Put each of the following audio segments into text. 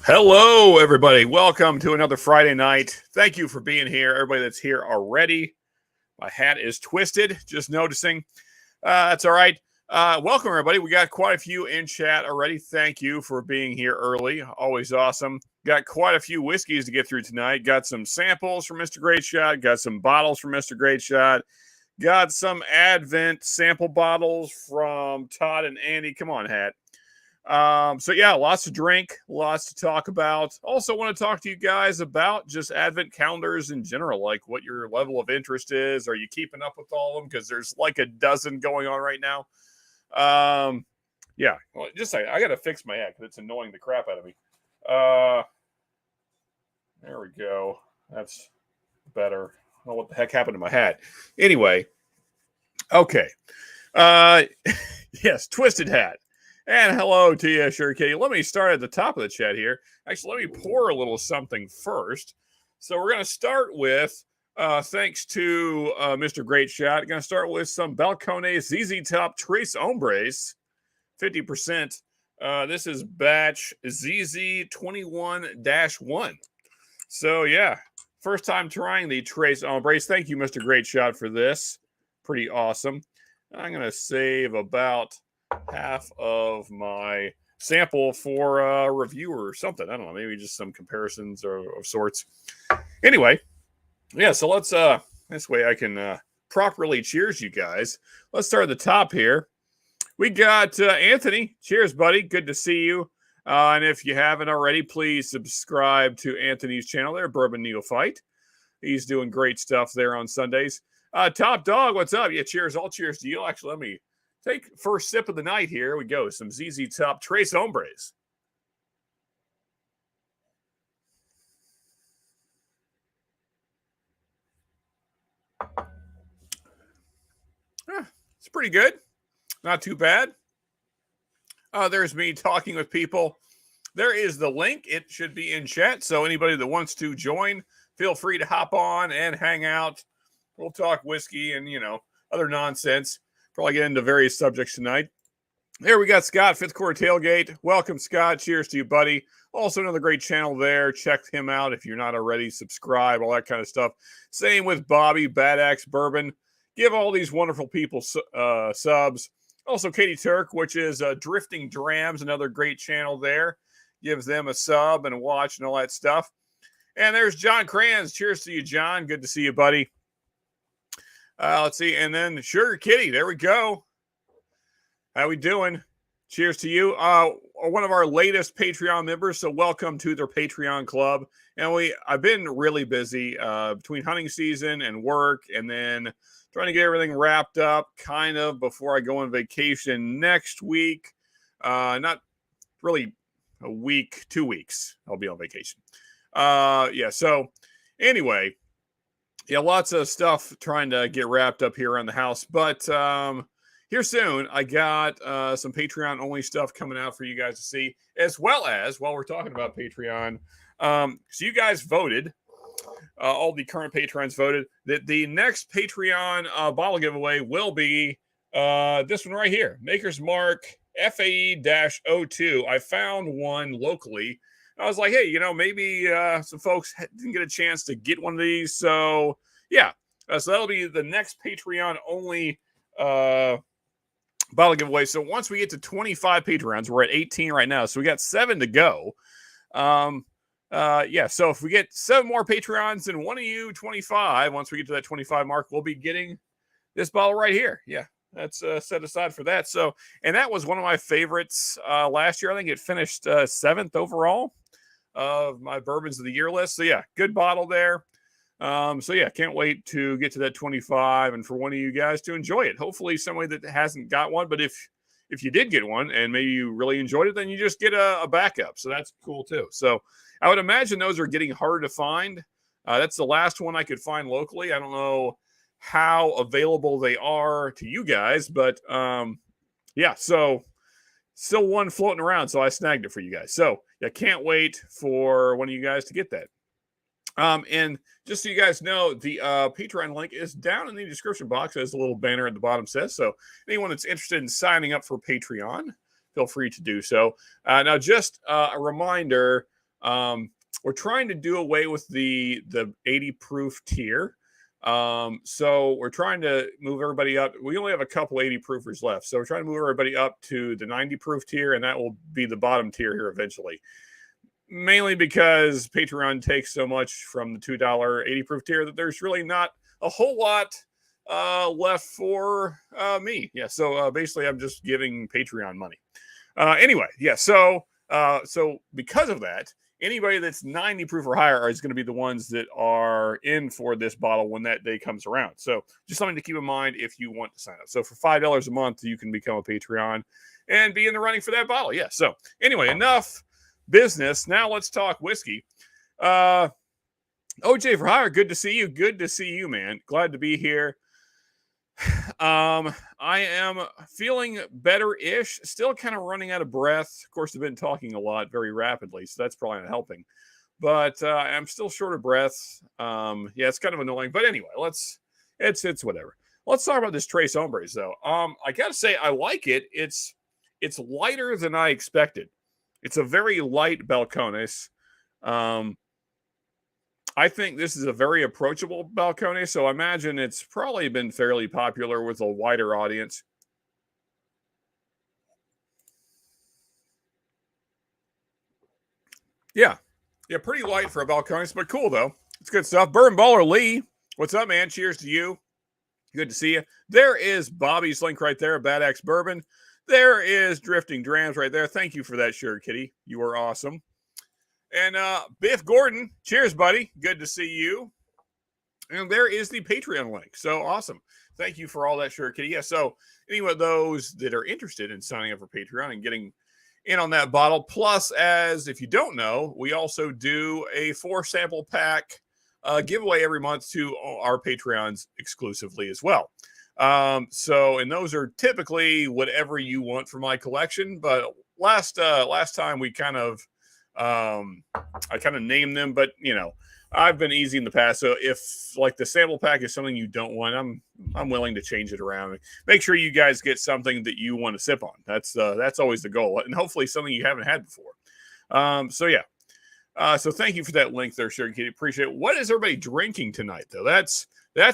Hello, everybody. Welcome to another Friday night. Thank you for being here. Everybody that's here already. My hat is twisted, just noticing. That's all right. Welcome, everybody. We got quite a few in chat already. Thank you for being here early. Always awesome. Got quite a few whiskeys to get through tonight. Got some samples from Mr. Greatshot. Got some bottles from Mr. Greatshot. Got some Advent sample bottles from Todd and Andy. Come on, hat. So yeah, lots to drink, lots to talk about. Also want to talk to you guys about just Advent calendars in general, like what your level of interest is. Are you keeping up with all of them? Because there's like a dozen going on right now. Yeah, well, just say I got to fix my hat because it's annoying the crap out of me. There we go. That's better. I don't know what the heck happened to my hat. Anyway, okay. Yes, twisted hat. And hello to you, Sure Kitty. Let me start at the top of the chat here. Actually, let me pour a little something first. So we're going to start with, thanks to Mr. Greatshot, going to start with some Balcones ZZ Top Trace Hombres, 50%. This is batch ZZ21-1. So yeah, first time trying the Trace Hombres. Thank you, Mr. Greatshot, for this. Pretty awesome. I'm going to save about half of my sample for a review or something. I don't know, maybe just some comparisons of sorts. Anyway, yeah, so let's this way I can properly cheers you guys. Let's start at the top here. We got Anthony. Cheers, buddy. Good to see you. And if you haven't already, please subscribe to Anthony's channel there, Bourbon Neophyte. He's doing great stuff there on Sundays. Top Dog, what's up? Yeah, cheers. All cheers to you. Actually, let me take first sip of the night here. We go. Some ZZ Top Trace Hombres. It's pretty good. Not too bad. There's me talking with people. There is the link. It should be in chat. So anybody that wants to join, feel free to hop on and hang out. We'll talk whiskey and, other nonsense. Probably get into various subjects tonight. There we got Scott, Fifth Quarter Tailgate. Welcome, Scott. Cheers to you, buddy. Also another great channel there. Check him out if you're not already. Subscribe, all that kind of stuff. Same with Bobby, Bad Axe Bourbon. Give all these wonderful people subs. Also Katie Turk, which is Drifting Drams, another great channel there. Gives them a sub and a watch and all that stuff. And there's John Kranz. Cheers to you, John. Good to see you, buddy. Let's see. And then Sugar Kitty. There we go. How we doing? Cheers to you. One of our latest Patreon members. So welcome to their Patreon club. And I've been really busy between hunting season and work, and then trying to get everything wrapped up kind of before I go on vacation next week. Not really a week, 2 weeks. I'll be on vacation. Yeah. So anyway. Yeah, lots of stuff trying to get wrapped up here around the house. But here soon, I got some Patreon-only stuff coming out for you guys to see, as well as, while we're talking about Patreon, so you guys voted, all the current patrons voted, that the next Patreon bottle giveaway will be this one right here, Maker's Mark FAE-02. I found one locally. I was like, hey, maybe some folks didn't get a chance to get one of these. So, yeah. So that'll be the next Patreon-only bottle giveaway. So once we get to 25 Patreons, we're at 18 right now. So we got 7 to go. Yeah. So if we get 7 more Patreons and one of you 25, once we get to that 25 mark, we'll be getting this bottle right here. Yeah. That's set aside for that. So, and that was one of my favorites last year. I think it finished 7th overall of my bourbons of the year list. So yeah, good bottle there. So yeah, can't wait to get to that 25 and for one of you guys to enjoy it. Hopefully somebody that hasn't got one, but if you did get one and maybe you really enjoyed it, then you just get a backup. So that's cool too. So I would imagine those are getting harder to find. That's the last one I could find locally. I don't know how available they are to you guys, but yeah, so still one floating around, so I snagged it for you guys. So yeah, can't wait for one of you guys to get that. And just so you guys know, the Patreon link is down in the description box, as a little banner at the bottom says. So anyone that's interested in signing up for Patreon, feel free to do so. Now, just a reminder, We're trying to do away with the 80 proof tier. So we're trying to move everybody up. We only have a couple 80 proofers left. So we're trying to move everybody up to the 90 proof tier, and that will be the bottom tier here eventually. Mainly because Patreon takes so much from the $2 80 proof tier that there's really not a whole lot left for me. Yeah, so basically I'm just giving Patreon money. Anyway, yeah, so because of that, anybody that's 90 proof or higher is going to be the ones that are in for this bottle when that day comes around. So just something to keep in mind if you want to sign up. So for $5 a month, you can become a Patreon and be in the running for that bottle. Yeah, so anyway, enough business. Now let's talk whiskey. OJ for hire, good to see you. Good to see you, man. Glad to be here. I am feeling better-ish, still kind of running out of breath. Of course, I've been talking a lot very rapidly, so that's probably not helping. But I'm still short of breath. Yeah, it's kind of annoying. But anyway, it's whatever. Let's talk about this Tres Hombres, though. I gotta say, I like it. It's lighter than I expected. It's a very light Balcones. I think this is a very approachable Balcones, so I imagine it's probably been fairly popular with a wider audience. Yeah, pretty light for a Balcones, but cool, though. It's good stuff. Bourbon Baller Lee, what's up, man? Cheers to you. Good to see you. There is Bobby's link right there, Bad Axe Bourbon. There is Drifting Drams right there. Thank you for that shirt, Kitty. You are awesome. And Biff Gordon, cheers, buddy. Good to see you. And there is the Patreon link. So awesome. Thank you for all that shirt, Kitty. Yeah, so anyway, those that are interested in signing up for Patreon and getting in on that bottle, plus, as if you don't know, we also do a 4-sample pack giveaway every month to our Patreons exclusively as well. So, and those are typically whatever you want for my collection. But last time we kind of, I kind of named them, but you know, I've been easy in the past. So if like the sample pack is something you don't want, I'm willing to change it around. Make sure you guys get something that you want to sip on. That's always the goal, and hopefully something you haven't had before. So yeah. So thank you for that link there, Sugar Kitty. Appreciate it. What is everybody drinking tonight, though? That's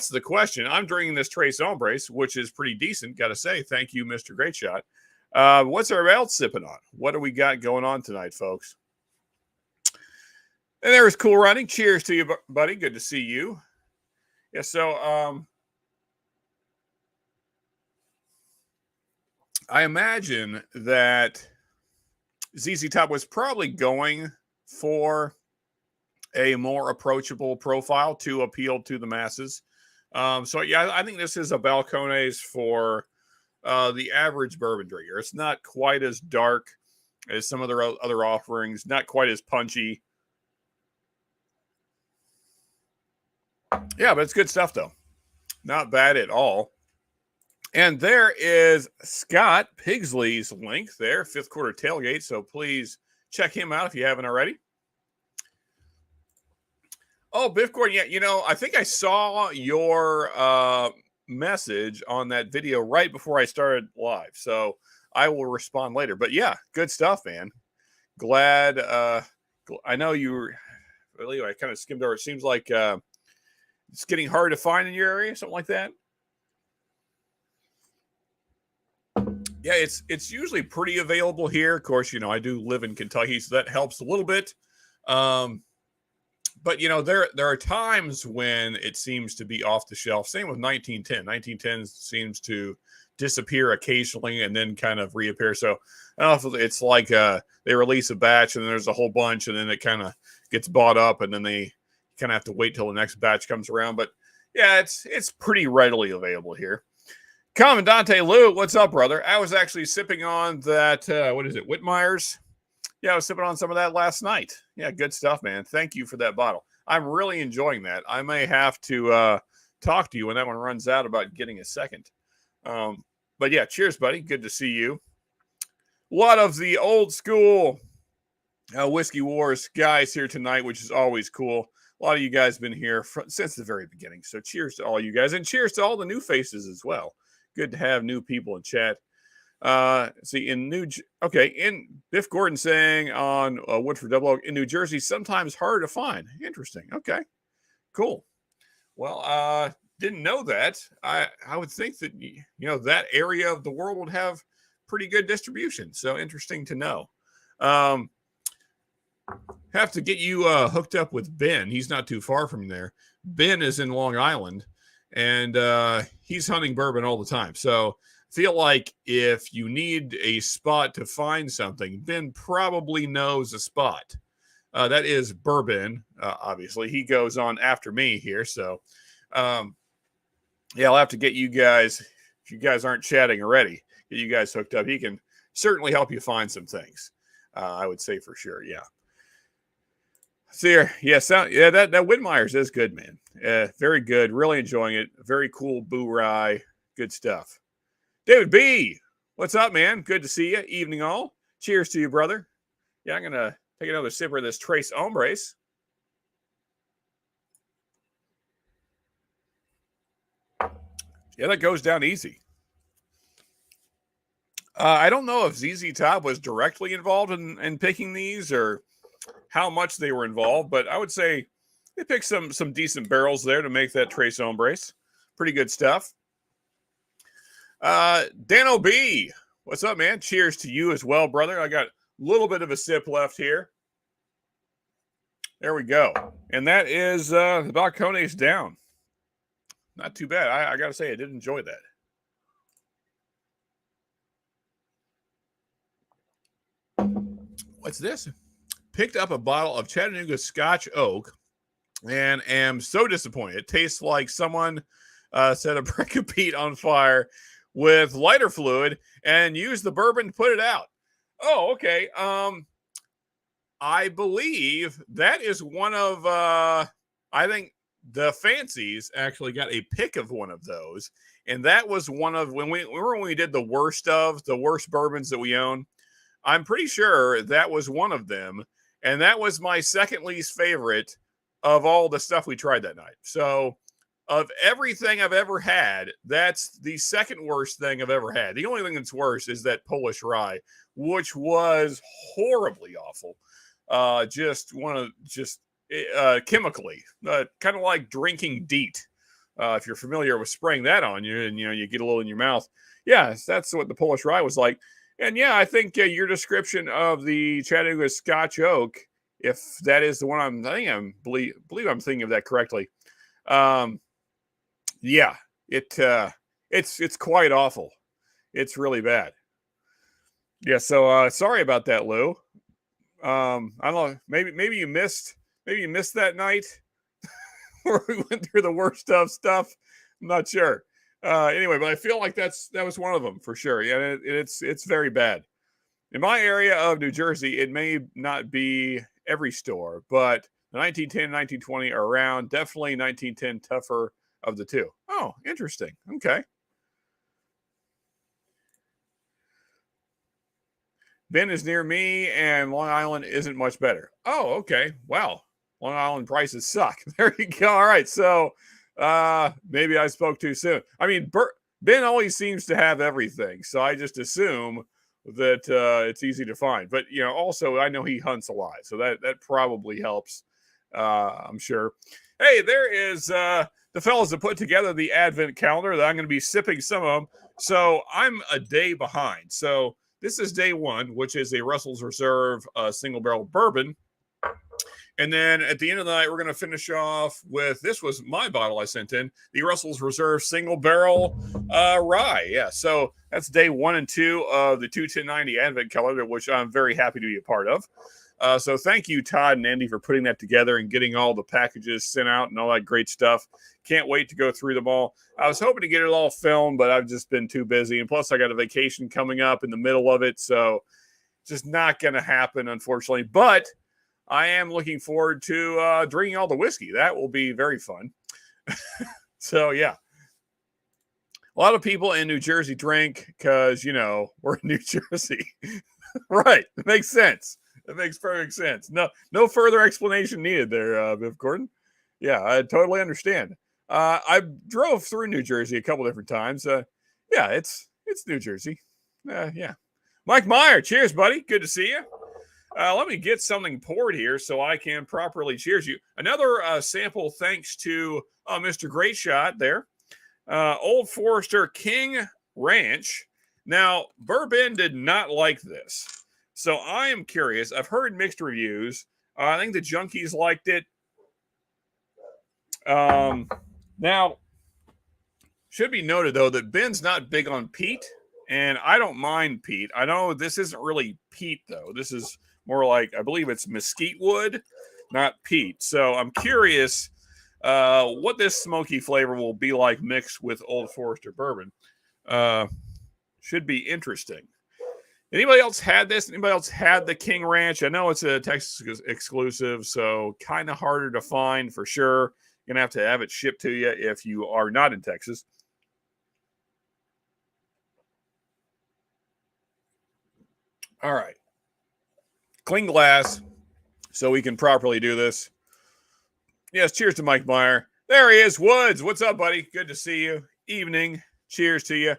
the question. I'm drinking this Tres Hombres, which is pretty decent. Got to say, thank you, Mr. Greatshot. What's everybody else sipping on? What do we got going on tonight, folks? And there's Cool Running. Cheers to you, buddy. Good to see you. Yeah, so I imagine that ZZ Top was probably going for a more approachable profile to appeal to the masses. So yeah, I think this is a Balcones for the average bourbon drinker. It's not quite as dark as some of their other offerings, not quite as punchy. Yeah, but it's good stuff, though. Not bad at all. And there is Scott Pigsley's link there, 5th Quarter Tailgate. So please check him out if you haven't already. Oh, Biff Gordon. Yeah, you know, I think I saw your message on that video right before I started live. So I will respond later. But yeah, good stuff, man. Glad. I know you were, really, I kind of skimmed over. It seems like it's getting hard to find in your area, something like that. Yeah, it's usually pretty available here. Of course, you know, I do live in Kentucky, so that helps a little bit. But, you know, there are times when it seems to be off the shelf. Same with 1910. 1910 seems to disappear occasionally and then kind of reappear. So I don't know if it's like they release a batch and then there's a whole bunch and then it kind of gets bought up and then they kind of have to wait till the next batch comes around. But, yeah, it's pretty readily available here. Commandante Lou, what's up, brother? I was actually sipping on that, what is it, Whitmeyer's? Yeah, I was sipping on some of that last night. Yeah, good stuff, man. Thank you for that bottle. I'm really enjoying that. I may have to talk to you when that one runs out about getting a second. But yeah, cheers, buddy. Good to see you. A lot of the old school Whiskey Wars guys here tonight, which is always cool. A lot of you guys have been here since the very beginning. So cheers to all you guys. And cheers to all the new faces as well. Good to have new people in chat. See, in Biff Gordon saying on Woodford Double Oak in New Jersey, sometimes harder to find. Interesting. Okay, cool. Well, didn't know that. I would think that that area of the world would have pretty good distribution. So interesting to know. Have to get you hooked up with Ben. He's not too far from there. Ben is in Long Island, and he's hunting bourbon all the time. So feel like if you need a spot to find something, Ben probably knows a spot. That is bourbon, obviously. He goes on after me here. So, yeah, I'll have to get you guys, if you guys aren't chatting already, get you guys hooked up. He can certainly help you find some things. I would say for sure. Yeah. See here. Yeah, that Widmeyer's is good, man. Very good. Really enjoying it. Very cool boo rye. Good stuff. David B, what's up, man? Good to see you. Evening all. Cheers to you, brother. Yeah, I'm going to take another sip of this Tres Hombres. Yeah, that goes down easy. I don't know if ZZ Top was directly involved in picking these or how much they were involved, but I would say they picked some decent barrels there to make that Tres Hombres. Pretty good stuff. Dan O.B., what's up, man? Cheers to you as well, brother. I got a little bit of a sip left here. There we go. And that is the Balcones down. Not too bad. I got to say, I did enjoy that. What's this? Picked up a bottle of Chattanooga Scotch Oak and am so disappointed. It tastes like someone set a brick of peat on fire with lighter fluid and used the bourbon to put it out. Oh, okay. I believe that is one of, I think the Fancies actually got a pick of one of those. And that was one of, when we did the worst bourbons that we own, I'm pretty sure that was one of them. And that was my second least favorite of all the stuff we tried that night. So of everything I've ever had, that's the second worst thing I've ever had. The only thing that's worse is that Polish rye, which was horribly awful. Chemically, kind of like drinking DEET. If you're familiar with spraying that on you and, you get a little in your mouth. Yeah, that's what the Polish rye was like. And yeah, I think your description of the Chattanooga Scotch Oak, if that is the one believe I'm thinking of that correctly. Yeah, it's quite awful. It's really bad. Yeah, so sorry about that, Lou. I don't know. Maybe you missed that night where we went through the worst of stuff. I'm not sure. Anyway, but I feel like that was one of them for sure. Yeah, it's very bad. In my area of New Jersey, it may not be every store, but the 1910, 1920 are around. Definitely 1910 tougher of the two. Oh, interesting. Okay. Ben is near me, and Long Island isn't much better. Oh, okay. Wow. Long Island prices suck. There you go. All right. So maybe I spoke too soon. I mean, Ben always seems to have everything, so I just assume that it's easy to find. But also I know he hunts a lot, so that probably helps. I'm sure. Hey, there is the fellas that put together the Advent calendar that I'm going to be sipping some of them. So I'm a day behind. So this is day one, which is a Russell's Reserve single barrel bourbon. And then at the end of the night, we're going to finish off with, this was my bottle I sent in, the Russell's Reserve single barrel rye. Yeah, so that's day 1 and 2 of the 21090 Advent calendar, which I'm very happy to be a part of. So thank you, Todd and Andy, for putting that together and getting all the packages sent out and all that great stuff. Can't wait to go through them all. I was hoping to get it all filmed, but I've just been too busy. And plus, I got a vacation coming up in the middle of it, so just not going to happen, unfortunately. But I am looking forward to drinking all the whiskey. That will be very fun. So, yeah. A lot of people in New Jersey drink because, we're in New Jersey. Right. It makes sense. It makes perfect sense. No further explanation needed there, Biff Gordon. Yeah, I totally understand. I drove through New Jersey a couple different times. Yeah, it's New Jersey. Yeah. Mike Meyer, cheers, buddy. Good to see you. Let me get something poured here so I can properly cheers you. Another sample thanks to Mr. Greatshot there. Old Forester King Ranch. Now, Bourbon did not like this. So I am curious. I've heard mixed reviews. I think the junkies liked it. Now, should be noted, though, that Ben's not big on peat, and I don't mind peat. I know this isn't really peat, though. This is more like, I believe it's mesquite wood, not peat. So I'm curious what this smoky flavor will be like mixed with Old Forester bourbon. Should be interesting. Anybody else had this? Anybody else had the King Ranch? I know it's a Texas exclusive, so kind of harder to find for sure. You're going to have it shipped to you if you are not in Texas. All right. Clean glass so we can properly do this. Yes, cheers to Mike Meyer. There he is, Woods. What's up, buddy? Good to see you. Evening. Cheers to you.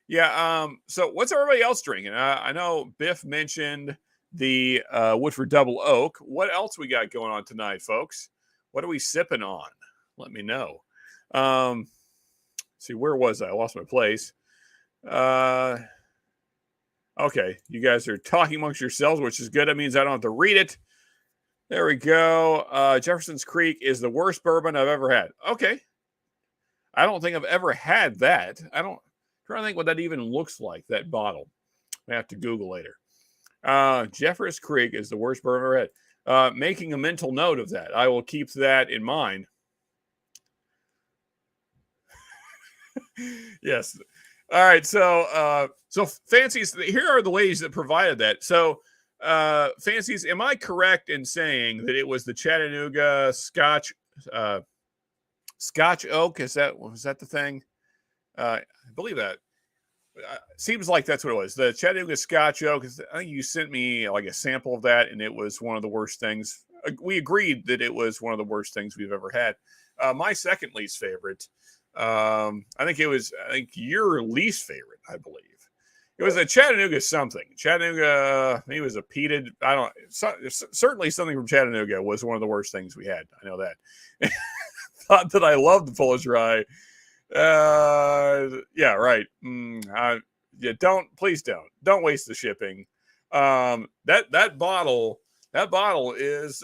Yeah, so what's everybody else drinking? I know Biff mentioned the Woodford Double Oak. What else we got going on tonight, folks? What are we sipping on? Let me know. See, where was I? I lost my place. Okay, you guys are talking amongst yourselves, which is good. That means I don't have to read it. There we go. Jefferson's Creek is the worst bourbon I've ever had. Okay. I don't think I've ever had that. I'm trying to think what that even looks like, that bottle. I have to Google later. Jefferson's Creek is the worst bourbon I've ever had. Making a mental note of that. I will keep that in mind. Yes. All right. So Fancies, here are the ladies that provided that. So Fancies, am I correct in saying that it was the Chattanooga Scotch Oak? Was that the thing? I believe that. Seems like that's what it was. The Chattanooga Scotch Oak. I think you sent me like a sample of that, and it was one of the worst things. We agreed that it was one of the worst things we've ever had. My second least favorite. I think your least favorite, I believe. It was a Chattanooga something. Chattanooga, maybe it was a peated. Certainly something from Chattanooga was one of the worst things we had. I know that. Thought that I loved the Polish Rye. Yeah, right. Please don't waste the shipping. That bottle is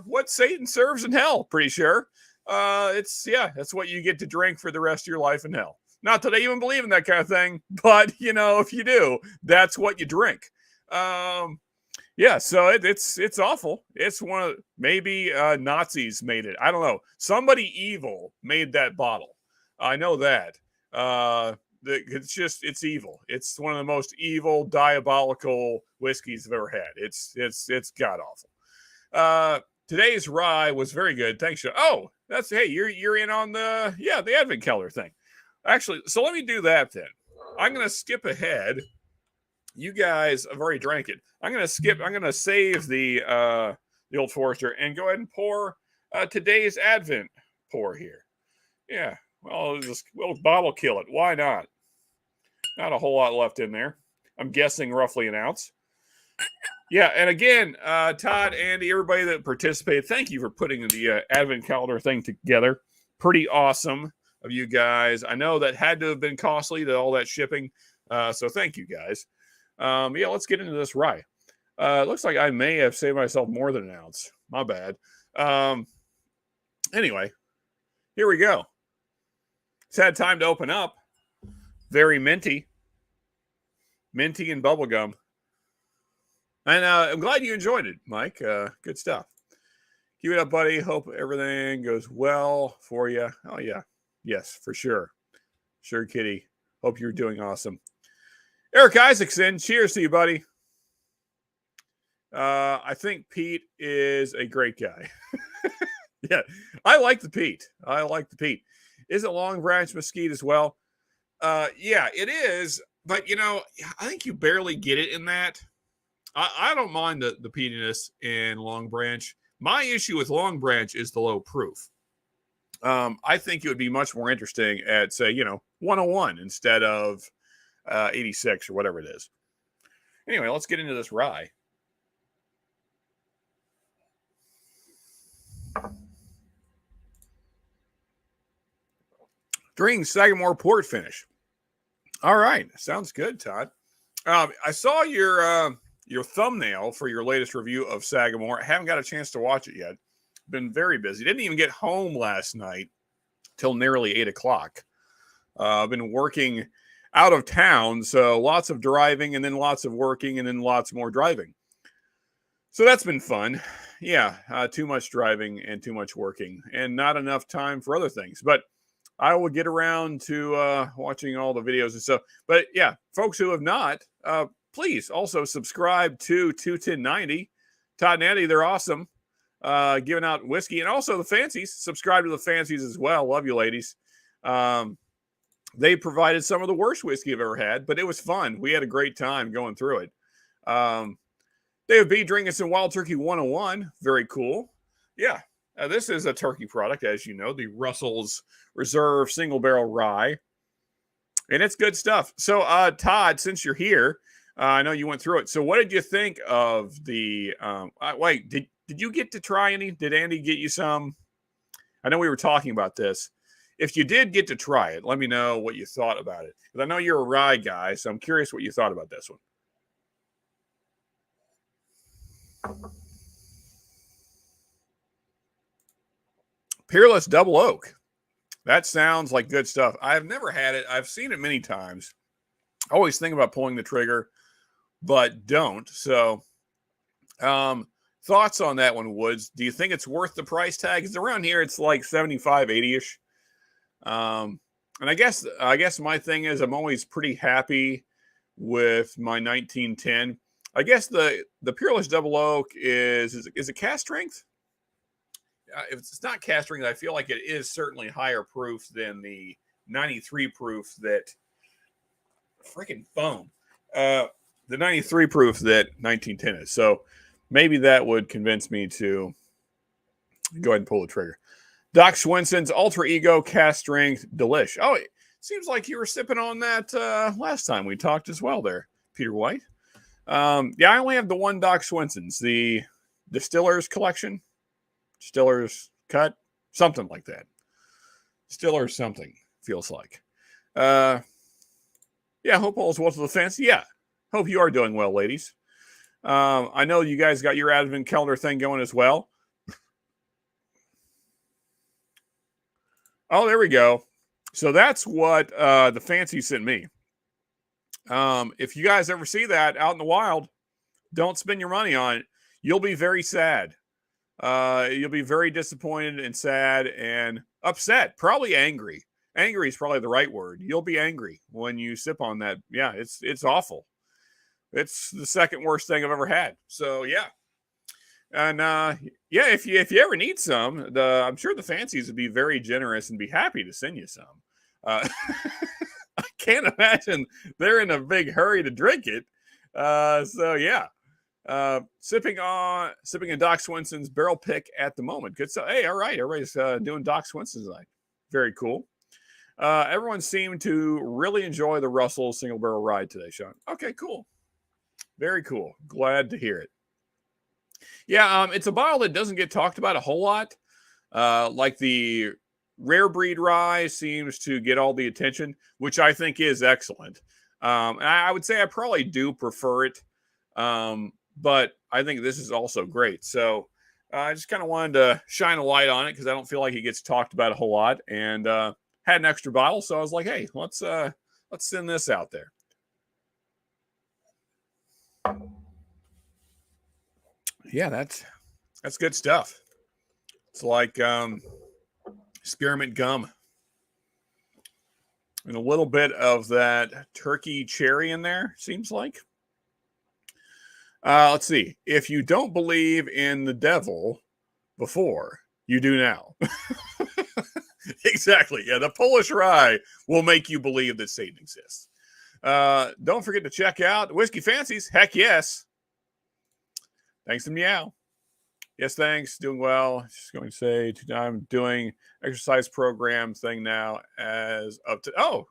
what Satan serves in hell, pretty sure. That's what you get to drink for the rest of your life in hell. Not that I even believe in that kind of thing, but if you do, that's what you drink. So it's awful. It's maybe Nazis made it. I don't know. Somebody evil made that bottle. I know that. It's evil. It's one of the most evil, diabolical whiskeys I've ever had. It's god awful. Today's rye was very good. Thanks, Sean. Oh, you're in on the Advent calendar thing. Actually, so let me do that then. I'm gonna skip ahead. You guys have already drank it. I'm gonna save the Old Forester and go ahead and pour today's Advent pour here. Yeah. Well, we'll bottle kill it. Why not? Not a whole lot left in there. I'm guessing roughly an ounce. Yeah, and again, Todd, Andy, everybody that participated, thank you for putting the Advent calendar thing together. Pretty awesome of you guys. I know that had to have been costly, all that shipping. So thank you guys. Let's get into this rye. It looks like I may have saved myself more than an ounce. My bad. Anyway, here we go. It's had time to open up. Very minty. Minty and bubblegum. And I'm glad you enjoyed it, Mike. Good stuff. Keep it up, buddy. Hope everything goes well for you. Oh, yeah. Yes, for sure. Sure, Kitty. Hope you're doing awesome. Eric Isaacson, cheers to you, buddy. I think Pete is a great guy. Yeah, I like the Pete. Is it Long Branch Mesquite as well? Yeah, it is. But, I think you barely get it in that. I don't mind the peatiness in Long Branch. My issue with Long Branch is the low proof. I think it would be much more interesting at, say, 101 instead of 86 or whatever it is. Anyway, let's get into this rye. Drinking Sagamore port finish. All right, sounds good, Todd. I saw your thumbnail for your latest review of Sagamore. I haven't got a chance to watch it yet. Been very busy. Didn't even get home last night till nearly 8 o'clock. I've been working out of town, so lots of driving and then lots of working and then lots more driving. So that's been fun. Yeah, too much driving and too much working and not enough time for other things. But I will get around to watching all the videos and stuff. But yeah, folks who have not, please also subscribe to 21090. Todd and Andy, they're awesome. Giving out whiskey. And also the Fancies. Subscribe to the Fancies as well. Love you, ladies. They provided some of the worst whiskey I've ever had, but it was fun. We had a great time going through it. David B. drinking some Wild Turkey 101. Very cool. Yeah. This is a turkey product, as you know, the Russell's Reserve Single Barrel Rye. And it's good stuff. So, Todd, since you're here, I know you went through it. So what did you think of the wait, did you get to try any? Did Andy get you some? I know we were talking about this. If you did get to try it, let me know what you thought about it. Because I know you're a rye guy, so I'm curious what you thought about this one. Peerless Double Oak. That sounds like good stuff. I've never had it. I've seen it many times. I always think about pulling the trigger, but don't. So, thoughts on that one, Woods? Do you think it's worth the price tag? Because around here, it's like 75, 80-ish. And I guess my thing is I'm always pretty happy with my 1910. I guess the Peerless Double Oak is it cast strength? If it's not cast strength, I feel like it is certainly higher proof than the 93 proof that freaking foam. The 93 proof that 1910 is. So maybe that would convince me to go ahead and pull the trigger. Doc Swenson's Ultra Ego Cast Strength Delish. Oh, it seems like you were sipping on that last time we talked as well there, Peter White. Yeah, I only have the one Doc Swenson's, the Distiller's Collection. Distiller's Cut, something like that. Distiller's something, feels like. Yeah, hope all is well to the fans. Yeah, hope you are doing well, ladies. I know you guys got your advent calendar thing going as well. Oh, there we go. So that's what the Fancy sent me. If you guys ever see that out in the wild, don't spend your money on it. You'll be very sad. You'll be very disappointed and sad and upset, probably angry. Angry is probably the right word. You'll be angry when you sip on that. Yeah, it's awful. It's the second worst thing I've ever had. So yeah. And yeah, if you ever need some, I'm sure the Fancies would be very generous and be happy to send you some. I can't imagine they're in a big hurry to drink it. So yeah. Sipping in Doc Swenson's barrel pick at the moment. Good stuff. Hey, all right. Everybody's doing Doc Swenson's tonight. Very cool. Everyone seemed to really enjoy the Russell single barrel ride today, Sean. Okay, cool. Very cool. Glad to hear it. Yeah, it's a bottle that doesn't get talked about a whole lot. Like the rare breed rye seems to get all the attention, which I think is excellent. And I would say I probably do prefer it. But I think this is also great. So I just kind of wanted to shine a light on it because I don't feel like it gets talked about a whole lot. And had an extra bottle, so I was like, hey, let's send this out there. Yeah, that's good stuff. It's like spearmint gum. And a little bit of that turkey cherry in there, seems like. Let's see. If you don't believe in the devil before, you do now. Exactly. Yeah, the Polish rye will make you believe that Satan exists. Don't forget to check out Whiskey Fancies. Heck yes. Thanks to Meow. Yes, thanks. Doing well. Just going to say I'm doing exercise program thing now as up to. Oh,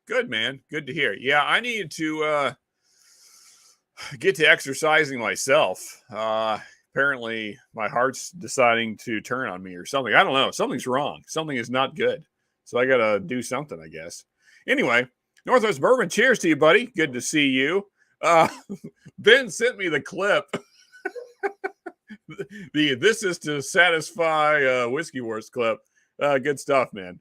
good, man. Good to hear. Yeah, I needed to. get to exercising myself. Apparently, my heart's deciding to turn on me or something. I don't know. Something's wrong. Something is not good. So I got to do something, I guess. Anyway, Northwest Bourbon, cheers to you, buddy. Good to see you. Ben sent me the clip. This is to satisfy Whiskey Wars clip. Good stuff, man.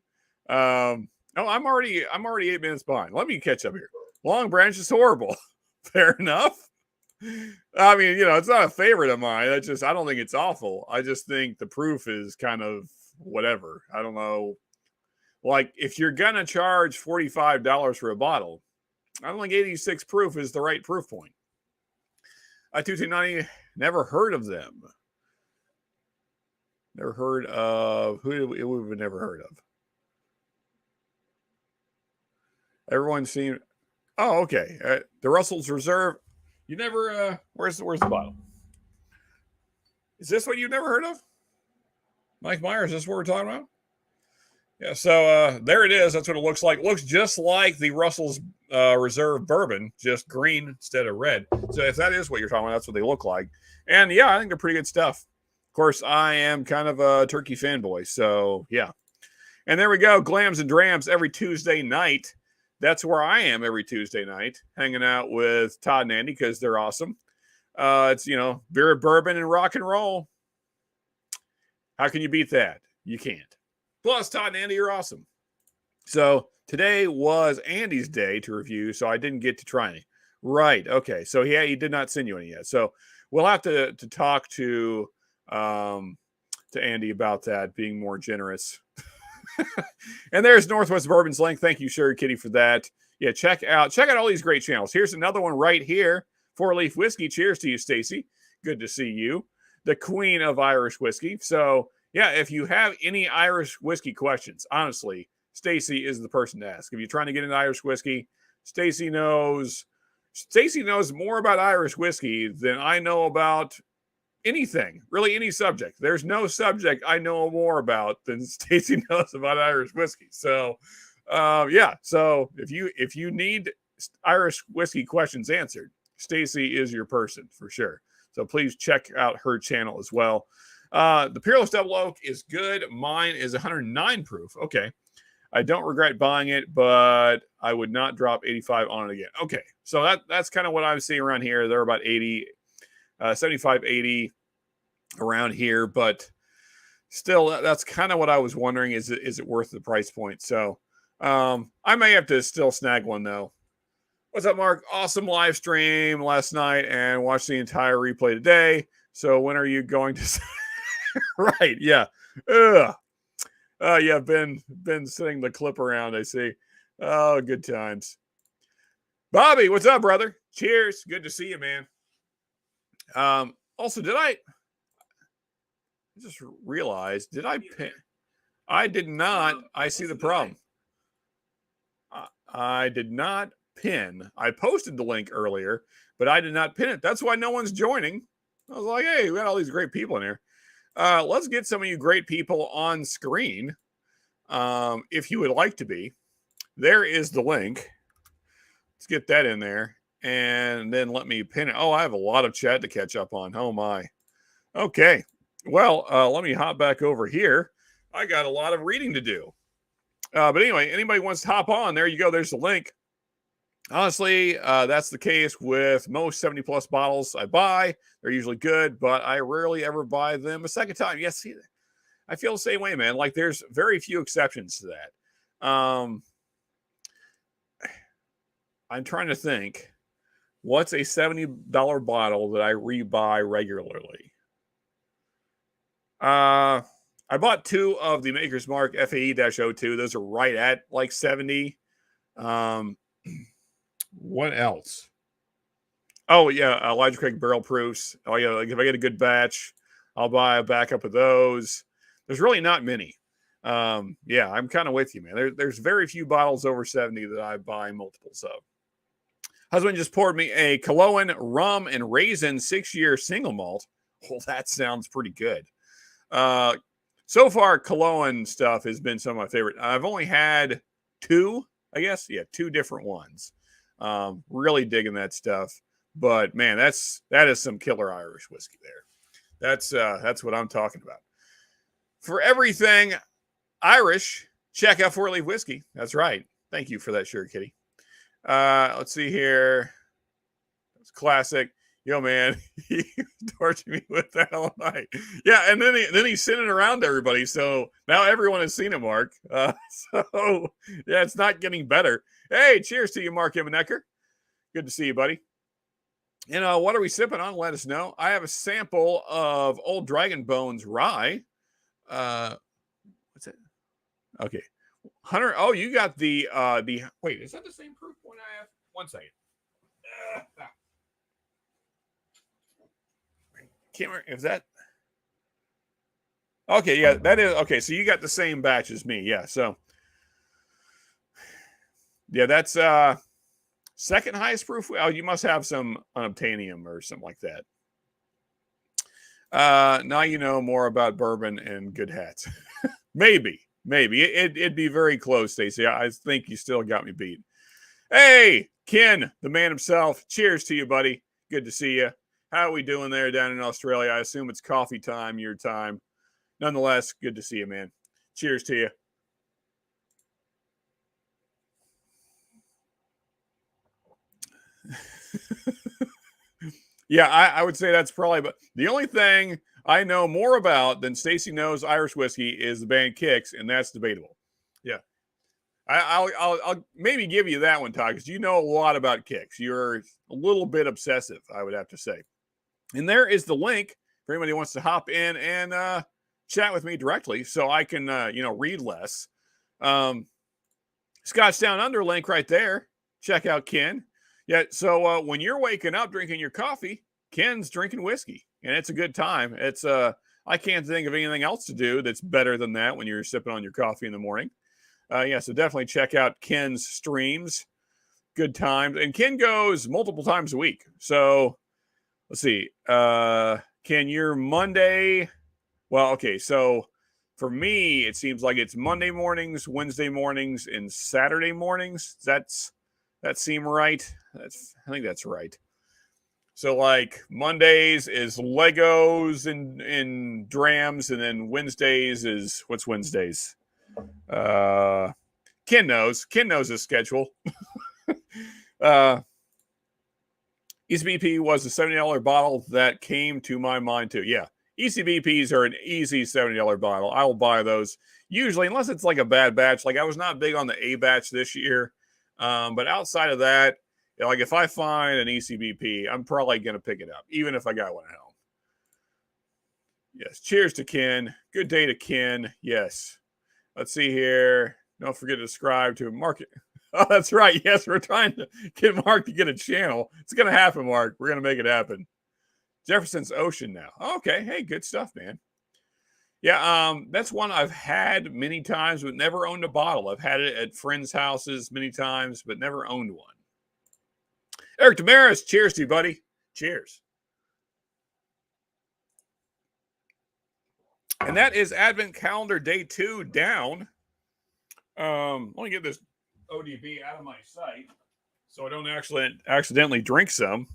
I'm already 8 minutes behind. Let me catch up here. Long Branch is horrible. Fair enough. I mean, it's not a favorite of mine. I don't think it's awful. I just think the proof is kind of whatever. I don't know. Like, if you're gonna charge $45 for a bottle, I don't think 86 proof is the right proof point. 2290, never heard of them. Never heard of who we've never heard of. Everyone seemed. Oh, okay. The Russell's Reserve. You never. Where's the bottle? Is this what you've never heard of? Mike Myers, is this what we're talking about? Yeah, so there it is. That's what it looks like. It looks just like the Russell's Reserve Bourbon, just green instead of red. So if that is what you're talking about, that's what they look like. And yeah, I think they're pretty good stuff. Of course, I am kind of a turkey fanboy, so yeah. And there we go, Glams and Drams every Tuesday night. That's where I am every Tuesday night, hanging out with Todd and Andy because they're awesome. It's, beer, bourbon, and rock and roll. How can you beat that? You can't. Plus, Todd and Andy are awesome. So today was Andy's day to review, so I didn't get to try any. Right. Okay. So he did not send you any yet. So we'll have to talk to Andy about that, being more generous. And there's Northwest Bourbon's link. Thank you, Sherry Kitty, for that. Yeah, check out all these great channels. Here's another one right here. 4-Leaf Whiskey. Cheers to you, Stacy. Good to see you. The queen of Irish whiskey. So yeah, if you have any Irish whiskey questions, honestly, Stacy is the person to ask. If you're trying to get into Irish whiskey, Stacy knows more about Irish whiskey than I know about anything, really any subject. There's no subject I know more about than Stacy knows about Irish whiskey. So, yeah. So if you need Irish whiskey questions answered, Stacy is your person for sure. So please check out her channel as well. The Peerless Double Oak is good. Mine is 109 proof. Okay. I don't regret buying it, but I would not drop 85 on it again. Okay. So that's kind of what I'm seeing around here. They're about 80, 75, 80 around here, but still that's kind of what I was wondering. Is it worth the price point? So, I may have to still snag one though. What's up, Mark? Awesome live stream last night and watched the entire replay today. So when are you going to... Right. Yeah. Yeah. Ben sending the clip around. I see. Oh, good times. Bobby, what's up, brother? Cheers. Good to see you, man. Also, I just realized, did I pin? I did not. I see the problem. I did not pin. I posted the link earlier, but I did not pin it. That's why no one's joining. I was like, hey, we got all these great people in here. Let's get some of you great people on screen. If you would like to be, there is the link. Let's get that in there. And then let me pin it. Oh, I have a lot of chat to catch up on. Oh, my. Okay. Well, let me hop back over here. I got a lot of reading to do. But anyway, anybody wants to hop on, there you go. There's the link. Honestly, that's the case with most 70-plus bottles I buy. They're usually good, but I rarely ever buy them a second time. Yes, I feel the same way, man. Like, there's very few exceptions to that. I'm trying to think. What's a $70 bottle that I rebuy regularly? I bought 2 of the Maker's Mark FAE-02. Those are right at like 70. What else? Oh, yeah, Elijah Craig barrel proofs. Oh, yeah, like if I get a good batch, I'll buy a backup of those. There's really not many. Yeah, I'm kind of with you, man. There's very few bottles over 70 that I buy multiples of. Husband just poured me a Cologne rum and raisin 6-year single malt. Well, that sounds pretty good. So far, Cologne stuff has been some of my favorite. I've only had 2, I guess. Yeah, 2 different ones. Really digging that stuff. But man, that is some killer Irish whiskey there. That's what I'm talking about. For everything Irish, check out 4 Leaf Whiskey. That's right. Thank you for that shirt, Kitty. Let's see here. It's classic. Yo, man, he tortured me with that all night. Yeah, and then he sent it around to everybody. So now everyone has seen it, Mark. So yeah, it's not getting better. Hey, cheers to you, Mark Immenecker. Good to see you, buddy. And what are we sipping on? Let us know. I have a sample of Old Dragon Bones rye. What's it? Okay, Hunter. Oh, you got the. Wait, is that the same proof point I have? 1 second. Can't remember. Is that? Okay, yeah, that is okay. So you got the same batch as me, yeah. So yeah, that's second highest proof. Oh, you must have some unobtainium or something like that. Now you know more about bourbon and good hats. Maybe it'd be very close, Stacey. I think you still got me beat. Hey, Ken, the man himself. Cheers to you, buddy. Good to see you. How are we doing there down in Australia? I assume it's coffee time, your time. Nonetheless, good to see you, man. Cheers to you. Yeah, I would say that's probably, but the only thing I know more about than Stacey knows Irish whiskey is the band Kix, and that's debatable. Yeah. I'll maybe give you that one, Todd, because you know a lot about Kix. You're a little bit obsessive, I would have to say. And there is the link for anybody who wants to hop in and chat with me directly so I can, read less. Scotch Down Under link right there. Check out Ken. Yeah, so when you're waking up drinking your coffee, Ken's drinking whiskey, and it's a good time. It's I can't think of anything else to do that's better than that when you're sipping on your coffee in the morning. Yeah, so definitely check out Ken's streams. Good times. And Ken goes multiple times a week. So let's see. Ken, your Monday. Well, okay. So for me, it seems like it's Monday mornings, Wednesday mornings, and Saturday mornings. That seem right? I think that's right. So like Mondays is Legos and drams, and then Wednesdays is what's Wednesdays? Ken knows his schedule. ECBP was a $70 bottle that came to my mind too. Yeah, ECBPs are an easy $70 bottle. I will buy those usually, unless it's like a bad batch. Like I was not big on the A batch this year, but outside of that, like if I find an ECBP, I'm probably going to pick it up, even if I got one at home. Yes, cheers to Ken. Good day to Ken. Yes. Let's see here. Don't forget to subscribe to Mark. Oh, that's right. Yes, we're trying to get Mark to get a channel. It's going to happen, Mark. We're going to make it happen. Jefferson's Ocean now. Okay. Hey, good stuff, man. Yeah, that's one I've had many times, but never owned a bottle. I've had it at friends' houses many times, but never owned one. Eric Damaris, cheers to you, buddy. Cheers. And that is Advent Calendar Day 2 down. Let me get this ODB out of my sight so I don't accidentally drink some.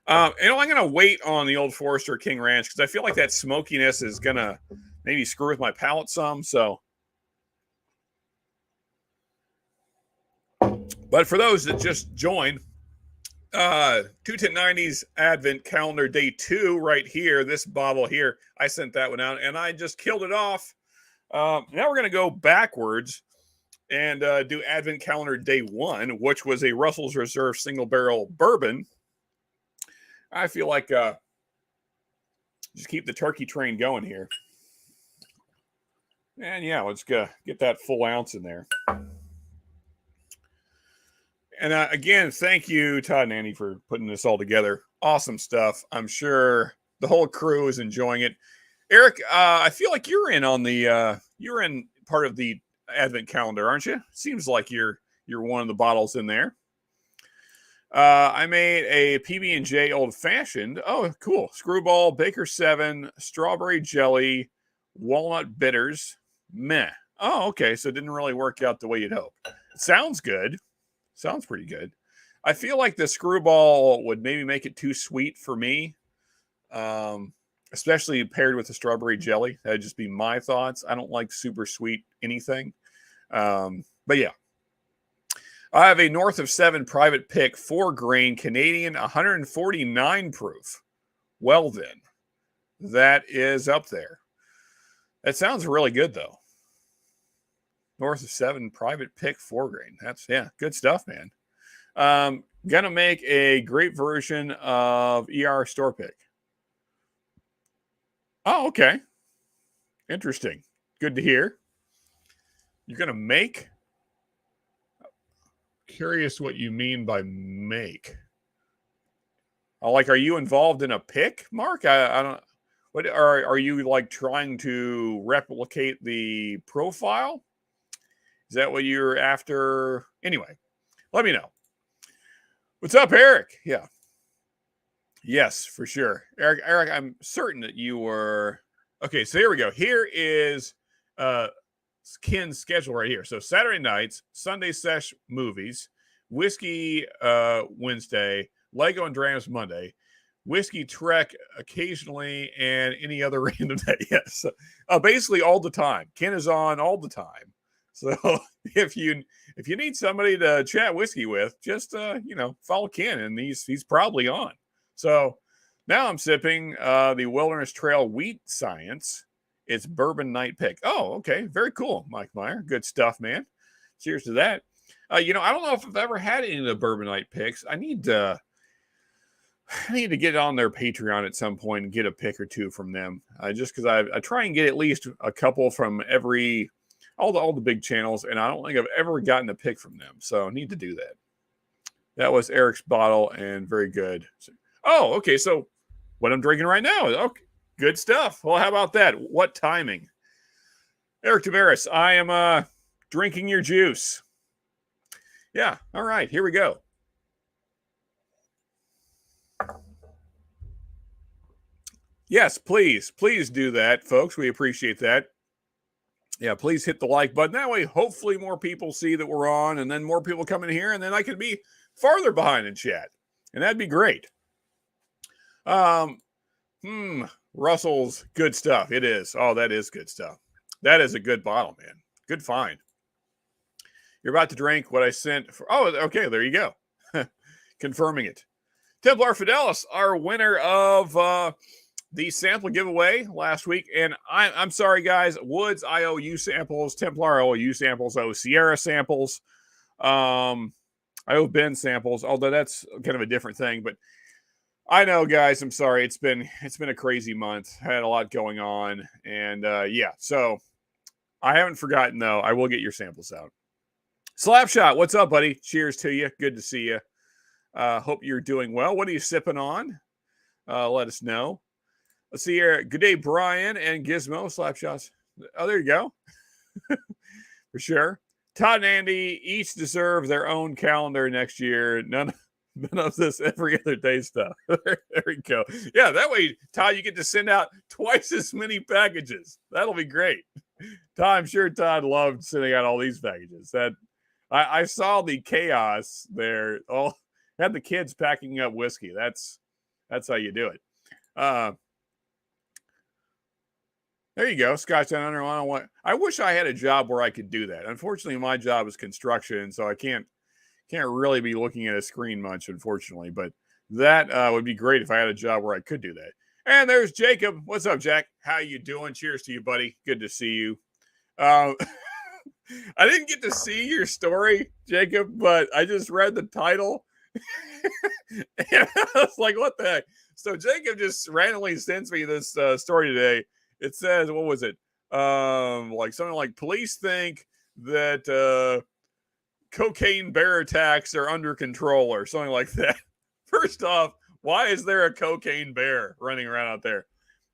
I'm going to wait on the Old Forester King Ranch because I feel like that smokiness is going to maybe screw with my palate some. So, but for those that just joined, 21090s Advent Calendar Day 2 right here, this bottle here, I sent that one out and I just killed it off. Now we're going to go backwards and do Advent Calendar Day 1, which was a Russell's Reserve single barrel bourbon. I feel like just keep the turkey train going here. And yeah, let's get that full ounce in there. And again, thank you, Todd and Andy, for putting this all together. Awesome stuff. I'm sure the whole crew is enjoying it. Eric, I feel like you're in on the you're in part of the Advent calendar, aren't you? Seems like you're one of the bottles in there. I made a PB&J Old Fashioned. Oh, cool. Screwball, Baker 7, strawberry jelly, walnut bitters. Meh. Oh, okay. So it didn't really work out the way you'd hope. Sounds good. Sounds pretty good. I feel like the screwball would maybe make it too sweet for me, especially paired with the strawberry jelly. That'd just be my thoughts. I don't like super sweet anything. But yeah. I have a North of 7 private pick, 4 grain, Canadian, 149 proof. Well then, that is up there. That sounds really good, though. North of 7 private pick, 4 grain. That's, yeah, good stuff, man. Gonna make a great version of ER store pick. Oh, okay. Interesting. Good to hear. You're gonna make? Curious what you mean by make. Like, are you involved in a pick, Mark? I don't. What are you like trying to replicate the profile? Is that what you're after? Anyway, let me know. What's up, Eric? Yeah. Yes, for sure. Eric, I'm certain that you were. Okay, so here we go. Here is Ken's schedule right here. So Saturday nights, Sunday sesh movies, whiskey Wednesday, Lego and Drams Monday, whiskey trek occasionally, and any other random day. Yes, basically all the time. Ken is on all the time. So if you need somebody to chat whiskey with, just follow Ken, and he's probably on. So now I'm sipping the Wilderness Trail Wheat Science. It's bourbon night pick. Oh, okay, very cool, Mike Meyer. Good stuff, man. Cheers to that. I don't know if I've ever had any of the bourbon night picks. I need to get on their Patreon at some point and get a pick or two from them. Just because I try and get at least a couple from all the big channels, and I don't think I've ever gotten a pick from them. So I need to do that. That was Eric's bottle, and very good. Oh, okay. So what I'm drinking right now is okay. Good stuff. Well, how about that? What timing? Eric Tavares, I am drinking your juice. Yeah. All right. Here we go. Yes, please do that, folks. We appreciate that. Yeah, please hit the like button. That way, hopefully more people see that we're on, and then more people come in here, and then I can be farther behind in chat. And that'd be great. Russell's good stuff. It is. Oh, that is good stuff. That is a good bottle, man. Good find. You're about to drink what I sent for. Oh, okay. There you go. Confirming it. Templar Fidelis, our winner of the sample giveaway last week. And I'm sorry, guys. Woods, I owe you samples. Templar, I owe you samples. I owe Sierra samples. I owe Ben samples, although that's kind of a different thing. But I know, guys, I'm sorry. It's been a crazy month. I had a lot going on. And yeah, so I haven't forgotten, though. I will get your samples out. Slapshot, what's up, buddy? Cheers to you. Good to see you. Hope you're doing well. What are you sipping on? Let us know. Let's see here. Good day, Brian and Gizmo. Slapshots. Oh, there you go. For sure. Todd and Andy each deserve their own calendar next year. None of this every other day stuff. There we go. Yeah, that way, Todd, you get to send out twice as many packages. That'll be great. I'm sure Todd loved sending out all these packages. I saw the chaos there. Oh, had the kids packing up whiskey. That's how you do it. There you go. Scotch down under 101. I wish I had a job where I could do that. Unfortunately, my job is construction, so I can't really be looking at a screen much, unfortunately. But that would be great if I had a job where I could do that. And there's Jacob. What's up, Jack? How you doing? Cheers to you, buddy. Good to see you. I didn't get to see your story, Jacob, but I just read the title. And I was like, what the heck? So Jacob just randomly sends me this story today. It says, what was it? Like something like police think that cocaine bear attacks are under control or something like that. First off, why is there a cocaine bear running around out there?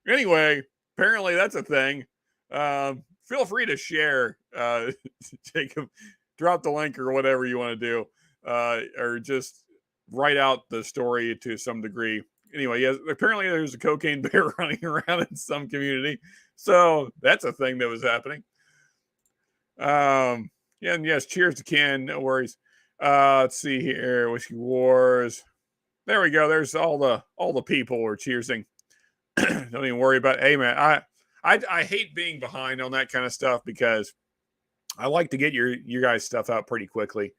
Anyway, apparently that's a thing. Feel free to share, Jacob. Drop the link or whatever you want to do, or just write out the story to some degree. Anyway, yes, apparently there's a cocaine bear running around in some community. So that's a thing that was happening. Yeah, and yes, cheers to Ken. No worries. Let's see here. Whiskey Wars. There we go. There's all the people we're cheersing. Don't even worry about. Hey man, I hate being behind on that kind of stuff because I like to get your guys' stuff out pretty quickly.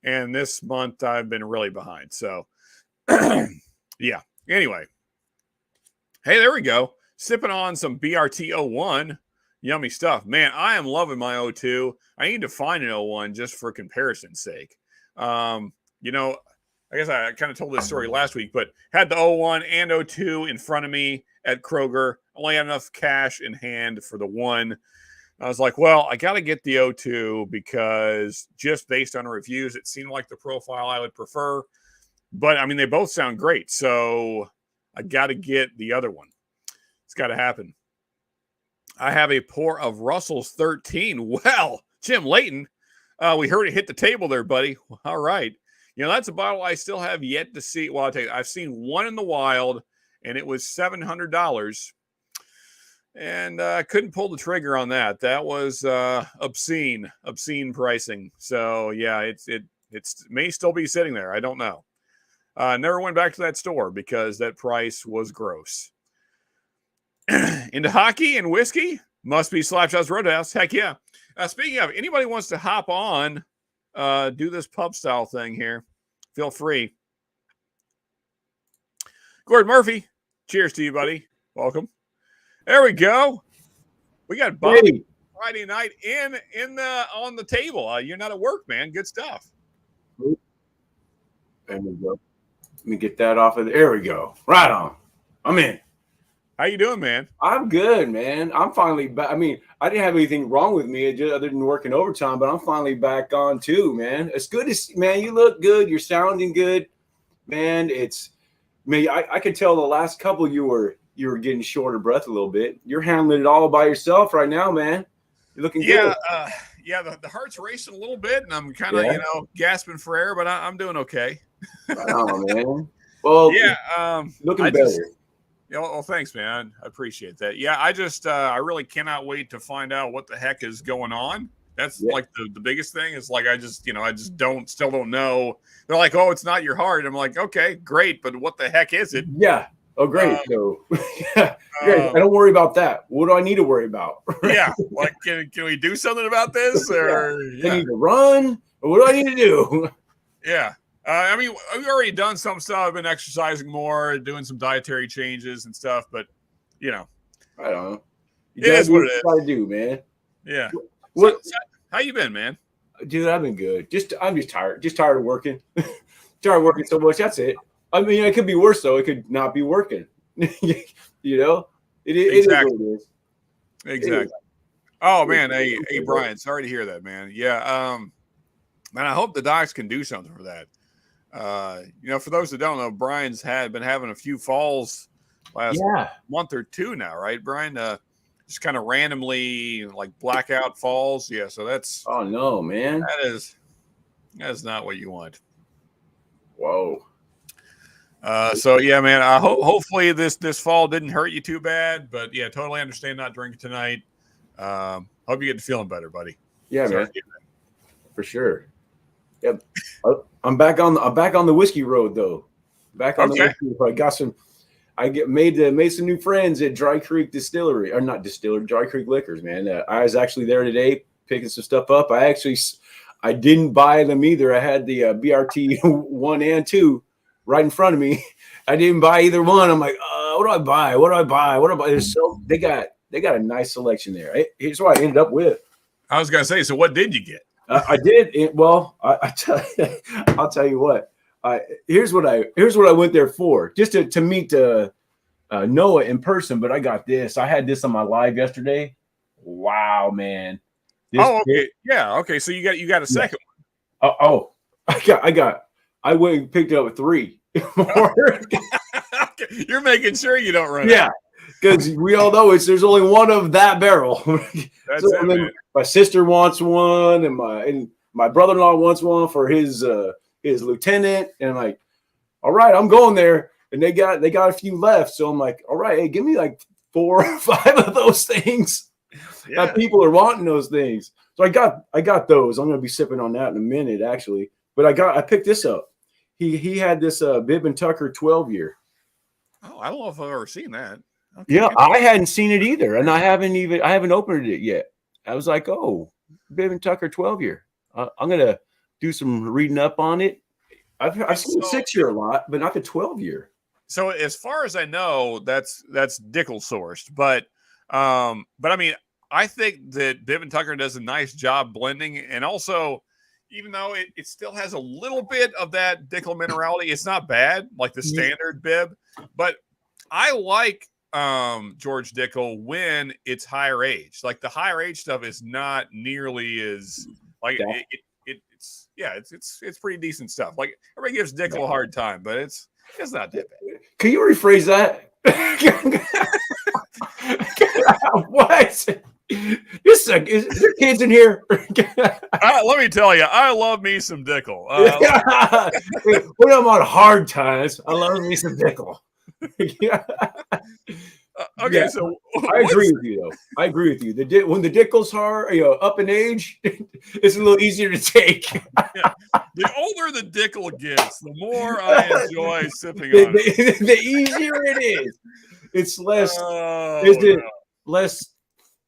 And this month I've been really behind. So yeah. Anyway. Hey, there we go. Sipping on some BRT 01. Yummy stuff. Man, I am loving my 02. I need to find an 01 just for comparison's sake. You know, I guess I kind of told this story last week, but had the 01 and 02 in front of me at Kroger. Only had enough cash in hand for the one. I was like, well, I got to get the 02 because just based on reviews, it seemed like the profile I would prefer. But, I mean, they both sound great. So I got to get the other one. It's got to happen. I have a pour of Russell's 13. Well, Jim Layton, we heard it hit the table there, buddy. All right. You know, that's a bottle I still have yet to see. Well, I'll tell you, I've seen one in the wild, and it was $700. And I couldn't pull the trigger on that. That was obscene pricing. So, yeah, it may still be sitting there. I don't know. Never went back to that store because that price was gross. Into hockey and whiskey? Must be Slapshot's Roadhouse. Heck yeah. Speaking of, anybody wants to hop on, do this pub style thing here, feel free. Gordon Murphy, cheers to you, buddy. Welcome. There we go. We got Bobby Friday night on the table. You're not at work, man. Good stuff. There we go. Let me get that off of there. There we go. Right on. I'm in. How you doing, man? I'm good, man. I'm finally back. I mean, I didn't have anything wrong with me other than working overtime, but I'm finally back on too, man. It's good to see, man. You look good. You're sounding good, man. I could tell the last couple you were getting short of breath a little bit. You're handling it all by yourself right now, man. You're looking good. Yeah. The heart's racing a little bit, and I'm kind of gasping for air, but I'm doing okay. Oh man. Well, looking better. Well, thanks, man. I appreciate that. Yeah, I really cannot wait to find out what the heck is going on. That's like the biggest thing is like, I just still don't know. They're like, oh, it's not your heart. I'm like, okay, great. But what the heck is it? Yeah. Oh, great. So great. I don't worry about that. What do I need to worry about? Yeah. Like, can we do something about this? Or I need to run? Or what do I need to do? Yeah. I mean, we've already done some stuff. I've been exercising more, doing some dietary changes and stuff, but I don't know. It is what it is. What to do, man. Yeah. How you been, man? Dude, I've been good. I'm just tired. Just tired of working. Tired of working so much. That's it. I mean, it could be worse though. It could not be working. It is what it is. Exactly. Oh man, hey Brian, sorry to hear that, man. Yeah. Man, I hope the docs can do something for that. For those that don't know, Brian's been having a few falls last month or two now, right, Brian? Just kind of randomly like blackout falls. Yeah, so that's oh no, man. That is not what you want. Whoa. So yeah, man. Hopefully this fall didn't hurt you too bad, but yeah, totally understand not drinking tonight. Hope you get to feeling better, buddy. Yeah, man. For sure. Yep. I'm back on the whiskey road though. Back on the whiskey. I got some. Made some new friends at Dry Creek Distillery, or not distillery, Dry Creek Liquors, man. I was actually there today picking some stuff up. I didn't buy them either. I had the BRT 1 and 2 right in front of me. I didn't buy either one. I'm like, what do I buy? They got a nice selection there. Here's what I ended up with. I was gonna say, so what did you get? I did. I'll tell you what. Here's what I went there for, just to meet Noah in person. But I got this. I had this on my live yesterday. Wow, man. Okay. Yeah. Okay. So you got a second one. I went and picked up 3 more. You're making sure you don't run. Yeah. Because we all know there's only one of that barrel. That's it, man. My sister wants one, and my brother-in-law wants one for his lieutenant. And I'm like, all right, I'm going there. And they got a few left. So I'm like, all right, hey, give me like 4 or 5 of those things. Yeah. People are wanting those things. So I got those. I'm gonna be sipping on that in a minute, actually. But I picked this up. He had this Bib and Tucker 12-year. Oh, I don't know if I've ever seen that. Okay, yeah, I hadn't seen it either, and I haven't opened it yet. I was like, oh, Bib and Tucker 12-year. I'm gonna do some reading up on it. I've seen the 6-year a lot, but not the 12-year. So as far as I know, that's Dickel sourced, but I mean, I think that Bib and Tucker does a nice job blending, and also, even though it still has a little bit of that Dickel minerality, it's not bad like the standard Bib. But I like George Dickel when it's higher age. Like the higher age stuff is not nearly as like it's pretty decent stuff. Like everybody gives Dickel a hard time, but it's not that bad. Can you rephrase that? What? Is there kids in here? Let me tell you, I love me some Dickel. When I'm on hard times, I love me some Dickel. Okay, yeah. So I agree with you, though. I agree with you. When the Dickels are up in age, it's a little easier to take. Yeah. The older the Dickel gets, the more I enjoy sipping on it. The easier it is. It's less. Less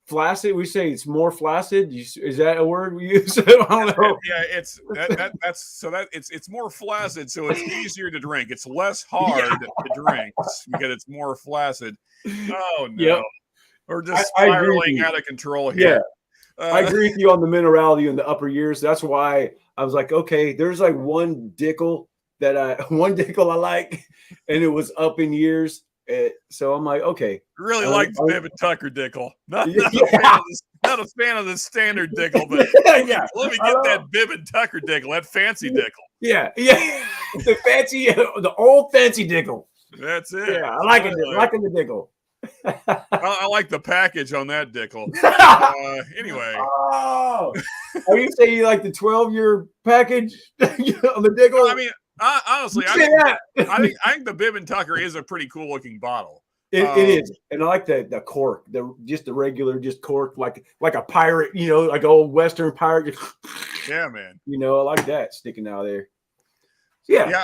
flaccid? We say it's more flaccid. Is that a word we use? I don't know. Yeah, it's it's more flaccid, so it's easier to drink. It's less hard to drink because it's more flaccid. Oh no, yep. We're just spiraling out of control here. Yeah, I agree with you on the minerality in the upper years. That's why I was like, okay, there's like one Dickel I like, and it was up in years. So I'm like, okay. Really like the Bib and Tucker Dickel. Not a fan of the standard Dickel, but let me get that Bib and Tucker Dickel, that fancy Dickel. Yeah. The old fancy Dickel. That's it. Yeah, I like it. Liking the Dickel. I like the package on that Dickel. Anyway. Oh, are you saying you like the 12-year package on the Dickel? I mean, honestly, I think the Bib and Tucker is a pretty cool looking bottle. It is, and I like the cork, the regular cork, like a pirate, like an old Western pirate. Yeah, man. I like that sticking out there. Yeah.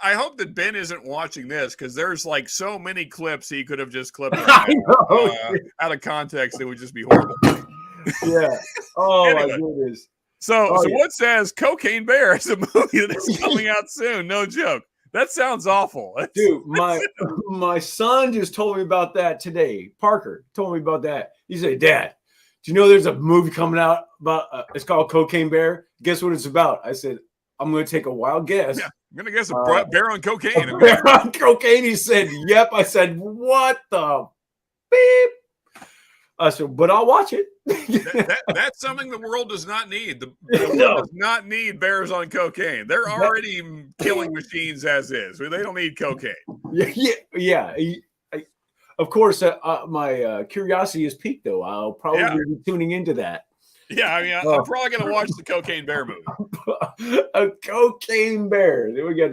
I hope that Ben isn't watching this because there's like so many clips he could have just clipped out of context. It would just be horrible. Yeah. Oh anyway. My goodness. So what says Cocaine Bear is a movie that is coming out soon? No joke. That sounds awful. Dude, my son just told me about that today. Parker told me about that. He said, "Dad, do you know there's a movie coming out about? It's called Cocaine Bear. Guess what it's about?" I said, "I'm going to take a wild guess. Yeah, I'm going to guess a bear on cocaine." Bear on cocaine. He said, "Yep." I said, "What the beep?" I said, "But I'll watch it." That's something the world does not need. The world does not need bears on cocaine. They're already killing machines as is. They don't need cocaine. Yeah. Of course, my curiosity is piqued, though. I'll probably be tuning into that. Yeah, I mean, I'm probably going to watch the Cocaine Bear movie. A Cocaine Bear. Then we got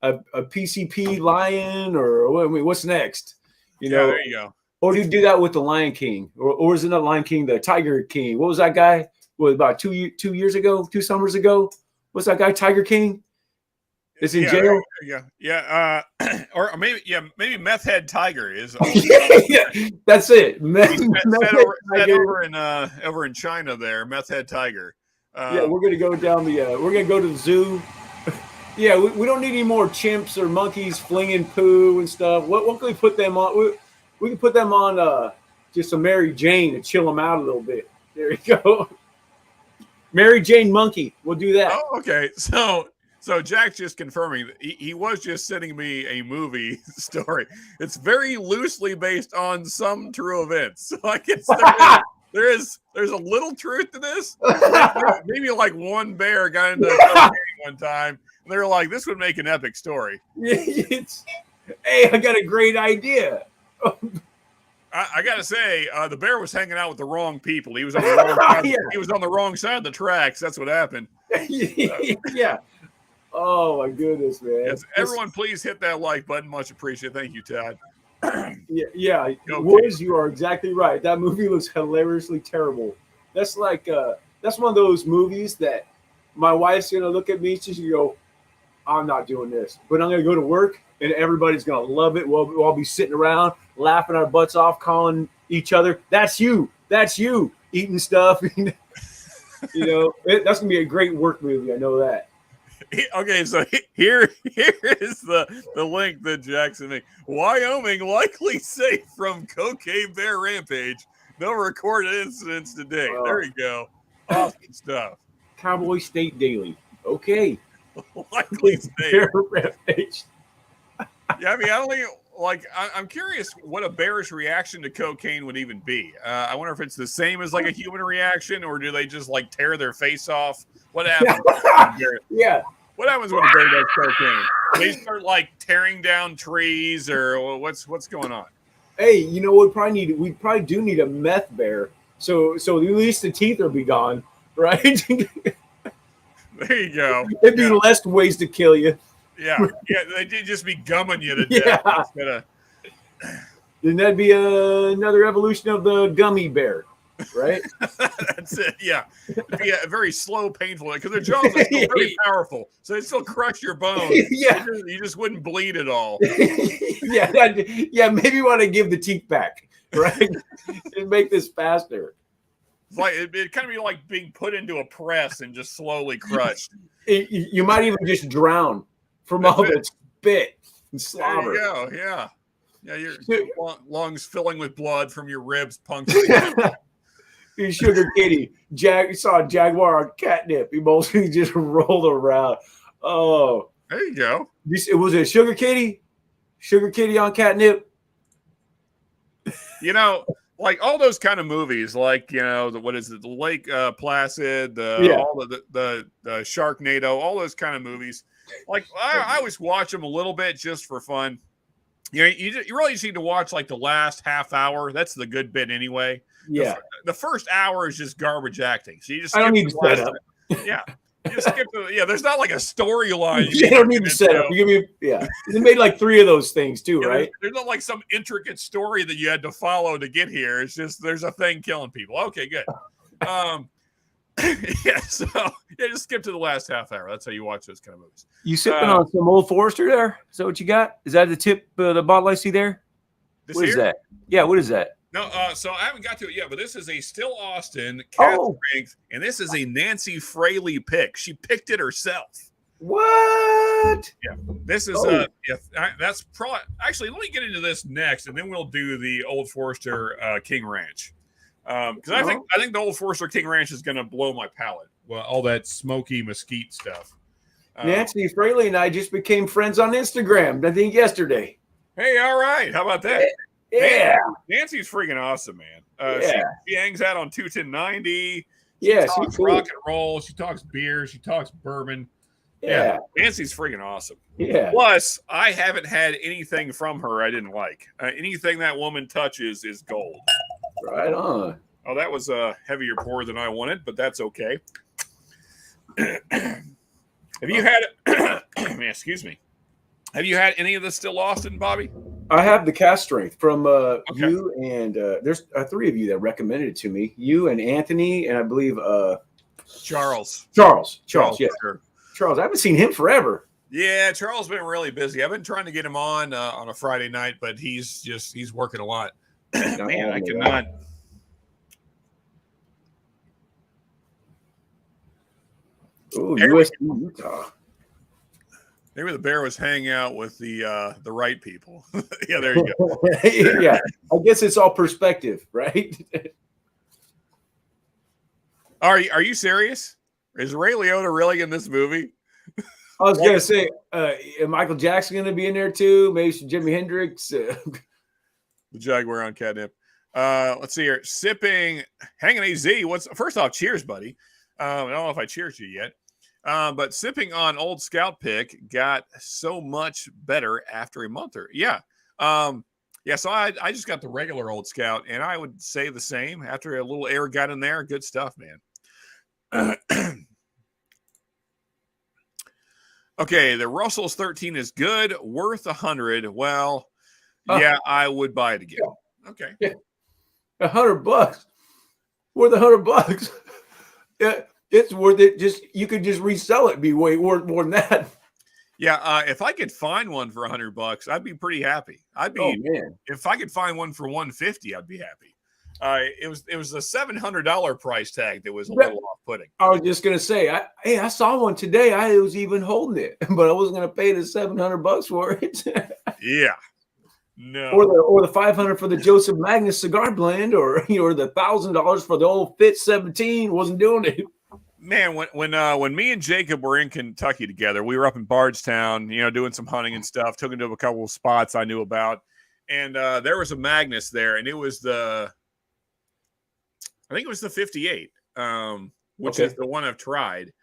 a PCP lion, or what's next? There you go. Or do you do that with the Lion King? Or is it not Lion King, the Tiger King? What was that guy? About 2 years ago, 2 summers ago? What's that guy, Tiger King? Is in jail? Yeah. Or maybe Meth Head Tiger is. That's it. Over in China there, Meth Head Tiger. We're gonna go down we're gonna go to the zoo. Yeah, we don't need any more chimps or monkeys flinging poo and stuff. What can we put them on? We can put them on just a Mary Jane to chill them out a little bit. There you go. Mary Jane Monkey. We'll do that. Oh, okay. So Jack's just confirming that he was just sending me a movie story. It's very loosely based on some true events. So I guess there's a little truth to this. Maybe like one bear got into cocaine one time. And they were like, this would make an epic story. Hey, I got a great idea. I gotta say, the bear was hanging out with the wrong people. He was on the wrong side. He was on the wrong side of the tracks. That's what happened. Yeah. Oh my goodness, man! Yes, everyone, please hit that like button. Much appreciated. Thank you, Todd. Yeah. Woods, you are exactly right. That movie was hilariously terrible. That's like that's one of those movies that my wife's gonna look at me. She's gonna go, I'm not doing this, but I'm gonna go to work, and everybody's gonna love it. We'll all be sitting around laughing our butts off, calling each other, "That's you, eating stuff." That's gonna be a great work movie. I know that. Okay, so here is the link that Jackson made. Wyoming likely safe from cocaine bear rampage. No recorded incidents today. There you go. Awesome stuff. Cowboy State Daily. Okay. Likely safe. Rampage. Yeah, I mean, I don't think I'm curious what a bear's reaction to cocaine would even be. I wonder if it's the same as like a human reaction, or do they just like tear their face off? What happens? Yeah. What happens when a bear does cocaine? They start like tearing down trees, or what's going on? Hey, we probably do need a meth bear. So at least the teeth will be gone, right? There you go. It'd be less ways to kill you. Yeah, they'd just be gumming you to death. Then that'd be another evolution of the gummy bear, right? That's it. Yeah, it'd be a very slow, painful, because their jaws are still very powerful, so they still crush your bones. Yeah, you just wouldn't bleed at all. Yeah. Maybe you want to give the teeth back, right? And make this faster. It's like it'd kind of be like being put into a press and just slowly crushed. You might even just drown from all the spit and slobber. There you go. Yeah, your lungs filling with blood from your ribs puncturing. You sugar kitty. You saw a jaguar on catnip. He mostly just rolled around. Oh, there you go. It was a sugar kitty. Sugar kitty on catnip. Like all those kind of movies, like what is it, the Lake Placid, all the Sharknado, all those kind of movies. Like I always watch them a little bit just for fun. You really just need to watch like the last half hour. That's the good bit anyway. Yeah. The first hour is just garbage acting. So you just I don't need to set up. Yeah. You just skip there's not like a storyline. You don't need to set up. You give me They made like 3 of those things too, right? There's not like some intricate story that you had to follow to get here. It's just there's a thing killing people. Okay, good. Just skip to the last half hour. That's how you watch those kind of movies. You sipping on some Old Forester there? Is that what you got? Is that the tip, the bottle I see there? What is that? Yeah, what is that? No, so I haven't got to it yet, but this is a Still Austin cast strength, and this is a Nancy Fraley pick. She picked it herself. What? Yeah, this is that's probably actually. Let me get into this next, and then we'll do the Old Forester King Ranch. Because I think the Old Forester King Ranch is going to blow my palate. Well, all that smoky mesquite stuff. Nancy Fraley and I just became friends on Instagram, I think yesterday. Hey, all right. How about that? Yeah. Nancy's freaking awesome, man. She hangs out on 21090. She talks rock and roll. She talks beer. She talks bourbon. Yeah. Nancy's freaking awesome. Yeah. Plus, I haven't had anything from her I didn't like. Anything that woman touches is gold. Right on. Oh, that was a heavier pour than I wanted, but that's okay. Have you had excuse me. Have you had any of this Still Austin, Bobby? I have the cast strength from you, and there's 3 of you that recommended it to me. You and Anthony, and I believe Charles. Charles, yeah. Sure. Charles, I haven't seen him forever. Yeah, Charles been really busy. I've been trying to get him on a Friday night, but he's working a lot. Man, I cannot. Ooh, USC, Utah. Maybe the bear was hanging out with the right people. Yeah, there you go. Yeah, I guess it's all perspective, right? Are you serious? Is Ray Liotta really in this movie? I was gonna say, Michael Jackson gonna be in there too. Maybe some Jimi Hendrix. The Jaguar on catnip. Let's see here. Sipping, hanging AZ. First off, cheers, buddy. I don't know if I cheered you yet. But sipping on Old Scout pick got so much better after a month or so I just got the regular Old Scout, and I would say the same after a little air got in there. Good stuff, man. Okay, the Russell's 13 is good, worth 100. Well, yeah, I would buy it again. Okay, $100, worth $100. Yeah. It's worth it. Just you could just resell it, be way worth more than that. Yeah, if I could find one for $100, I'd be pretty happy. Oh man, if I could find one for 150, I'd be happy. It was the $700 price tag that was a little off-putting. I was just gonna say, I saw one today. I was even holding it, but I wasn't gonna pay the $700 for it. Yeah, no, or the $500 for the Joseph Magnus cigar blend, or the $1,000 for the old Fit 17. Wasn't doing it. Man, when me and Jacob were in Kentucky together, we were up in Bardstown, doing some hunting and stuff. Took him to a couple of spots I knew about, and there was a Magnus there, and it was I think it was the 58, which is the one I've tried,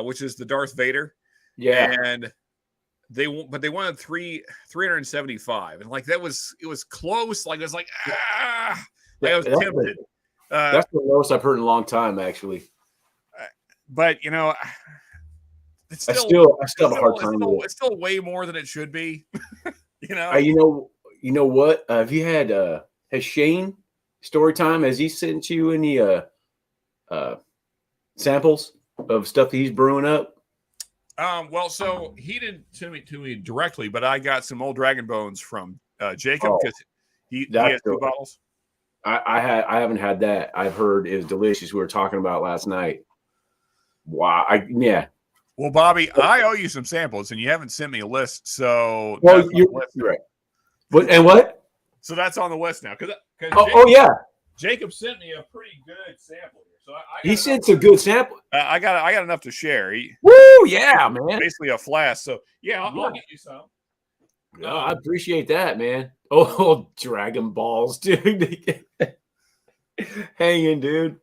which is the Darth Vader. Yeah, and they wanted 375, and like it was close. Like it was like I was tempted. That's the lowest I've heard in a long time, actually. But it's still I still have a hard time. It's still way more than it should be. You know what? Have you had has Shane story time? Has he sent you any samples of stuff that he's brewing up? Well, so he didn't send it to me directly, but I got some old Dragon Bones from Jacob because he has 2 bottles. I haven't had that. I've heard it was delicious. We were talking about last night. Wow. Yeah. Well, Bobby, I owe you some samples, and you haven't sent me a list. So you're right. What? So that's on the list now. Because yeah, Jacob sent me a pretty good sample here. So he sent some good sample. I got enough to share. Woo! Yeah, man. Basically a flask. So yeah, I'll get you some. No, I appreciate that, man. Oh, Dragon Balls, dude. Hanging, dude.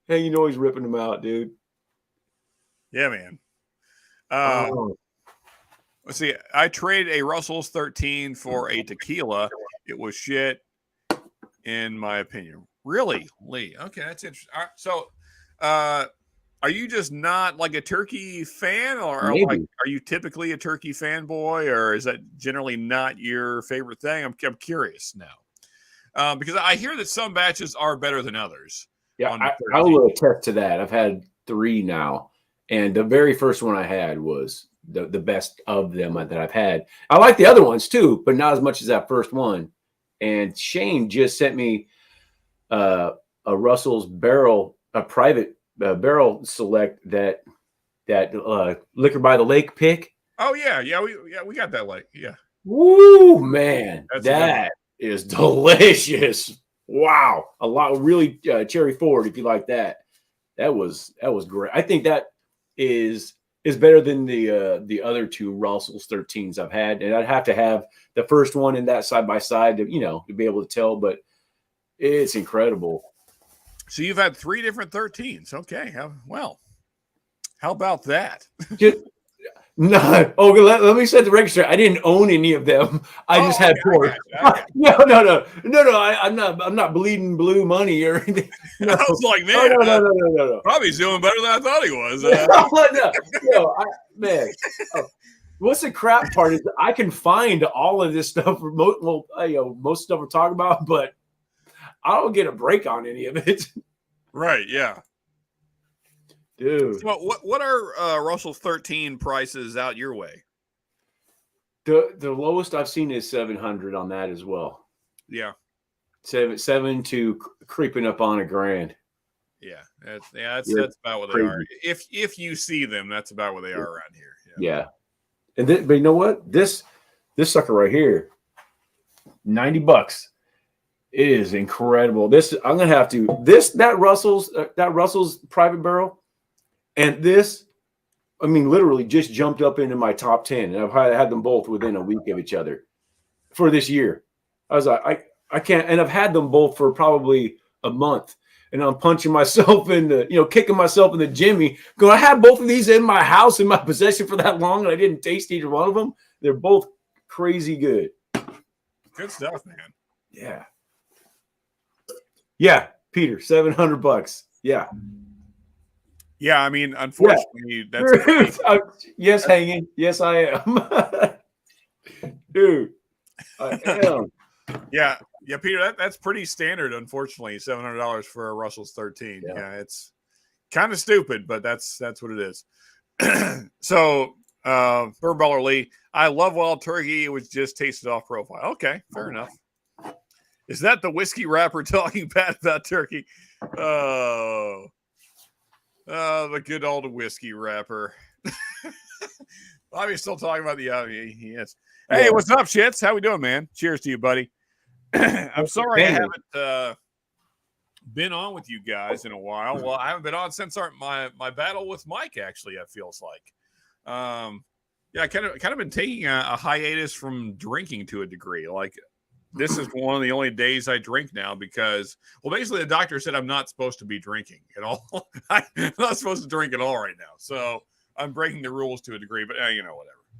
Hanging, always ripping them out, dude. Yeah, man. Let's see. I traded a Russell's 13 for a tequila. It was shit, in my opinion. Really, Lee? Okay, that's interesting. All right, so, are you just not like a turkey fan, or are you typically a turkey fanboy, or is that generally not your favorite thing? I'm curious now, because I hear that some batches are better than others. Yeah, I will attest to that. I've had 3 now. And the very first one I had was the best of them that I've had. I like the other ones too, but not as much as that first one. And Shane just sent me a Russell's barrel, a private barrel select that Liquor by the Lake pick. Oh yeah, we got that lake. Yeah. Woo, man, that is delicious. Wow, a lot really cherry forward if you like that. That was great. I think that is better than the other 2 Russell's 13s I've had, and I'd have to have the first one in that side by side to to be able to tell. But it's incredible. So you've had 3 different 13s. Okay, well, how about that? No. Oh, let me set the record straight. I didn't own any of them. I just had 4. No. I'm not bleeding blue money or anything. No. I was like, man, no. Probably he's doing better than I thought he was. Man. What's the crap part is I can find all of this stuff. Most stuff we're talking about, but I don't get a break on any of it. Right? Yeah. Dude. So what are Russell's 13 prices out your way? The lowest I've seen is 700 on that as well. Yeah. 7 to creeping up on $1,000. Yeah. That's about what they are. If you see them, that's about what they are around here. Yeah. And but you know what? This sucker right here, $90. It is incredible. I'm gonna have to that Russell's private barrel. And this, I mean, literally just jumped up into my top 10. And I've had them both within a week of each other for this year. I was like, I can't. And I've had them both for probably a month. And I'm punching myself in kicking myself in the jimmy. Going, I had both of these in my house, in my possession for that long, and I didn't taste either one of them. They're both crazy good. Good stuff, man. Yeah. Yeah, Peter, $700. Yeah. Yeah, I mean, unfortunately, that's yes, hanging. Yes, I am. Dude, I am. Yeah, Peter, that's pretty standard, unfortunately, $700 for a Russell's 13. Yeah, it's Kind of stupid, but that's what it is. So, Burn Baller Lee, I love wild turkey. It was just tasted off profile. Okay, fair enough. Is that the whiskey rapper talking bad about turkey? Oh, the good old whiskey rapper. Bobby's still talking about the yes. Hey, what's up, shits? How we doing, man? Cheers to you, buddy. I'm sorry I haven't been on with you guys in a while. Well, I haven't been on since my battle with Mike. Actually, it feels like. Yeah, I kind of been taking a hiatus from drinking to a degree. Like, this is one of the only days I drink now because, well, basically the doctor said I'm not supposed to be drinking at all. I'm not supposed to drink at all right now. So I'm breaking the rules to a degree, but whatever.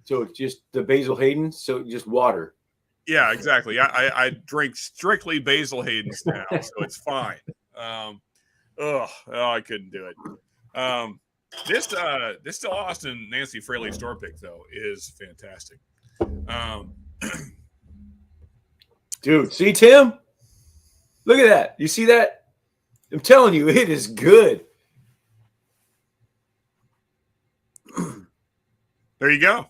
So it's just the Basil Hayden. So just water. Yeah, exactly. I drink strictly Basil Hayden's now, so it's fine. I couldn't do it. This still Austin Nancy Fraley store pick though is fantastic. Dude, see Tim? Look at that. You see that? I'm telling you, it is good. There you go.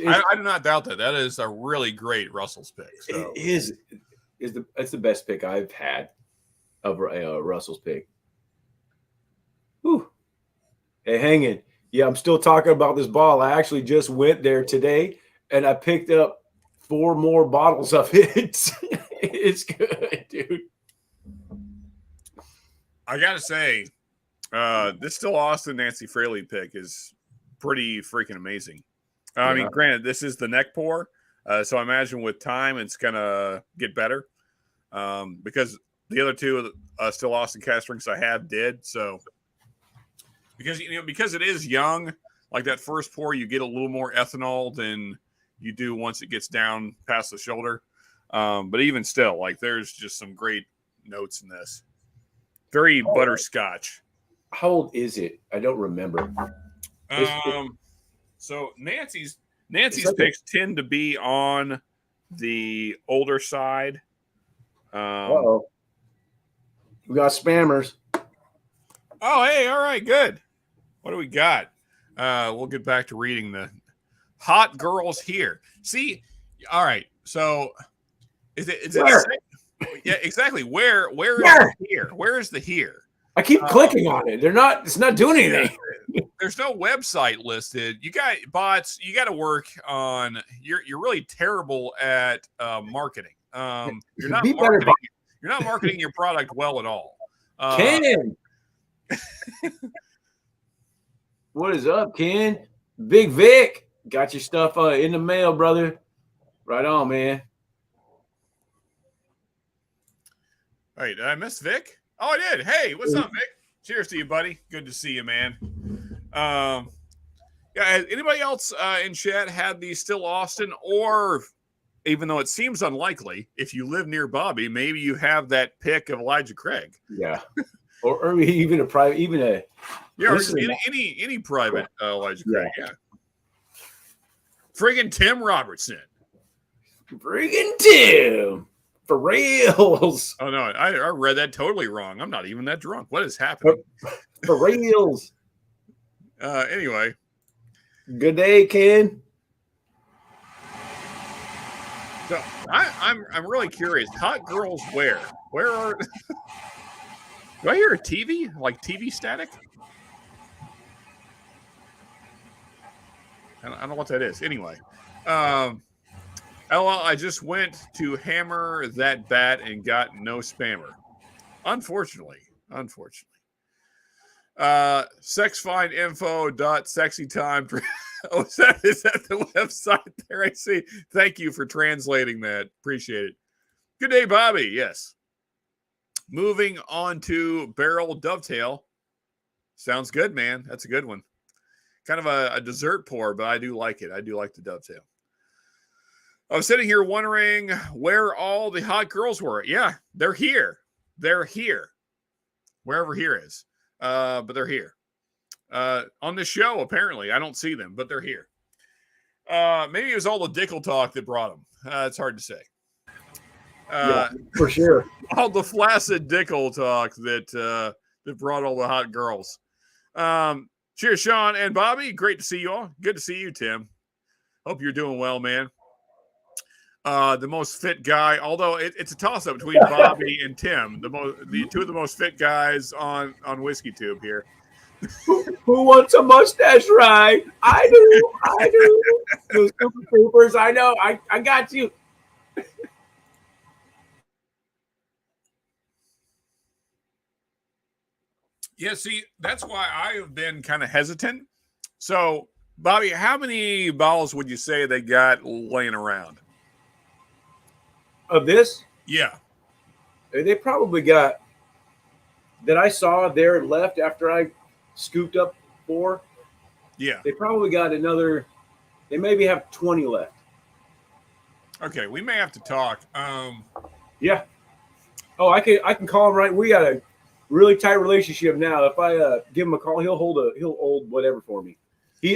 I do not doubt that. That is a really great Russell's pick. So. It is. It's the best pick I've had of Russell's pick. Whew. Hey, hanging. Yeah, I'm still talking about this ball. I actually just went there today, and I picked up 4 more bottles of it. It's good, dude. I gotta say, this still Austin Nancy Fraley pick is pretty freaking amazing. I mean, granted, this is the neck pour, so I imagine with time it's gonna get better because the other two still Austin cast drinks I have did. So because it is young, like that first pour, you get a little more ethanol than you do once it gets down past the shoulder. But even still, like there's just some great notes in this. Very butterscotch. How old is it? I don't remember. So Nancy's picks tend to be on the older side. We got spammers. Oh, hey, all right, good. What do we got? We'll get back to reading the hot girls here. See, all right. So is it? Yeah, exactly. Where is the here? Where is the here? I keep clicking on it. It's not doing anything. There's no website listed. You got bots. You got to work on. You're really terrible at marketing. You're not marketing. You're not marketing your product well at all. Ken, what is up, Ken? Big Vic, got your stuff in the mail, brother. Right on, man. All right, did I miss Vic? Oh, I did. Hey, what's up, Vic? Cheers to you, buddy. Good to see you, man. Yeah, has anybody else in chat had the still Austin, or even though it seems unlikely, if you live near Bobby, maybe you have that pick of Elijah Craig. Yeah, or even a private, any private Elijah Craig. Yeah. Friggin' Tim Robertson. Friggin' Tim. For reals. Oh, no, I read that totally wrong. I'm not even that drunk. What is happening? For reals. Anyway. Good day, Ken. So I'm really curious. Hot girls where? Where are do I hear a TV? Like TV static? I don't know what that is. Anyway. LL, I just went to hammer that bat and got no spammer. Unfortunately. Sexfindinfo.sexytime. Oh, is that the website there? I see. Thank you for translating that. Appreciate it. Good day, Bobby. Yes. Moving on to Barrel Dovetail. Sounds good, man. That's a good one. Kind of a dessert pour, but I do like it. I do like the dovetail. I was sitting here wondering where all the hot girls were. Yeah, they're here. They're here. Wherever here is. But they're here. On this show, apparently. I don't see them, but they're here. Maybe it was all the Dickel talk that brought them. It's hard to say. Yeah, for sure. All the flaccid Dickel talk that that brought all the hot girls. Cheers, Sean and Bobby. Great to see you all. Good to see you, Tim. Hope you're doing well, man. The most fit guy, although it's a toss-up between Bobby and Tim, the two of the most fit guys on Whiskey Tube here. Who wants a mustache ride? I do. Those Super Troopers, I know. I got you. Yeah, see, that's why I have been kind of hesitant. So, Bobby, how many bottles would you say they got laying around? Of this? Yeah. They probably got, that I saw there left after I scooped up 4. Yeah. They probably got another, they maybe have 20 left. Okay, we may have to talk. Yeah. Oh, I can call him right. We got a really tight relationship now. If I give him a call, he'll hold whatever for me.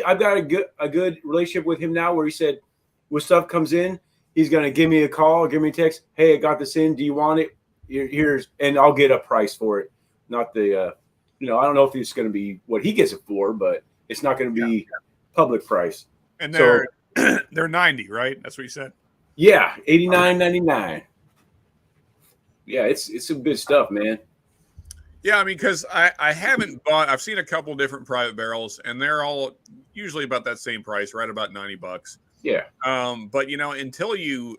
I've got a good relationship with him now, where he said when stuff comes in, he's gonna give me a call, give me a text. Hey, I got this in. Do you want it? Here's, and I'll get a price for it. Not the, I don't know if it's gonna be what he gets it for, but it's not gonna be public price. And they're they're 90, right? That's what you said. Yeah, $89.99. Yeah, it's some good stuff, man. Yeah, I mean, because I haven't bought. I've seen a couple different private barrels, and they're all usually about that same price, right about $90. Yeah. But until you,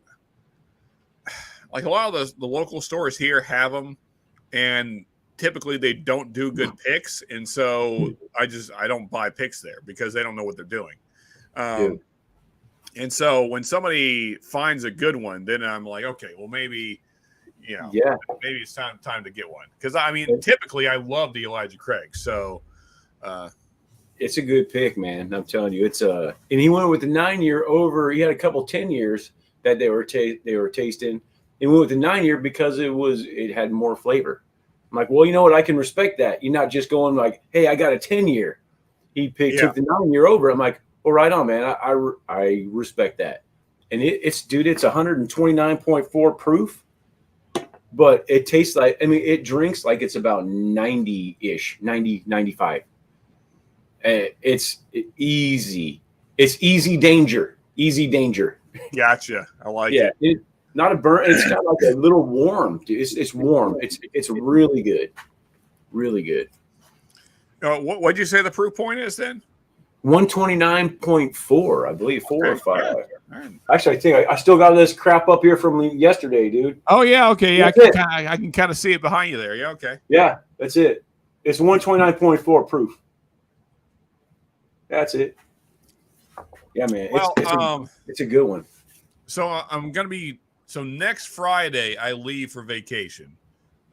like, a lot of the local stores here have them, and typically they don't do good picks, and so I don't buy picks there because they don't know what they're doing. And so when somebody finds a good one, then I'm like, okay, well maybe. Maybe it's time to get one, because I mean, typically I love the Elijah Craig, so it's a good pick, man. I'm telling you, it's and he went with the 9-year over. He had a couple 10 years that they were tasting. He went with the 9-year because it had more flavor. I'm like, well, you know what? I can respect that. You're not just going like, hey, I got a 10-year. He took the 9-year over. I'm like, well, right on, man. I respect that. And it's 129.4 proof. But it tastes like, it drinks like it's about 90-ish, 90, 95. It's easy. It's easy danger. Easy danger. Gotcha. I like it. It's not a burn. It's got like a little warm. It's warm. It's really good. Really good. What'd you say the proof point is then? 129.4, I believe, 4 or 5. Right. Actually, I think I still got this crap up here from yesterday, dude. Oh yeah, okay, yeah, I can kind of see it behind you there. Yeah, okay. Yeah, that's it. It's 129.4 proof. That's it. Yeah, man. It's a good one. So I'm gonna be next Friday I leave for vacation,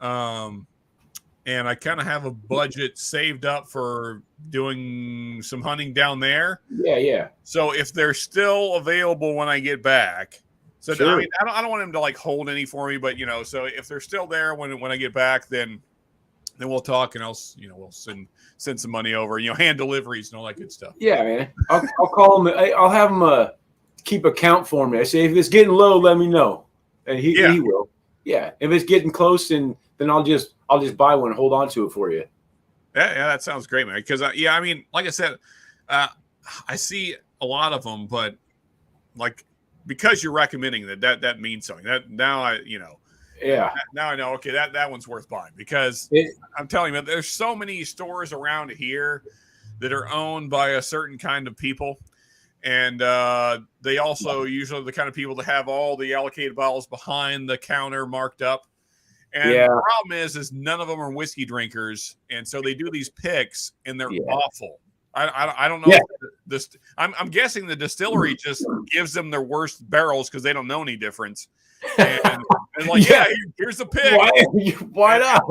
and I kind of have a budget saved up for doing some hunting down there. Yeah. So if they're still available when I get back, so sure. I mean, I don't want him to like hold any for me, but so if they're still there when I get back, then we'll talk, and I'll we'll send some money over, hand deliveries and all that good stuff. Yeah, man. I'll call him. I'll have him keep a count for me. I say if it's getting low, let me know, and he will. Yeah, if it's getting close, then I'll just buy one and hold on to it for you. Yeah, that sounds great, man. Because I mean, like I said, I see a lot of them, but like because you're recommending that means something. That now yeah. Now I know. Okay, that one's worth buying, because I'm telling you, there's so many stores around here that are owned by a certain kind of people, and they also usually the kind of people that have all the allocated bottles behind the counter marked up. And the problem is none of them are whiskey drinkers, and so they do these picks, and they're awful. I don't know. Yeah. I'm guessing the distillery just gives them their worst barrels because they don't know any difference. And like, here's the pick. Why not?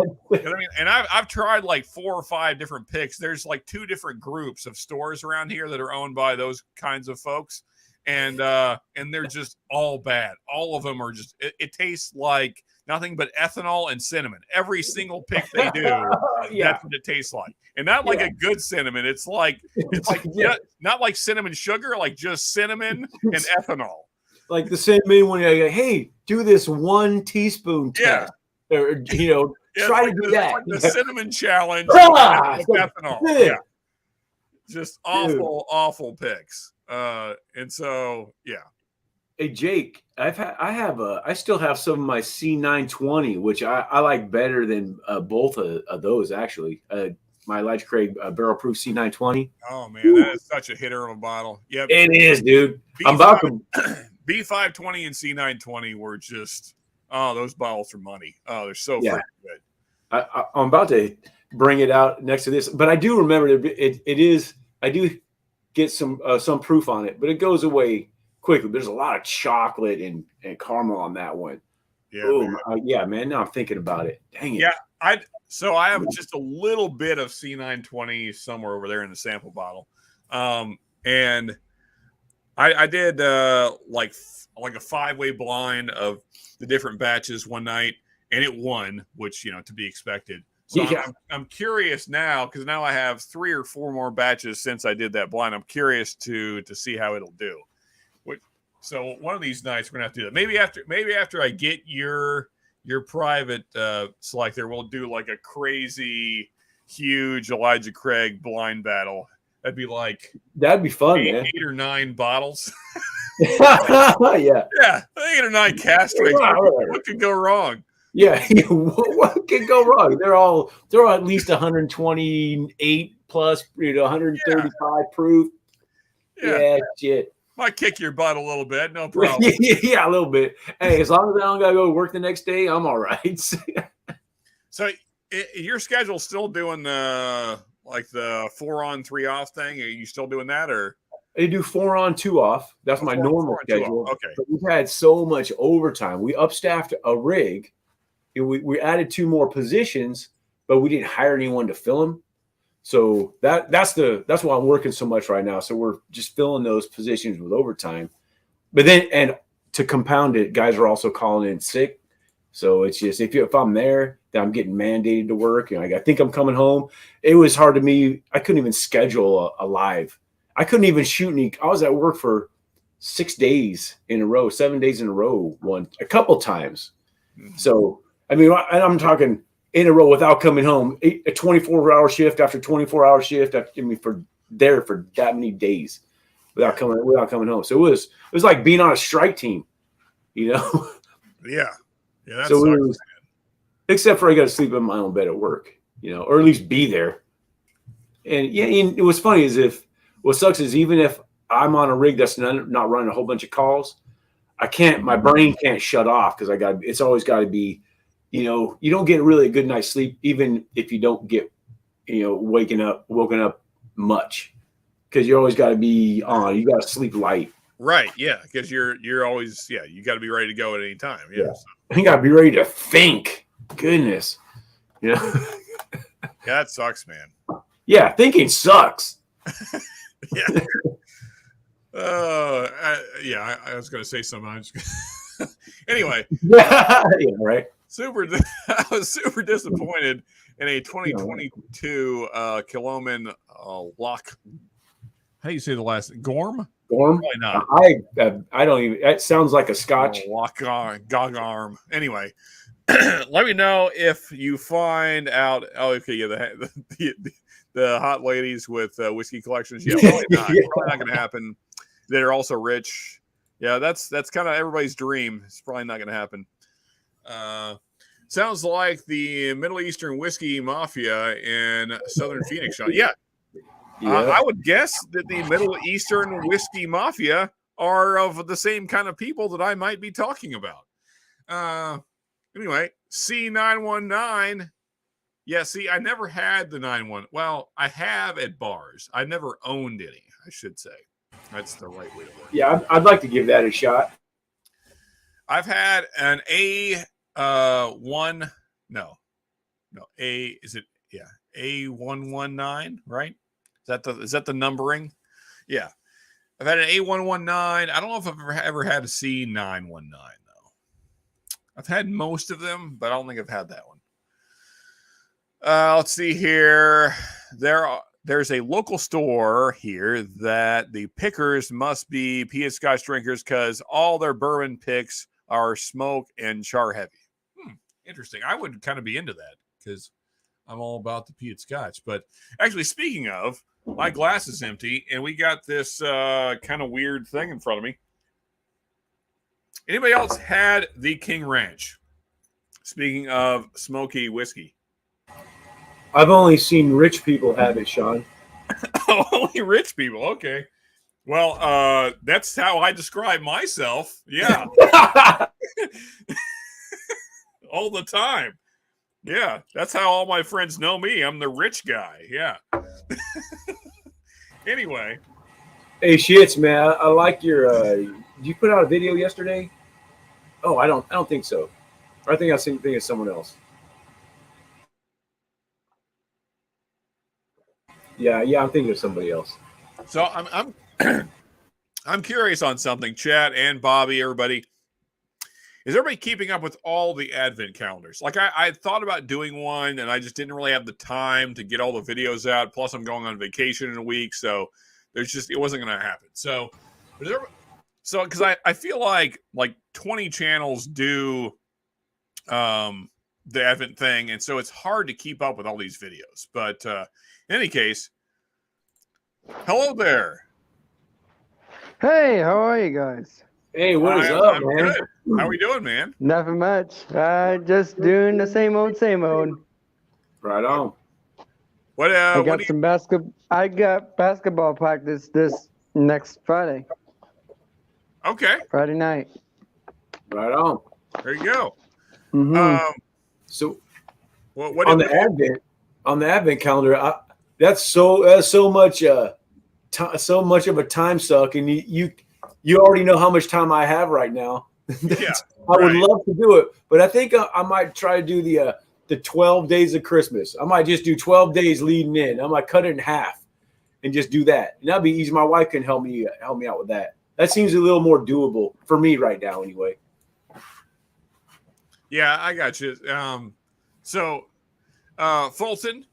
And I've tried like 4 or 5 different picks. There's like 2 different groups of stores around here that are owned by those kinds of folks, and they're just all bad. All of them are just. It tastes like nothing but ethanol and cinnamon. Every single pick they do, that's what it tastes like. And not like a good cinnamon. It's like not like cinnamon sugar, like just cinnamon and ethanol. Like the cinnamon when you're like, hey, do this 1 teaspoon test. Or Try to do that. Like the cinnamon challenge. Ethanol. Yeah. Just awful picks. And so, yeah. Hey Jake, I still have some of my C920, which I like better than both of those actually. My Elijah Craig barrel proof C920. Oh man, that is such a hitter of a bottle. Yeah, it is, dude. I'm about to B520 and C920 were just those bottles are money. Oh, they're so freaking good. I'm about to bring it out next to this, but I do remember it is. I do get some proof on it, but it goes away quickly. There's a lot of chocolate and caramel on that one. Yeah, yeah, man. Now I'm thinking about it. Dang it. Yeah, I have just a little bit of C920 somewhere over there in the sample bottle, and I did like a 5-way blind of the different batches one night, and it won, which to be expected. So I'm curious now because now I have 3 or 4 more batches since I did that blind. I'm curious to see how it'll do. So one of these nights we're gonna have to do that. Maybe after I get your private selector, we'll do like a crazy huge Elijah Craig blind battle. That'd be fun, man. 8 or 9 bottles. Yeah. 8 or 9 castrates. What could go wrong? Yeah, what could go wrong? They're all at least 128 plus, 135 proof. Yeah, shit. Might kick your butt a little bit, no problem. Yeah, a little bit. Hey, as long as I don't gotta go to work the next day, I'm all right. So, your schedule's still doing the 4 on 3 off thing? Are you still doing that, or? I do 4 on 2 off. That's my normal schedule. Okay. But we've had so much overtime. We upstaffed a rig. We added 2 more positions, but we didn't hire anyone to fill them. So that's why I'm working so much right now. So we're just filling those positions with overtime. But then, and to compound it, guys are also calling in sick. So it's just if I'm there, then I'm getting mandated to work. I think I'm coming home. It was hard to me. I couldn't even schedule a live. I couldn't even shoot any. I was at work for 6 days in a row, 7 days in a row, a couple times. So I mean, I'm talking in a row without coming home. A 24-hour shift after 24-hour shift. For that many days without coming home. So it was like being on a strike team, Yeah. That so sucks, except for I got to sleep in my own bed at work, or at least be there. And and it was funny what sucks is even if I'm on a rig that's not running a whole bunch of calls, my brain can't shut off because it's always got to be. You don't get really a good night's sleep, even if you don't get, woken up much, because you always got to be on. You got to sleep light, right? Yeah, because you're always you got to be ready to go at any time. Yeah. You got to be ready to think. Goodness, Yeah, that sucks, man. Yeah, thinking sucks. Yeah. I was going to say something. Anyway. Yeah, right. I was super disappointed in a 2022 Kiloman lock. How do you say the last Gorm? Gorm? Probably not. I don't even. It sounds like a Scotch. Gog-arm. Anyway, let me know if you find out. Oh, okay, yeah, the hot ladies with whiskey collections. Yeah, probably not. Probably not going to happen. They're also rich. Yeah, that's kind of everybody's dream. It's probably not going to happen. Sounds like the Middle Eastern whiskey mafia in Southern Phoenix, Sean. Yeah. I would guess that the Middle Eastern whiskey mafia are of the same kind of people that I might be talking about. Anyway, C919. Yeah, see, I never had the 91. Well, I have at bars. I never owned any, I should say. That's the right way to work. Yeah, I'd like to give that a shot. I've had an A1. A119, right? Is that the numbering? Yeah. I've had an A119. I don't know if I've ever had a C919 though. I've had most of them, but I don't think I've had that one. Let's see here. There's a local store here that the pickers must be P.S. Scotch drinkers because all their bourbon picks are smoke and char heavy. Interesting. I would kind of be into that. because I'm all about the peated scotch. But actually, speaking of, my glass is empty, and we got this kind of weird thing in front of me. Anybody else had the King Ranch? Speaking of smoky whiskey. I've only seen rich people have it, Sean. Only rich people. Okay. Well, that's how I describe myself. Yeah. All the time. Yeah. That's how all my friends know me. I'm the rich guy. Yeah. Anyway. Hey, shits, man. I like your. Did you put out a video yesterday? Oh, I don't think so. I think I think it's someone else. Yeah, I'm thinking of somebody else. So I'm I'm curious on something, Chad and Bobby, everybody. Is everybody keeping up with all the advent calendars? Like I thought about doing one, and I just didn't really have the time to get all the videos out. Plus, I'm going on vacation in a week, so it wasn't going to happen. So because I feel like 20 channels do the advent thing, and so it's hard to keep up with all these videos. But in any case, hello there. Hey, how are you guys? Hey, what is up, I'm man? good. How we doing, man? Nothing much. Just doing the same old, same old. Right on. What I got basketball practice this next Friday. Okay. Friday night. Right on. There you go. Mm-hmm. So, what on the advent calendar, that's so much of a time suck, and you already know how much time I have right now. Yeah, I would love to do it, but I think I might try to do the 12 days of Christmas. I might just do 12 days leading in. I might cut it in half and just do that. And that'd be easy. My wife can help me out with that. That seems a little more doable for me right now, anyway. Yeah, I got you. So, Fulton,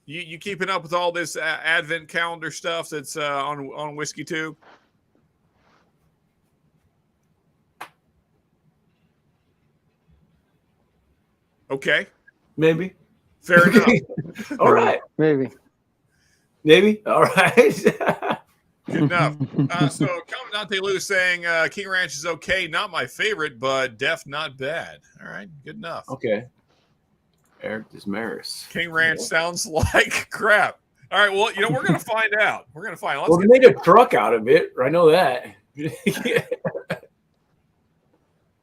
you keeping up with all this advent calendar stuff that's on Whiskey Tube? Okay. Maybe. Fair enough. All right. Maybe. All right. Good enough. So, Commandante Lou saying King Ranch is okay. Not my favorite, but def not bad. All right. Good enough. Okay. Eric Desmaris. King Ranch sounds like crap. All right. Well, we're going to find out. We're going to find out. Well, they made a truck out of it. I know that.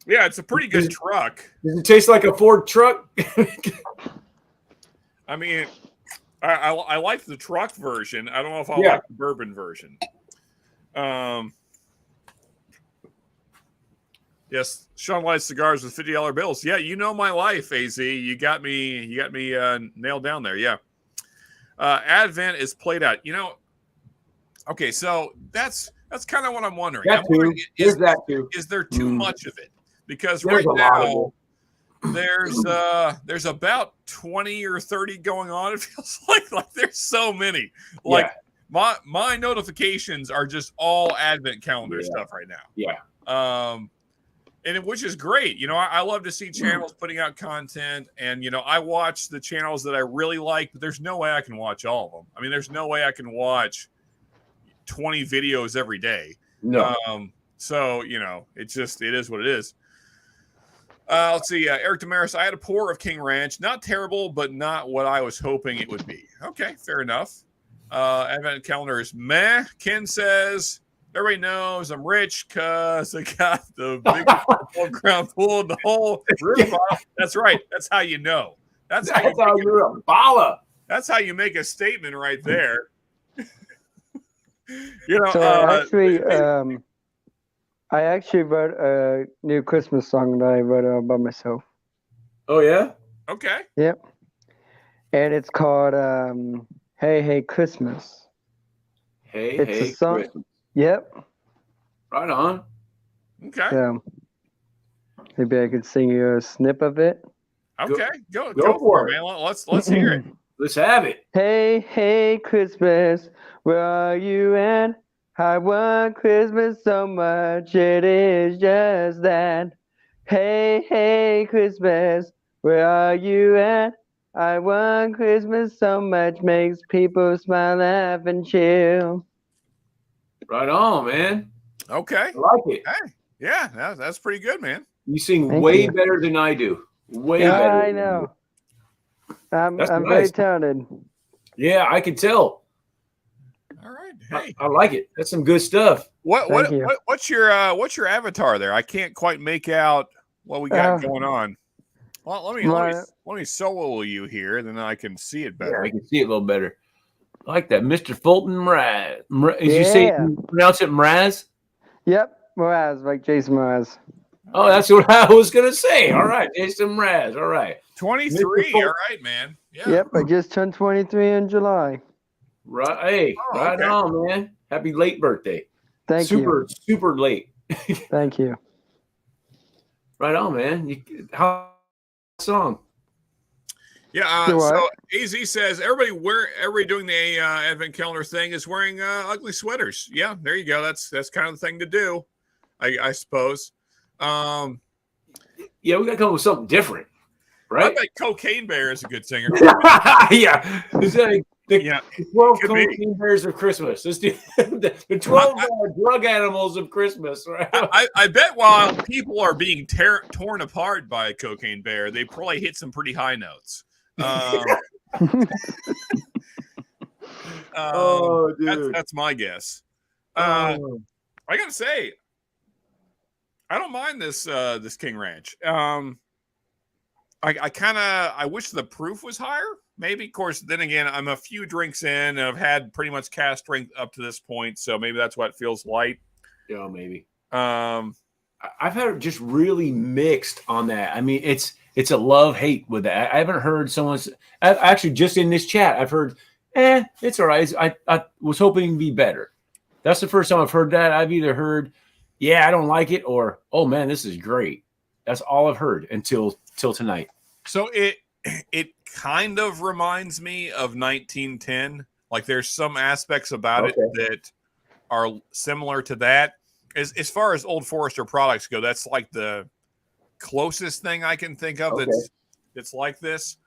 Yeah, it's a pretty good truck. Does it taste like a Ford truck? I mean, I like the truck version. I don't know if I like the bourbon version. Yes, Sean likes cigars with $50 bills. Yeah, you know my life, AZ. You got me nailed down there. Yeah. Advent is played out. Okay, so that's kind of what I'm wondering. Is there too much of it? Because right now there's about 20 or 30 going on. It feels like there's so many. My notifications are just all advent calendar stuff right now. Yeah. And which is great. I love to see channels putting out content, and I watch the channels that I really like, but there's no way I can watch all of them. I mean, there's no way I can watch 20 videos every day. No. So it is what it is. Let's see. Eric Damaris, I had a pour of King Ranch. Not terrible, but not what I was hoping it would be. Okay, fair enough. Advent calendar is meh. Ken says, everybody knows I'm rich because I got the big ground pool in the whole river bottom. That's right. That's how you know. That's how you're a baller. That's how you make a statement right there. So I actually wrote a new Christmas song that I wrote by myself. Oh, yeah? Okay. Yep. And it's called Hey, Hey, Christmas. Hey, song. Christmas. Yep. Right on. Okay. So maybe I could sing you a snip of it. Okay. Go for it, man. Let's hear it. Let's have it. Hey, hey, Christmas, where are you at? I want Christmas so much, it is just that. Hey, hey, Christmas, where are you at? I want Christmas so much, makes people smile, laugh, and chill. Right on, man. Okay. I like it. Hey, yeah, that's pretty good, man. You sing Thank way you. better than I do. Way Yeah, better. I know. I'm That's very nice. talented. Yeah, I can tell. All right. Hey, I like it. That's some good stuff. Thank you. what's your avatar there? I can't quite make out what we got going on. Well, let me solo you here, then I can see it better. Yeah, I can see it a little better. I like that, Mr. Fulton Mraz. As you say, you pronounce it Mraz? Yep, Mraz, like Jason Mraz. Oh, that's what I was gonna say. All right, Jason Mraz. All right, 23. All right, man. Yeah. Yep, I just turned 23 in July. Right. Hey, right on, man. Happy late birthday. Thank you. Super late. Thank you. Right on, man. How song? Yeah. So AZ says everybody doing the advent calendar thing is wearing ugly sweaters. Yeah, there you go. That's kind of the thing to do, I suppose. Yeah, we gotta come up with something different, right? I bet Cocaine Bear is a good singer. Yeah, it's like the 12 cocaine bears of Christmas. Let's do the 12 drug animals of Christmas, right? I bet while people are being torn apart by a cocaine bear, they probably hit some pretty high notes. Oh, dude, that's my guess. I gotta say, I don't mind this King Ranch. I wish the proof was higher. Maybe, of course, then again, I'm a few drinks in and I've had pretty much cast strength up to this point, so maybe that's why it feels light. Yeah, maybe. I've had just really mixed on that. I mean, it's a love-hate with that. I haven't heard someone's actually just in this chat, I've heard, it's all right. I was hoping to be better. That's the first time I've heard that. I've either heard, yeah, I don't like it, or, oh man, this is great. That's all I've heard until tonight. So it kind of reminds me of 1910. Like there's some aspects about it that are similar to that. As far as Old Forester products go, that's like the closest thing I can think of that's like this.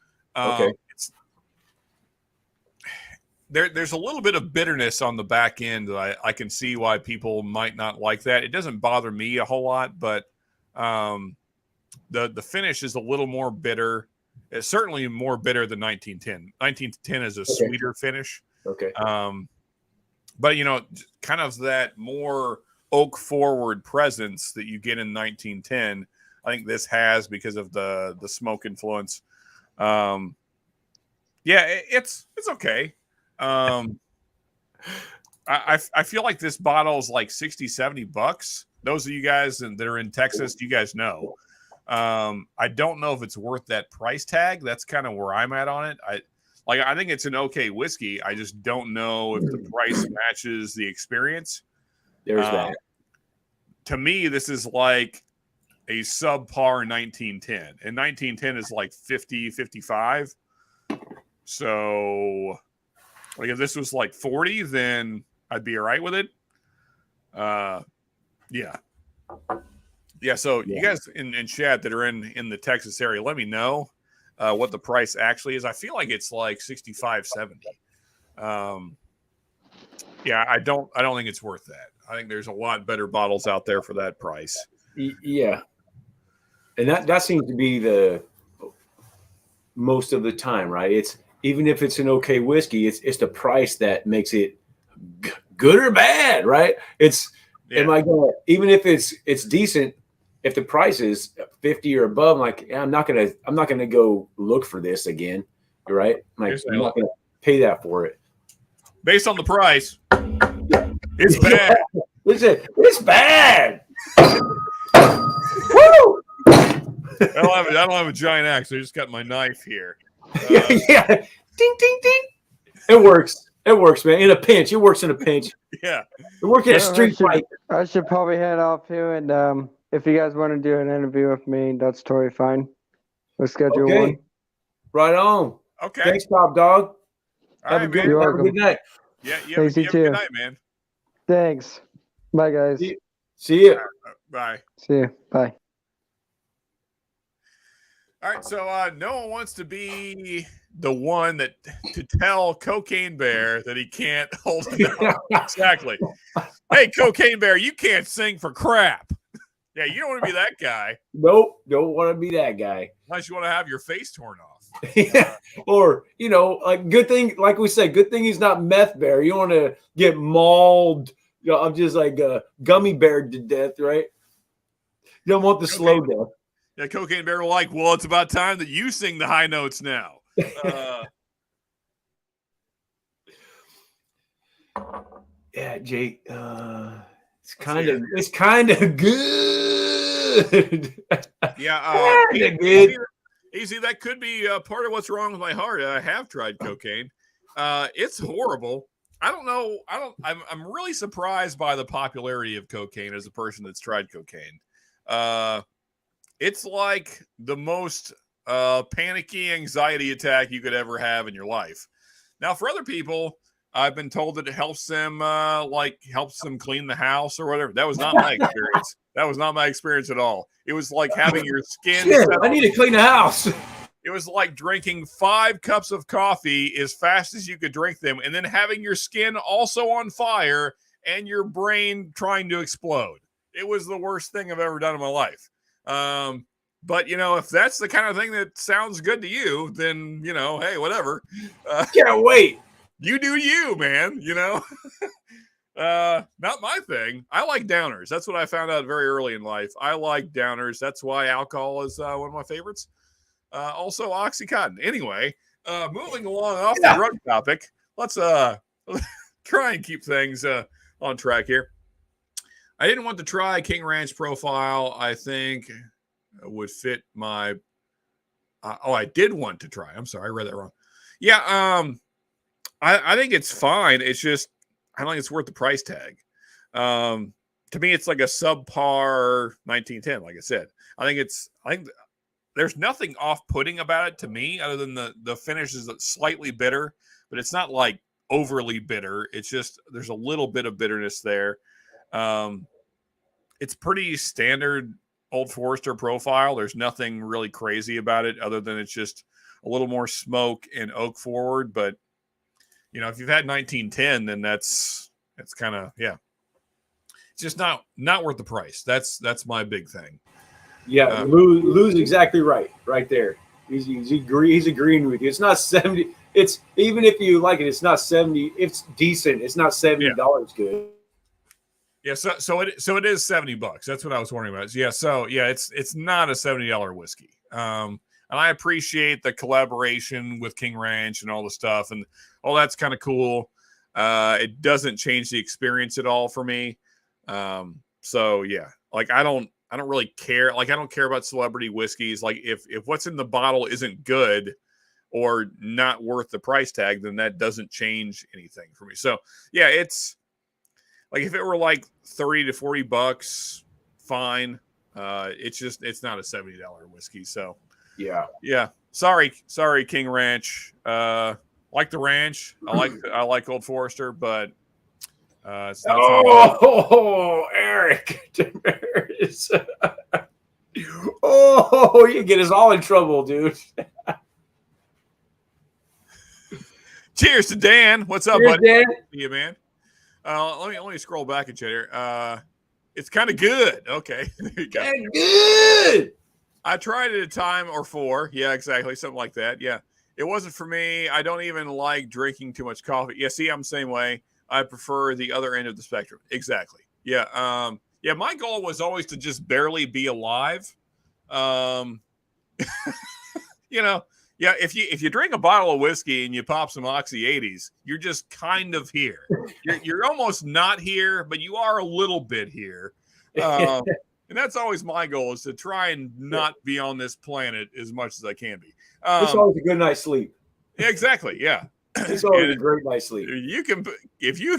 There's a little bit of bitterness on the back end that I can see why people might not like that. It doesn't bother me a whole lot, but the finish is a little more bitter. It's certainly more bitter than 1910. 1910 is a sweeter finish. Okay. But kind of that more oak forward presence that you get in 1910, I think this has because of the smoke influence. It's okay. I feel like this bottle is like $60-$70. Those of you guys that are in Texas, you guys know. I don't know if it's worth that price tag. That's kind of where I'm at on it. I think it's an okay whiskey. I just don't know if the price matches the experience. There's that. To me, this is like a subpar 1910. And 1910 is like 50, 55. So, like if this was like 40, then I'd be all right with it. So you guys in chat that are in the Texas area, let me know what the price actually is. I feel like it's like 65, 70. I don't think it's worth that. I think there's a lot better bottles out there for that price. Yeah. And that seems to be the most of the time, right? It's even if it's an okay whiskey, it's the price that makes it good or bad, right? Am I going even if it's decent, if the price is 50 or above, I'm like, I'm not gonna go look for this again. Right? I'm not gonna pay that for it. Based on the price, it's bad. Listen, it's bad. Woo! I don't have a giant axe. I just got my knife here. Yeah. Ding, ding, ding. It works. It works, man. In a pinch. It works in a pinch. Yeah. It works in a street fight. I should probably head off here, and if you guys want to do an interview with me, that's totally fine. We'll schedule one. Right on. Okay. Thanks, Top Dog. Have a good night. Yeah, you have a good night, man. Thanks. Bye, guys. See you. Bye. See you. Bye. All right, so no one wants to be the one that to tell Cocaine Bear that he can't hold a note. Exactly. Hey, Cocaine Bear, you can't sing for crap. Yeah, you don't want to be that guy. Nope, don't want to be that guy. Unless you want to have your face torn off. Yeah. Or, like good thing, like we said, good thing he's not Meth Bear. You don't want to get mauled. I'm just like a gummy bear to death, right? You don't want the slow death. Yeah, Cocaine Bear will like, well, it's about time that you sing the high notes now. Yeah, Jake. It's kind of good. Yeah, good. Easy. That could be part of what's wrong with my heart. I have tried cocaine. It's horrible. I don't know. I'm really surprised by the popularity of cocaine as a person that's tried cocaine. It's like the most panicky anxiety attack you could ever have in your life. Now, for other people, I've been told that it helps them clean the house or whatever. That was not my experience. That was not my experience at all. It was like having your skin. Shit, I need to clean the house. It was like drinking 5 cups of coffee as fast as you could drink them, and then having your skin also on fire and your brain trying to explode. It was the worst thing I've ever done in my life. But if that's the kind of thing that sounds good to you, then hey, whatever. Can't wait. You do you, man. Not my thing. I like downers. That's what I found out very early in life. I like downers. That's why alcohol is one of my favorites. Also Oxycontin. Anyway, moving along off the drug topic, let's try and keep things on track here. I didn't want to try King Ranch profile. I think would fit my. I did want to try. I'm sorry, I read that wrong. Yeah. I think it's fine. It's just I don't think it's worth the price tag. To me, it's like a subpar 1910. Like I said, I think there's nothing off-putting about it to me other than the finish is slightly bitter, but it's not like overly bitter. It's just there's a little bit of bitterness there. It's pretty standard Old Forester profile. There's nothing really crazy about it other than it's just a little more smoke and oak forward. But if you've had 1910, then that's kind of it's just not worth the price. That's my big thing. Yeah, Lou's exactly right there. He's agreeing with you. It's not 70. It's even if you like it, it's not 70. It's decent. It's not $70 good. Yeah, so it is $70. That's what I was wondering about. It's not a $70 whiskey. And I appreciate the collaboration with King Ranch and all the stuff, and all that's kind of cool. It doesn't change the experience at all for me. Like I don't really care. Like I don't care about celebrity whiskeys. Like if what's in the bottle isn't good or not worth the price tag, then that doesn't change anything for me. So yeah, it's like if it were like $30 to $40, fine. It's not a $70 whiskey. So yeah. Sorry, King Ranch. Like the ranch. I like Old Forester, but it's not Eric. You get us all in trouble, dude. Cheers to Dan. What's up, Cheers, buddy? Dan. Yeah, man. Let me scroll back a bit here. It's kind of good. Okay. There you go. Good. I tried it a time or 4. Yeah, exactly. Something like that. Yeah. It wasn't for me. I don't even like drinking too much coffee. Yeah, see, I'm the same way. I prefer the other end of the spectrum. Exactly. Yeah. My goal was always to just barely be alive. If you drink a bottle of whiskey and you pop some Oxy 80s, you're just kind of here. You're almost not here, but you are a little bit here. And that's always my goal, is to try and not be on this planet as much as I can be. It's always a good night's sleep. Exactly. Yeah. It's always a great night's sleep. If you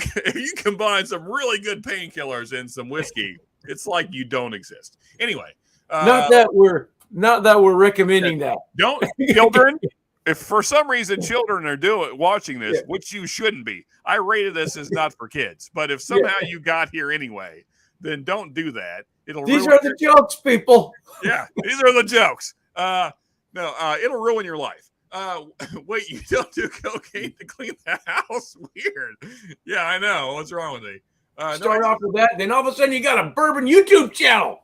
combine some really good painkillers and some whiskey, it's like you don't exist. Anyway, not that we're recommending that. Don't children. If for some reason children are watching this, which you shouldn't be, I rated this as not for kids. But if somehow you got here anyway, then don't do that. These are the jokes, people. Yeah, these are the jokes. No, it'll ruin your life. Wait, you don't do cocaine to clean the house? Weird. Yeah, I know. What's wrong with me? Start off with that, then all of a sudden you got a bourbon YouTube channel.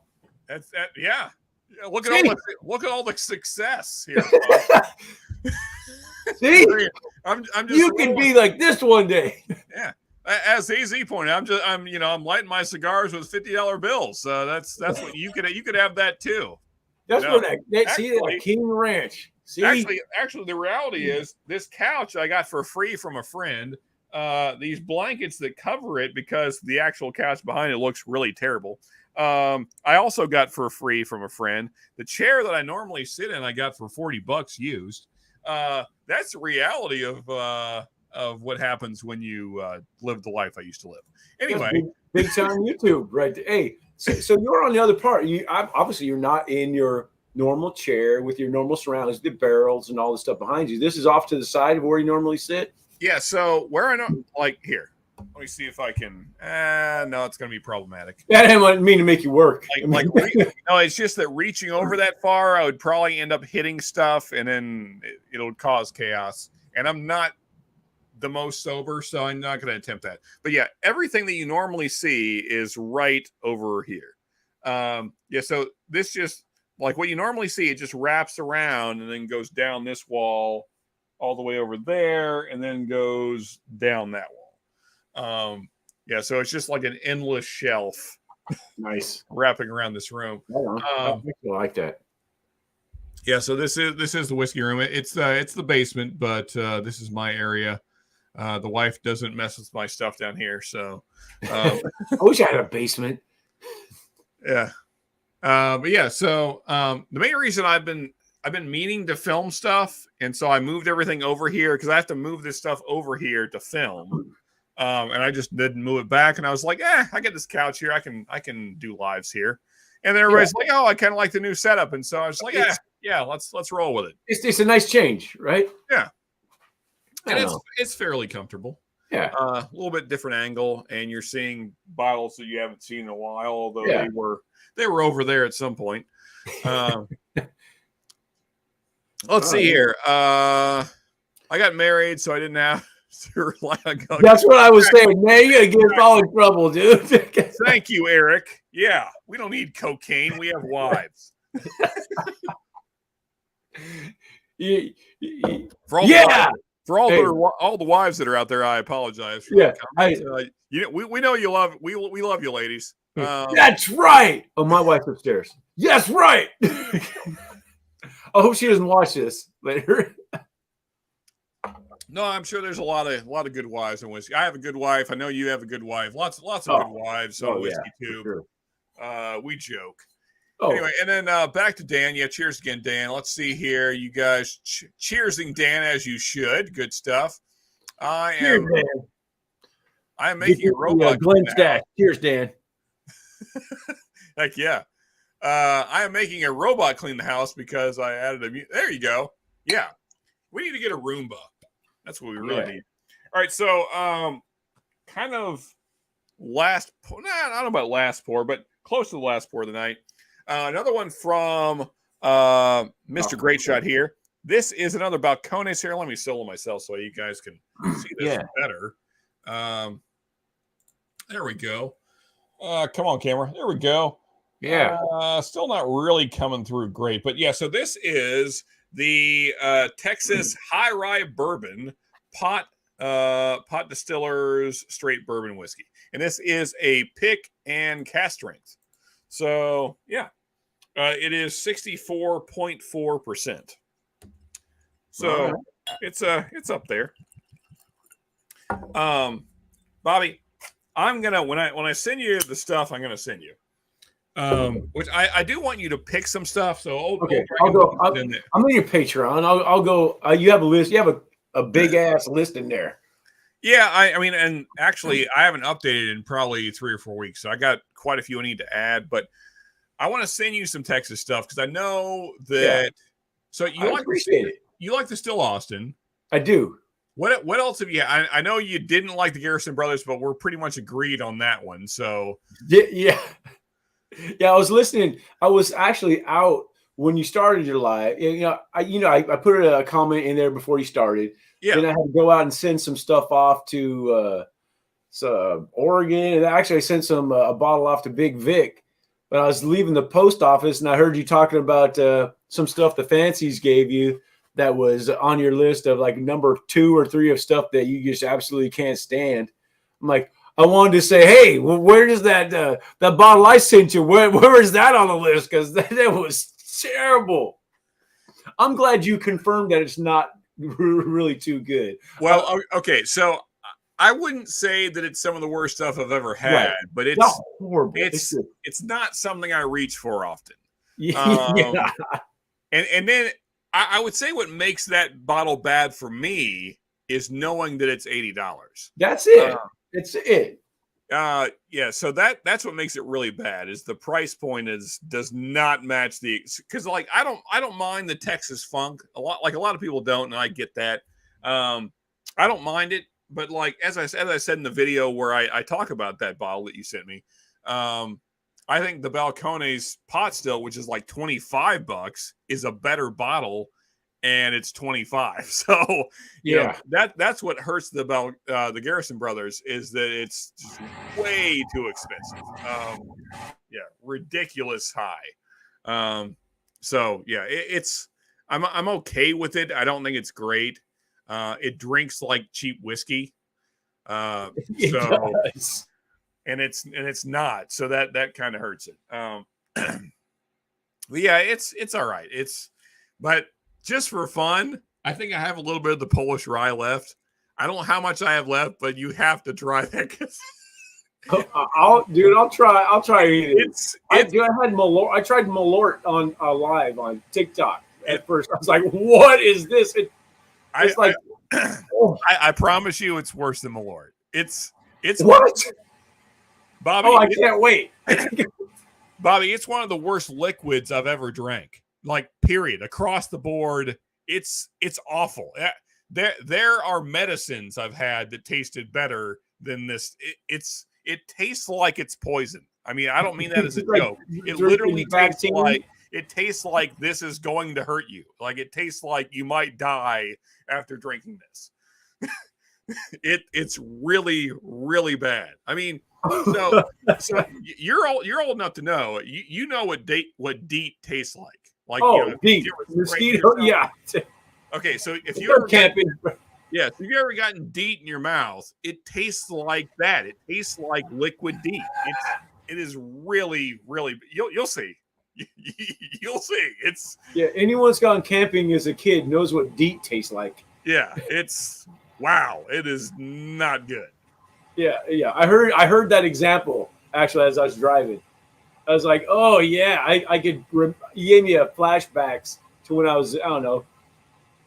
That's that. Yeah. Look at all the success here. See, I'm just you can be like this one day. Yeah. As AZ pointed, I'm lighting my cigars with $50 bills. That's what you could have that too. That's what that King Ranch. See, actually, the reality is this couch I got for free from a friend. These blankets that cover it, because the actual couch behind it looks really terrible. I also got for free from a friend the chair that I normally sit in. I got for $40 used. That's the reality of what happens when you live the life I used to live. Anyway, big time YouTube, right? Hey, so you're on the other part. Obviously you're not in your normal chair with your normal surroundings, the barrels and all the stuff behind you. This is off to the side of where you normally sit. Yeah. So where I know, like here, let me see if I can. No, it's going to be problematic. That didn't mean to make you work. No, it's just that reaching over that far, I would probably end up hitting stuff, and then it'll cause chaos. And I'm not the most sober, so I'm not going to attempt that. But yeah, everything that you normally see is right over here. Yeah, so this just like what you normally see, it just wraps around and then goes down this wall all the way over there and then goes down that wall. Yeah, so it's just like an endless shelf. Nice. Wrapping around this room. I like that. Yeah, so this is the whiskey room. It's the basement, but this is my area. The wife doesn't mess with my stuff down here, so I wish I had a basement. Yeah. But yeah, so the main reason I've been meaning to film stuff, and so I moved everything over here because I have to move this stuff over here to film. And I just didn't move it back, and I was like, I get this couch here, I can do lives here. And then everybody's like, oh, I kind of like the new setup, and so I was like, let's roll with it. It's a nice change, right? Yeah. And it's fairly comfortable. Yeah. A little bit different angle, and you're seeing bottles that you haven't seen in a while, although they were over there at some point. Let's see here. I got married, so I didn't have to rely on cocaine. That's what I was saying. Man, you're gonna get us all in trouble, dude. Thank you, Eric. Yeah, we don't need cocaine. We have wives. For all the wives that are out there, I apologize. For we know you love we love you, ladies. That's right. Oh, my wife's upstairs. Yes, right. I hope she doesn't watch this later. No, I'm sure there's a lot of good wives in whiskey. I have a good wife. I know you have a good wife. Lots of good wives on Whiskey Tube. Sure. We joke. Anyway, and then back to Dan. Yeah, cheers again, Dan. Let's see here. You guys cheersing Dan as you should. Good stuff. I am making a robot. Glenn Stack. Cheers, Dan. Heck yeah. I am making a robot clean the house because I added there you go. Yeah. We need to get a Roomba. That's what we really need. All right, so kind of last pour. I don't know about last pour, but close to the last pour of the night. Another one from Mr. Greatshot here. This is another Balcones here. Let me solo myself so you guys can see this better. There we go. Come on, camera. There we go. Yeah. Still not really coming through great, but yeah. So this is the Texas High Rye Bourbon pot distillers straight bourbon whiskey, and this is a pick and cast strength. So yeah, it is 64.4%. So it's up there. Bobby, I'm gonna when I send you the stuff, I'm gonna send you. Which I do want you to pick some stuff. So I'll go. I'm in your Patreon. I'll go. You have a list. You have a big ass list in there. Yeah, I mean, and actually, I haven't updated in probably 3 or 4 weeks, so I got quite a few I need to add. But I want to send you some Texas stuff because I know that. Yeah. So you like the Still Austin? I do. What else have you? I know you didn't like the Garrison Brothers, but we're pretty much agreed on that one. So yeah. I was listening. I was actually out when you started your live, I put a comment in there before you started. Yeah. Then I had to go out and send some stuff off to Oregon, and actually I sent a bottle off to Big Vic. But I was leaving the post office, and I heard you talking about some stuff the Fancies gave you that was on your list of like number 2 or 3 of stuff that you just absolutely can't stand. I'm like, I wanted to say, hey, where does that bottle I sent you? Where is that on the list? Because that was terrible. I'm glad you confirmed that it's not really too good. Well, okay, so I wouldn't say that it's some of the worst stuff I've ever had, right. but it's not horrible. It's not something I reach for often. Yeah. And then I would say what makes that bottle bad for me is knowing that it's $80. That's it. It's it. Yeah, so that's what makes it really bad is the price point does not match because like I don't mind the Texas funk a lot of people don't, and I get that. I don't mind it, but like as I said in the video where I talk about that bottle that you sent me, I think the Balcones pot still, which is like $25, is a better bottle, and it's 25. So yeah, that's what hurts the Garrison brothers is that it's just way too expensive. Ridiculous high. So yeah, I'm okay with it. I don't think it's great. It drinks like cheap whiskey. It does. And it's not. So that kind of hurts it. But yeah, it's all right. But just for fun, I think I have a little bit of the Polish rye left. I don't know how much I have left, but you have to try that. I'll try it. I tried Malort on live on TikTok at first. I was like, "What is this?" I promise you, it's worse than Malort. It's what, Bobby? Oh, I can't wait, Bobby. It's one of the worst liquids I've ever drank. Like, period, across the board. It's awful. There are medicines I've had that tasted better than this. It tastes like it's poison. I mean, I don't mean that as a joke. It literally tastes like this is going to hurt you. Like, it tastes like you might die after drinking this. It's really, really bad. I mean, so you're old enough to know. You know what DEET tastes like. Like, DEET, mosquito. Yeah. Okay, so if you ever if you've ever gotten DEET in your mouth, it tastes like that. It tastes like liquid DEET. It is really, really. You'll see. You'll see. Anyone that's gone camping as a kid knows what DEET tastes like. Yeah, wow. It is not good. Yeah. I heard that example actually as I was driving. I was like, oh yeah, I could. You gave me a flashbacks to when I was, I don't know,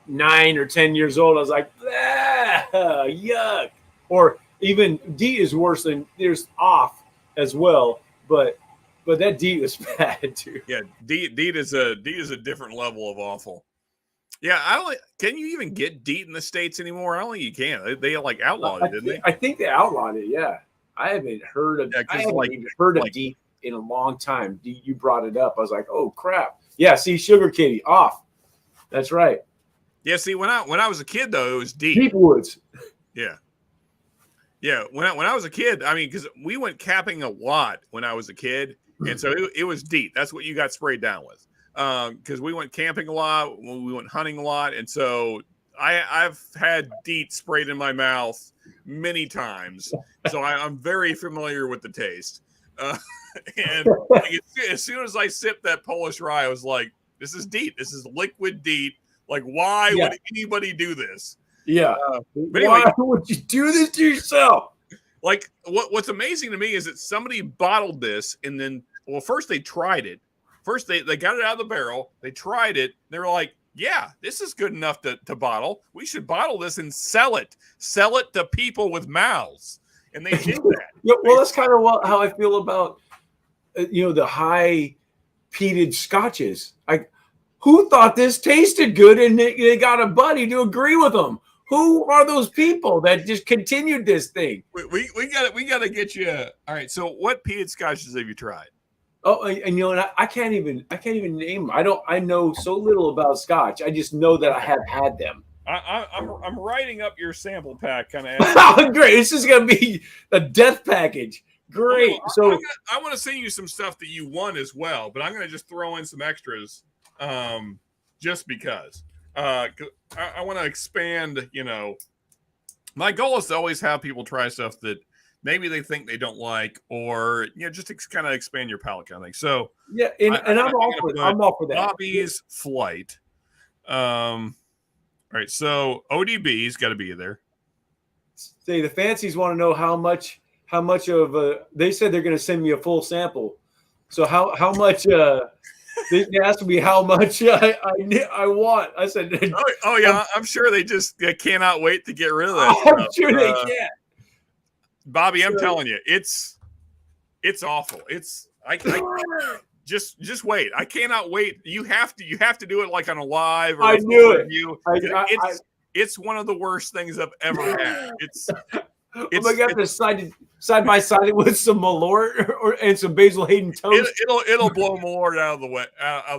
9 or 10 years old. I was like, yuck. Or even DEET is worse than there's off as well, but that DEET was bad too. Yeah, DEET is a different level of awful. Yeah, can you even get DEET in the States anymore? I don't think you can. They like outlawed it, didn't they? I think they outlawed it. Yeah, I haven't heard of. I haven't heard of DEET in a long time. You brought it up. I was like, oh crap. Yeah, see, Sugar Kitty off. That's right. Yeah, see, when I was a kid though, it was DEET. Deep Woods. Yeah. When I was a kid, I mean, because we went camping a lot when I was a kid, and so it was DEET. That's what you got sprayed down with. Because we went camping a lot, we went hunting a lot, and so I've had DEET sprayed in my mouth many times, so I'm very familiar with the taste. And like, as soon as I sipped that Polish rye, I was like, "This is DEET. This is liquid DEET. Like, why would anybody do this?" Yeah. But anyway, why would you do this to yourself? Like, what's amazing to me is that somebody bottled this, and then, well, first they tried it. First, they got it out of the barrel. They tried it. They were like, yeah, this is good enough to bottle. We should bottle this and sell it. Sell it to people with mouths. And they did that. Yeah, well, that's kind of how I feel about, the high peated scotches. Who thought this tasted good and they got a buddy to agree with them? Who are those people that just continued this thing? We got to get you. All right. So what peated scotches have you tried? Oh, and you know, and I can't even name them. I know so little about Scotch. I just know that I have had them. I'm writing up your sample pack, kind of. Great. This is gonna be a death package. Great. Well, So I want to send you some stuff that you won as well, but I'm going to just throw in some extras, just because. I want to expand. You know, my goal is to always have people try stuff that maybe they think they don't like, or just kind of expand your palate, kind of thing. So yeah, and I'm all for that. Bobby's Flight. All right, so ODB's got to be there. Say the fancies want to know how much of they said they're going to send me a full sample. So how much they asked me how much I want. I said, oh yeah, I'm sure they cannot wait to get rid of that. I'm sure they can. Bobby, I'm telling you, it's awful. I just wait. I cannot wait. You have to do it like on a live or I knew it. Review. It's one of the worst things I've ever had. I'm gonna have to side by side with some Malort and some Basil Hayden toast. It'll blow Malort out of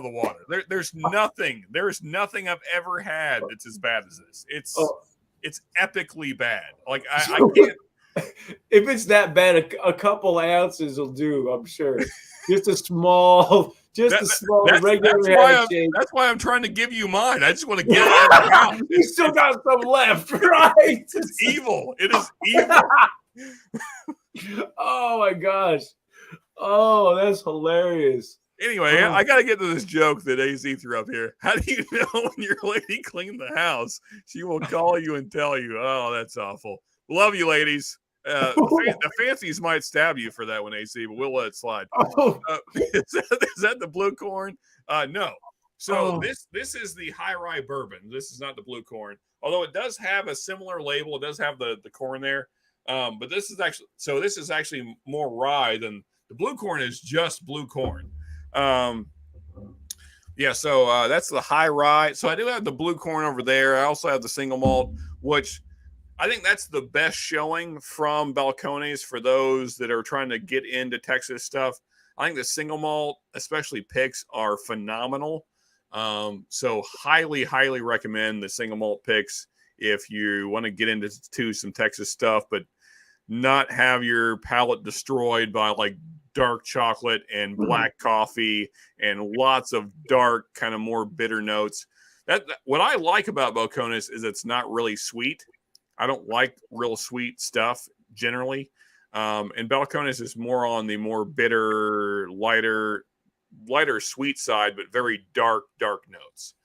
the water. There's nothing I've ever had that's as bad as this. It's epically bad. Like I can't. If it's that bad, a couple ounces will do. I'm sure. Just a small regular. That's why I'm trying to give you mine. I just want to get it out. You still got some left, right? It's evil. It is evil. Oh my gosh. Oh, that's hilarious. Anyway, I got to get to this joke that AZ threw up here. How do you know when your lady cleaned the house? She will call you and tell you. Oh, that's awful. Love you, ladies. The fancies might stab you for that one, AC, but we'll let it slide. Is that the blue corn? No. So this is the high rye bourbon. This is not the blue corn, although it does have a similar label. It does have the corn there, but this is actually more rye than the blue corn. Is just blue corn. Yeah. So that's the high rye. So I do have the blue corn over there. I also have the single malt, which I think that's the best showing from Balcones for those that are trying to get into Texas stuff. I think the single malt, especially picks, are phenomenal. So highly, highly recommend the single malt picks if you want to get into some Texas stuff, but not have your palate destroyed by like dark chocolate and black coffee and lots of dark, kind of more bitter notes. What I like about Balcones is it's not really sweet. I don't like real sweet stuff generally. And Balcones is more on the more bitter, lighter sweet side, but very dark notes,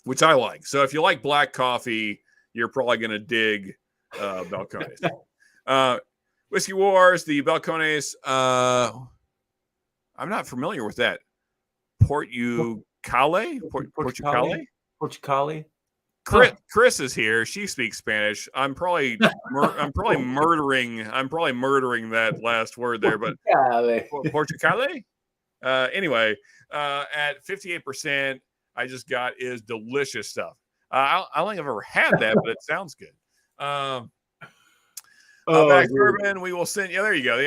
which I like. So if you like black coffee, you're probably going to dig Balcones. Whiskey Wars, the Balcones. I'm not familiar with that. Portucale? Chris is here. She speaks Spanish. I'm probably murdering that last word there, but Portucale. Anyway, at 58%, I just got is delicious stuff. I don't think I've ever had that, but it sounds good. Back bourbon, we will send. Yeah, there you go.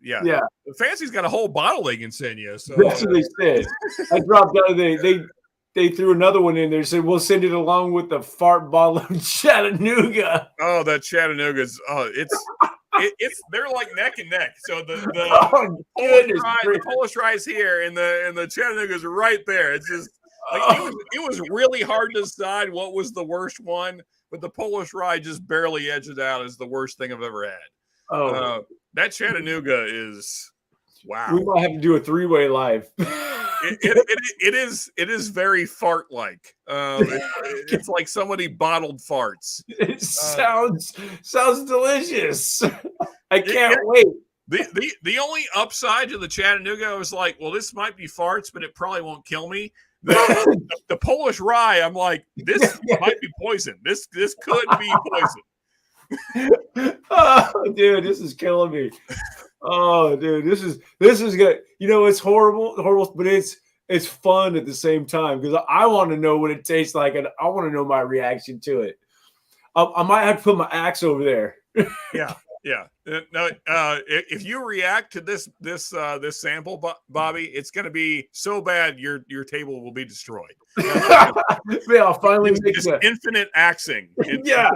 Yeah. The Fancy's got a whole bottle they can send you. So that's what they said. I dropped out. They threw another one in there. Said we'll send it along with the fart bottle of Chattanooga. Oh, that Chattanooga's. Oh, it's they're like neck and neck. So the Polish rye's here, and the Chattanooga's right there. It's just like it was really hard to decide what was the worst one, but the Polish rye just barely edged it out as the worst thing I've ever had. That Chattanooga is wow. We might have to do a 3-way live. It is very fart like. It's like somebody bottled farts. It sounds delicious. I can't wait. The only upside to the Chattanooga was like, well, this might be farts, but it probably won't kill me. The Polish rye, I'm like, this might be poison. This could be poison. Oh, dude, this is killing me. Oh, dude, this is good. You know, it's horrible, but it's fun at the same time because I want to know what it tastes like, and I want to know my reaction to it. I might have to put my axe over there. Yeah. Yeah. No. If you react to this sample, Bobby, it's going to be so bad your table will be destroyed. Yeah, I'll finally make just infinite axing. Yeah.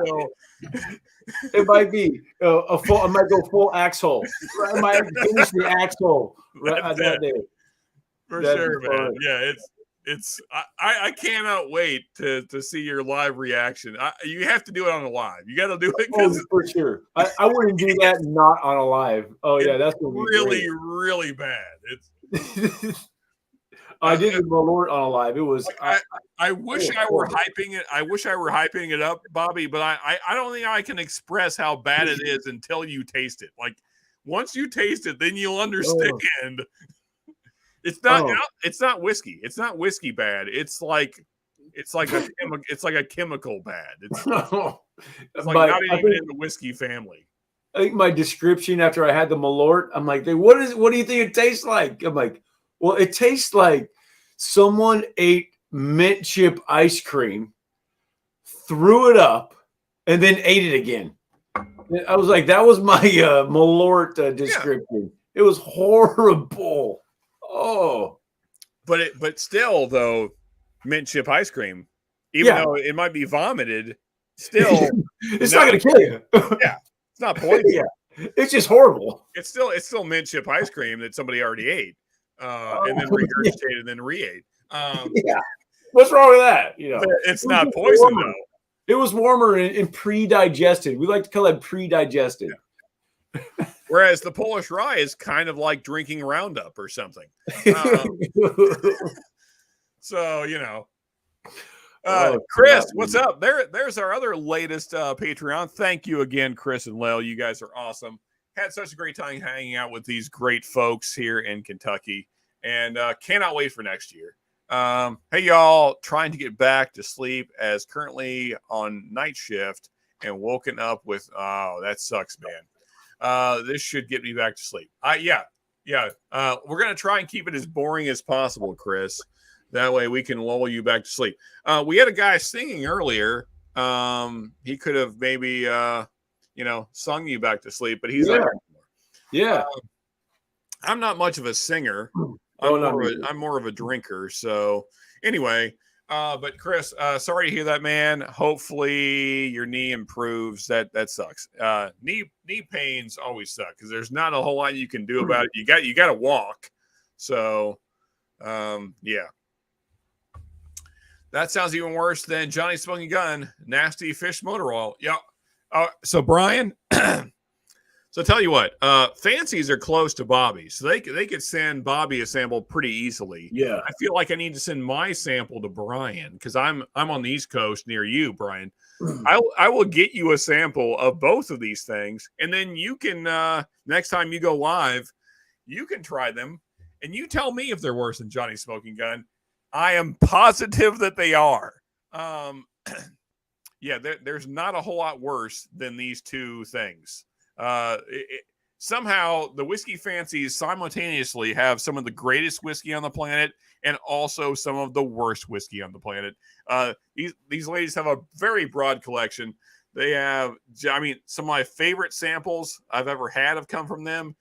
It might be a full. I might go full axhole. I might finish the axhole that day. For sure, man. Yeah, it's. I cannot wait to see your live reaction. You have to do it on a live. You got to do it for sure. I wouldn't do that not on a live. Oh yeah, that's really really bad. It's. I did the Malort on a live. It was. I wish I were hyping it. I wish I were hyping it up, Bobby. But I don't think I can express how bad it is until you taste it. Like once you taste it, then you'll understand. It's not whiskey. It's not whiskey bad. It's like a chemical bad. It's like not even in the whiskey family. I think my description after I had the Malort, I'm like, what do you think it tastes like? I'm like, well, it tastes like someone ate mint chip ice cream, threw it up, and then ate it again. I was like, that was my Malort description. Yeah. It was horrible. Oh, but still though, mint chip ice cream, even though it might be vomited, still it's not going to kill you. Yeah, it's not poison. Yeah, it's just horrible. It's still mint chip ice cream that somebody already ate, and then regurgitated and then re-ate. Yeah, what's wrong with that? It's not poison though. It was warmer and pre-digested. We like to call that pre-digested. Yeah. Whereas the Polish rye is kind of like drinking Roundup or something. So, Chris, what's up? There's our other latest Patreon. Thank you again, Chris and Lel. You guys are awesome. Had such a great time hanging out with these great folks here in Kentucky, and cannot wait for next year. Hey, y'all, trying to get back to sleep as currently on night shift and woken up with, that sucks, man. This should get me back to sleep. Yeah. We're going to try and keep it as boring as possible, Chris. That way we can lull you back to sleep. We had a guy singing earlier. He could have maybe, sung you back to sleep, but he's not anymore. Yeah. I'm not much of a singer. I'm more of a drinker. So anyway, but Chris, sorry to hear that, man. Hopefully your knee improves. That sucks. Knee pains always suck because there's not a whole lot you can do about it. You got to walk. So, yeah. That sounds even worse than Johnny Smoking Gun, Nasty Fish Motor Oil. Yeah. So Brian, so tell you what, Fancies are close to Bobby, so they could send Bobby a sample pretty easily. Yeah. I feel like I need to send my sample to Brian because I'm on the East Coast near you, Brian. I will get you a sample of both of these things, and then you can next time you go live, you can try them, and you tell me if they're worse than Johnny Smoking Gun. I am positive that they are. Yeah, there's not a whole lot worse than these two things. Somehow the whiskey fancies simultaneously have some of the greatest whiskey on the planet and also some of the worst whiskey on the planet. These ladies have a very broad collection. They have, some of my favorite samples I've ever had have come from them.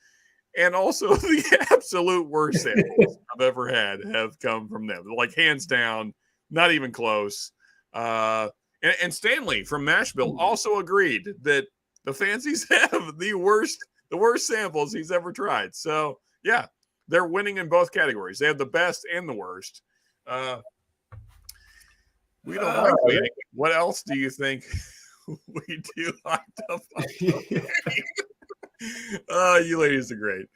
And also the absolute worst samples I've ever had have come from them. Like hands down, not even close. And Stanley from Mashville also agreed that the Fancies have the worst samples he's ever tried. So yeah, they're winning in both categories. They have the best and the worst. We don't like waiting. What else do you think we do? You ladies are great.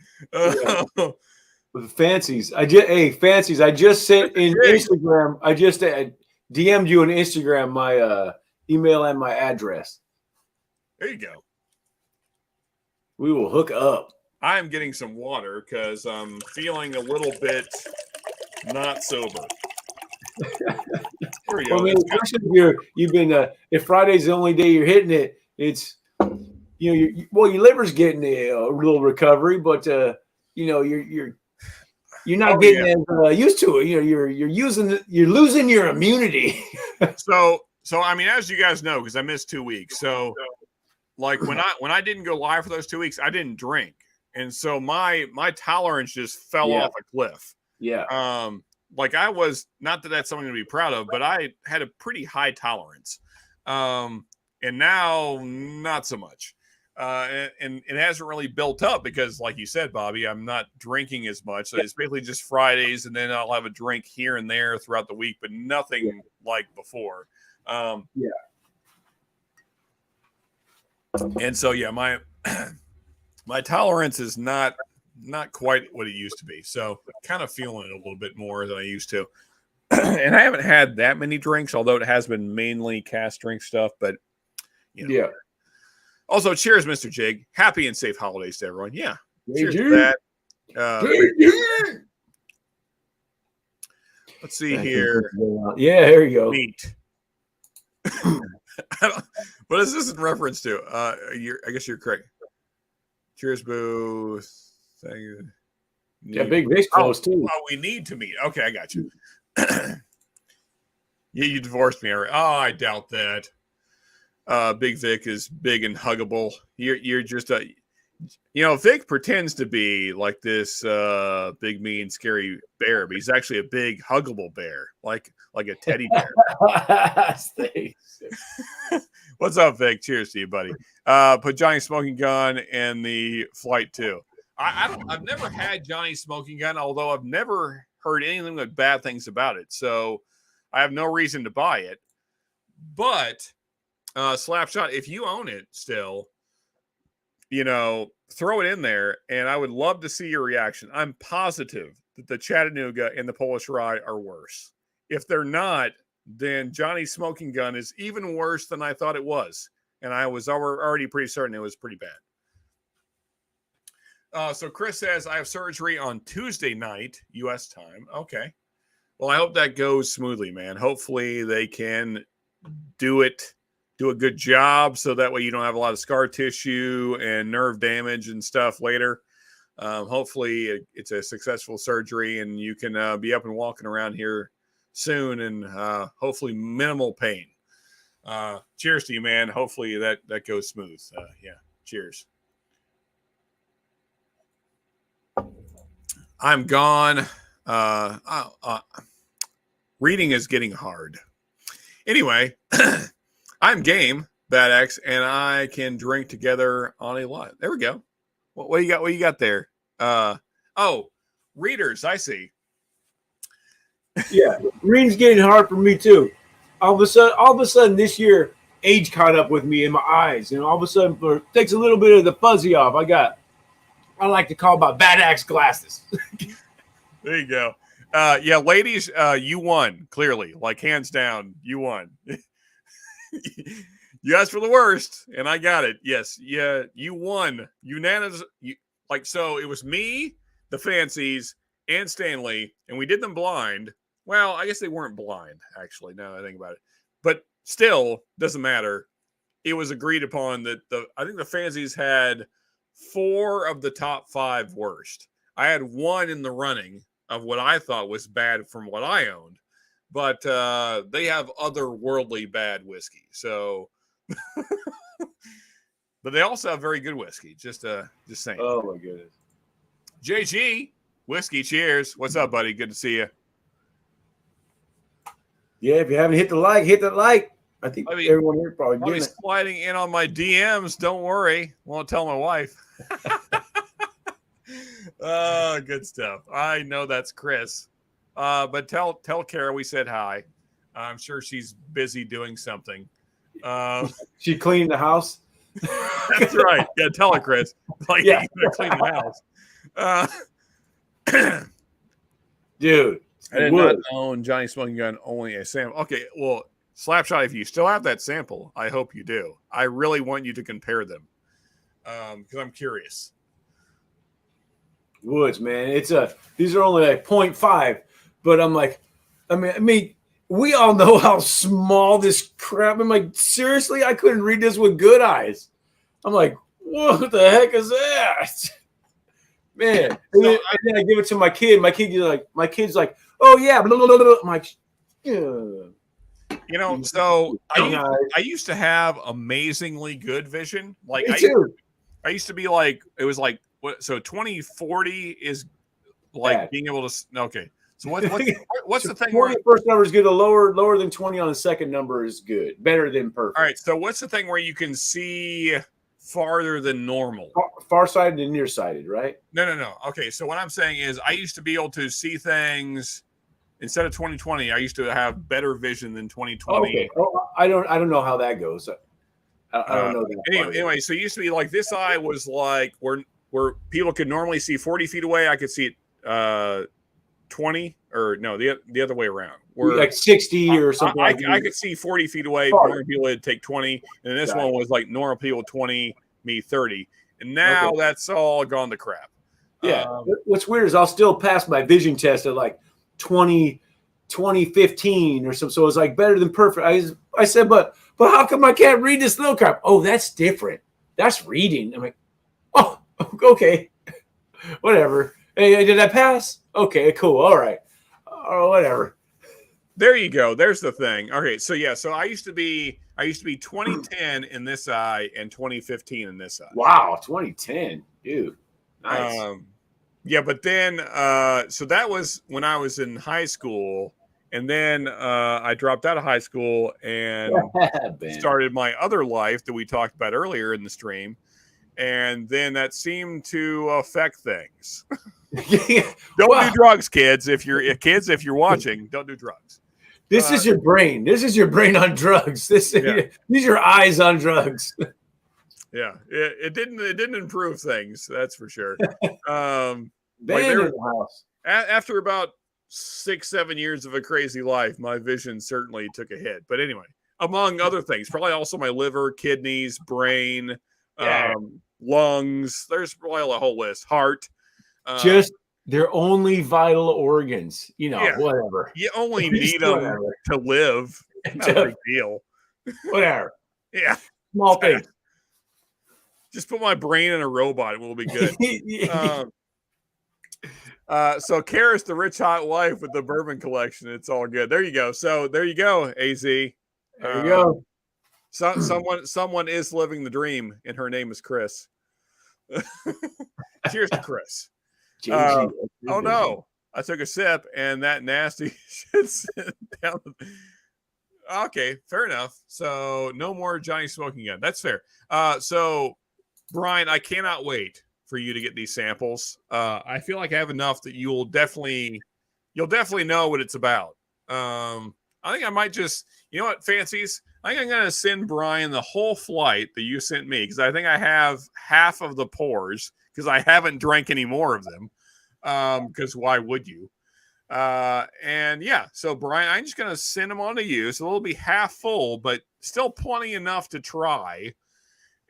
Fancies. I just sent in Instagram. I just DM'd you on Instagram my email and my address. There you go. We will hook up. I'm getting some water because I'm feeling a little bit not sober. There we go. You've been if Friday's the only day you're hitting it, it's your liver's getting a little recovery, but you're not getting as used to it. You're losing your immunity. So as you guys know, because I missed 2 weeks, so like when I didn't go live for those 2 weeks, I didn't drink, and so my tolerance just fell off a cliff. Yeah. Like I was, not that that's something to be proud of, but I had a pretty high tolerance, and now not so much. And it hasn't really built up because, like you said, Bobby, I'm not drinking as much. So it's basically just Fridays, and then I'll have a drink here and there throughout the week, but nothing like before. And so, yeah, my my tolerance is not quite what it used to be. So kind of feeling it a little bit more than I used to. And I haven't had that many drinks, although it has been mainly cast drink stuff. But, you know. Yeah. Also, cheers, Mr. Jig. Happy and safe holidays to everyone. Yeah. Cheers Jig. to that. Let's see here. Yeah, there you go. Meat. What is this in reference to? I guess you're correct. Cheers, boo. Yeah, Big Vic's close too. Oh, we need to meet. Okay, I got you. You divorced me. Oh, I doubt that. Big Vic is big and huggable. You're just a, Vic pretends to be like this big, mean, scary bear, but he's actually a big, huggable bear, like a teddy bear. What's up, Vic? Cheers to you, buddy. Put Johnny Smoking Gun in the flight too. I've never had Johnny Smoking Gun, although I've never heard anything but bad things about it. So I have no reason to buy it. But Slapshot, if you own it still, throw it in there, and I would love to see your reaction. I'm positive that the Chattanooga and the Polish Rye are worse. If they're not, then Johnny Smoking Gun is even worse than I thought it was. And I was already pretty certain it was pretty bad. So Chris says, I have surgery on Tuesday night, U.S. time. Okay. Well, I hope that goes smoothly, man. Hopefully they can do a good job so that way you don't have a lot of scar tissue and nerve damage and stuff later. Hopefully it's a successful surgery and you can be up and walking around here soon and hopefully minimal pain. Cheers to you, man. Hopefully that goes smooth. Yeah. Cheers. I'm gone. Reading is getting hard. Anyway, I'm game, Bad X, and I can drink together on a lot. There we go. What do you got? What you got there? Readers. I see. Yeah, reading's getting hard for me too. All of a sudden, this year, age caught up with me in my eyes, and all of a sudden, it takes a little bit of the fuzzy off. I like to call my Bad Axe glasses. There you go. Yeah, ladies, you won, clearly. Like, hands down, you won. You asked for the worst, and I got it. Yes, yeah, you won. Unanimous. So it was me, the Fancies, and Stanley, and we did them blind. Well, I guess they weren't blind, actually, now that I think about it. But still, doesn't matter. It was agreed upon that I think the Fancies had 4 of the top 5 worst. I had 1 in the running of what I thought was bad from what I owned, but they have otherworldly bad whiskey. So, but they also have very good whiskey. Just saying. Oh my goodness. JG whiskey. Cheers. What's up, buddy? Good to see you. Yeah, if you haven't hit the like. I think everyone here probably did. He's sliding in on my DMs. Don't worry. Won't tell my wife. Oh, good stuff. I know that's Chris. But tell Kara we said hi. I'm sure she's busy doing something. She cleaned the house. That's right. Yeah, tell her, Chris. Like, yeah, you clean the house. Dude, I did not own Johnny Smoking Gun, only a sample. Okay, well, Slapshot, if you still have that sample, I hope you do. I really want you to compare them because I'm curious. Woods, man, these are only like 0.5, but I'm like, I mean, we all know how small this crap. I'm like, seriously, I couldn't read this with good eyes. I'm like, what the heck is that, man? And then I give it to my kid. My kid's like, oh yeah, blah, blah, blah, blah. I'm like, yeah. You know, so I used to have amazingly good vision. Like I used to be like, it was like, what? So 2040 is like being able to. Okay, so what's so the thing? 20 first number is good. A lower than 20 on the second number is good. Better than perfect. All right. So what's the thing where you can see farther than normal? Farsighted and nearsighted, right? No. Okay. So what I'm saying is, I used to be able to see things. Instead of 2020, I used to have better vision than 2020. Okay. Oh, I don't know how that goes. I don't know that. Anyway, so it used to be like this eye was like where people could normally see 40 feet away. I could see it 20 or no, the other way around. Where like 60 or something. I could see 40 feet away. Normal people would take 20, and this one was like normal people 20, me 30, and now that's all gone to crap. Yeah. What's weird is I'll still pass my vision test at like 2015 or something. So it's like better than perfect. I said, but how come I can't read this little crap? Oh, that's different. That's reading. I'm like, oh, okay, whatever. Hey, did I pass? Okay, cool. All right. Whatever. There you go. There's the thing. Okay, so yeah, so I used to be 2010 in this eye and 2015 in this eye. Wow, 2010, dude. Nice. Yeah, but then so that was when I was in high school, and then I dropped out of high school and started my other life that we talked about earlier in the stream, and then that seemed to affect things. Don't do drugs, kids. If you're watching, don't do drugs. This is your brain. This is your brain on drugs. These are your eyes on drugs. Yeah, it didn't improve things. That's for sure. After about 6-7 years of a crazy life, my vision certainly took a hit. But anyway, among other things, probably also my liver, kidneys, brain, lungs. There's probably a whole list. Heart. Just they're only vital organs. Whatever. You only need them to live. Not a big deal. Whatever. Yeah. Small thing. Just put my brain in a robot. It will be good. So Karis, the rich hot wife with the bourbon collection. It's all good. There you go. So there you go, AZ. There you go. Someone is living the dream, and her name is Chris. Cheers to Chris. Oh no, I took a sip, and that nasty shit's down. Okay, fair enough. So no more Johnny smoking gun. That's fair. So Brian, I cannot wait for you to get these samples. I feel like I have enough that you'll definitely know what it's about. I think I might just, you know what, fancies? I think I'm going to send Brian the whole flight that you sent me, because I think I have half of the pours, because I haven't drank any more of them. Because why would you? And yeah, so Brian, I'm just going to send them on to you. So it'll be half full, but still plenty enough to try.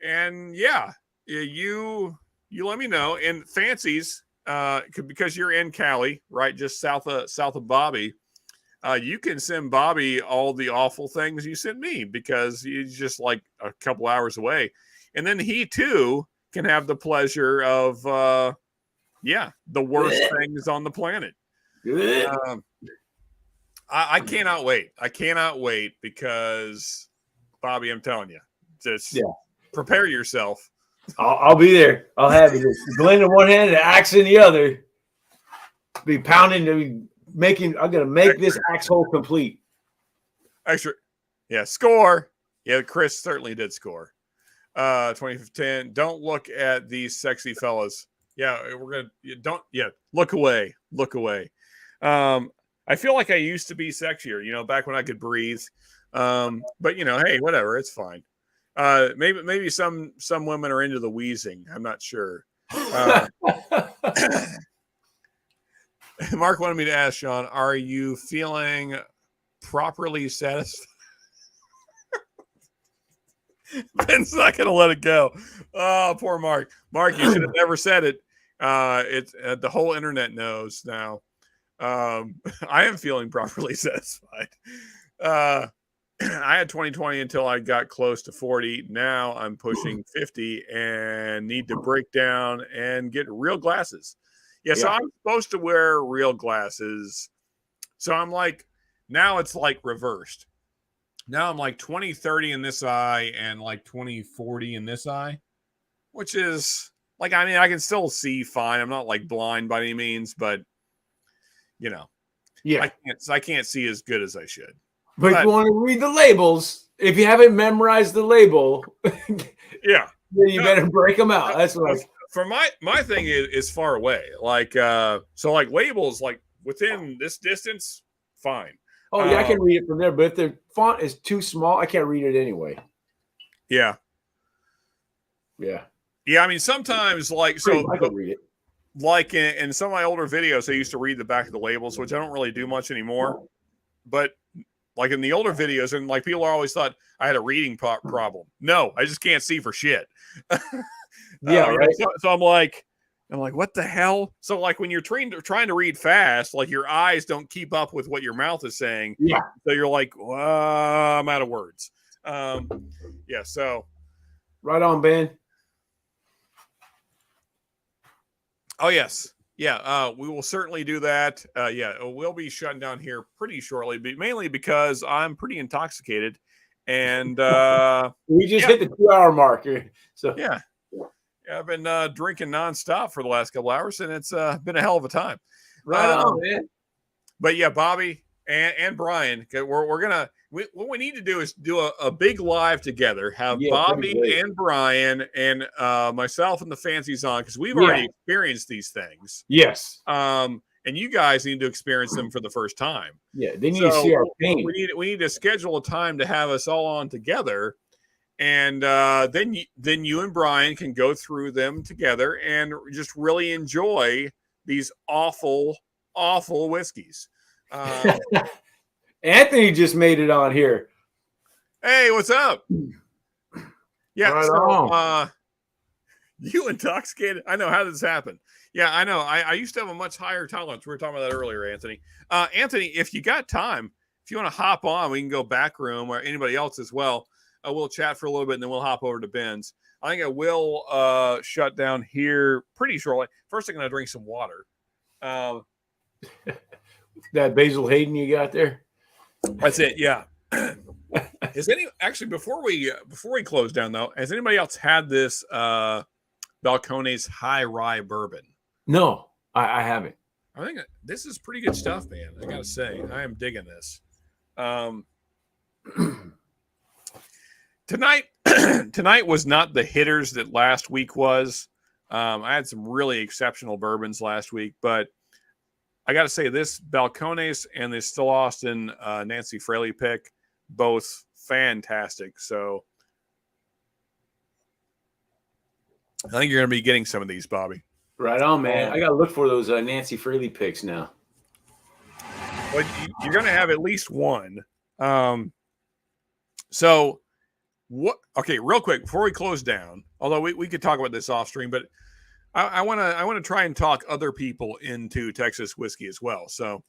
And yeah, you let me know. And fancies, because you're in Cali, right, just south of Bobby, you can send Bobby all the awful things you sent me, because he's just like a couple hours away, and then he too can have the pleasure of the worst things on the planet. I cannot wait. I cannot wait, because Bobby, I'm telling you, just prepare yourself. I'll be there. I'll have it. Glenn in one hand and axe in the other. Be pounding, I'm gonna make this axe hole complete. Extra, score. Yeah, Chris certainly did score. 2010. Don't look at these sexy fellas. Yeah, look away. Look away. I feel like I used to be sexier, back when I could breathe. But hey, whatever, it's fine. Maybe some women are into the wheezing. I'm not sure. Mark wanted me to ask Sean, are you feeling properly satisfied? Ben's not going to let it go. Oh, poor Mark. Mark, you should have never said it. It's the whole internet knows now. I am feeling properly satisfied. I had 2020 until I got close to 40. Now I'm pushing 50 and need to break down and get real glasses. So I'm supposed to wear real glasses. So I'm like, now it's like reversed. Now I'm like 20/30 in this eye and like 20/40 in this eye, which is like, I mean, I can still see fine. I'm not like blind by any means, but you know, Yeah. I can't see as good as I should. But if you want to read the labels, if you haven't memorized the label, yeah, then you better break them out. That's what for my thing is far away. Like so like labels like within this distance, fine. Oh yeah, I can read it from there, but if the font is too small, I can't read it anyway. Yeah. Yeah. Yeah, I mean sometimes like so I can read it. Like in some of my older videos, I used to read the back of the labels, which I don't really do much anymore. But like in the older videos, and like people always thought I had a reading problem. No, I just can't see for shit. Yeah, right. So I'm like, what the hell? So like when you're trying to read fast, like your eyes don't keep up with what your mouth is saying. Yeah. So you're like, I'm out of words. Yeah. So. Right on, Ben. Oh yes. Yeah, we will certainly do that. Yeah, we'll be shutting down here pretty shortly, but mainly because I'm pretty intoxicated, and we just hit the 2-hour mark here. So yeah, I've been drinking nonstop for the last couple hours, and it's been a hell of a time. Right on, man. But yeah, Bobby and Brian, we're gonna. What we need to do is do a big live together. Have Bobby and Brian and myself and the Fancies on, because we've already experienced these things. Yes. And you guys need to experience them for the first time. Yeah, they need to see our pain. We need to schedule a time to have us all on together, and then you and Brian can go through them together and just really enjoy these awful whiskeys. Anthony just made it on here. Hey, what's up? Yeah, right so on. You intoxicated? I know. How did this happen? Yeah, I know. I used to have a much higher tolerance. We were talking about that earlier, Anthony. Anthony, if you got time, if you want to hop on, we can go back room, or anybody else as well. We'll chat for a little bit, and then we'll hop over to Ben's. I think I will shut down here pretty shortly. First, I'm going to drink some water. That Basil Hayden you got there? That's it. Yeah. Before we close down though, has anybody else had this Balcones High Rye Bourbon? No, I haven't. I think this is pretty good stuff, man. I gotta say, I am digging this. Tonight was not the hitters that last week was. I had some really exceptional bourbons last week, but I got to say, this Balcones and this Still Austin Nancy Fraley pick, both fantastic. So I think you're going to be getting some of these, Bobby. Right on, man. I got to look for those Nancy Fraley picks now. Well, you're going to have at least one. So what? Okay, real quick before we close down, although we could talk about this off stream, but I want to try and talk other people into Texas whiskey as well. So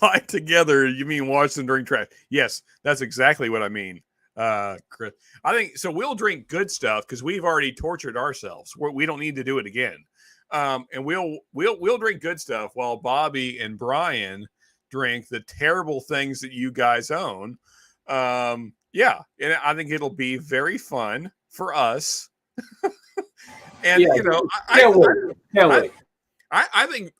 buy together, you mean watch them drink trash? Yes, that's exactly what I mean, Chris. I think so. We'll drink good stuff because we've already tortured ourselves. We don't need to do it again. And we'll drink good stuff while Bobby and Brian drink the terrible things that you guys own. Yeah, and I think it'll be very fun for us. And you know, I think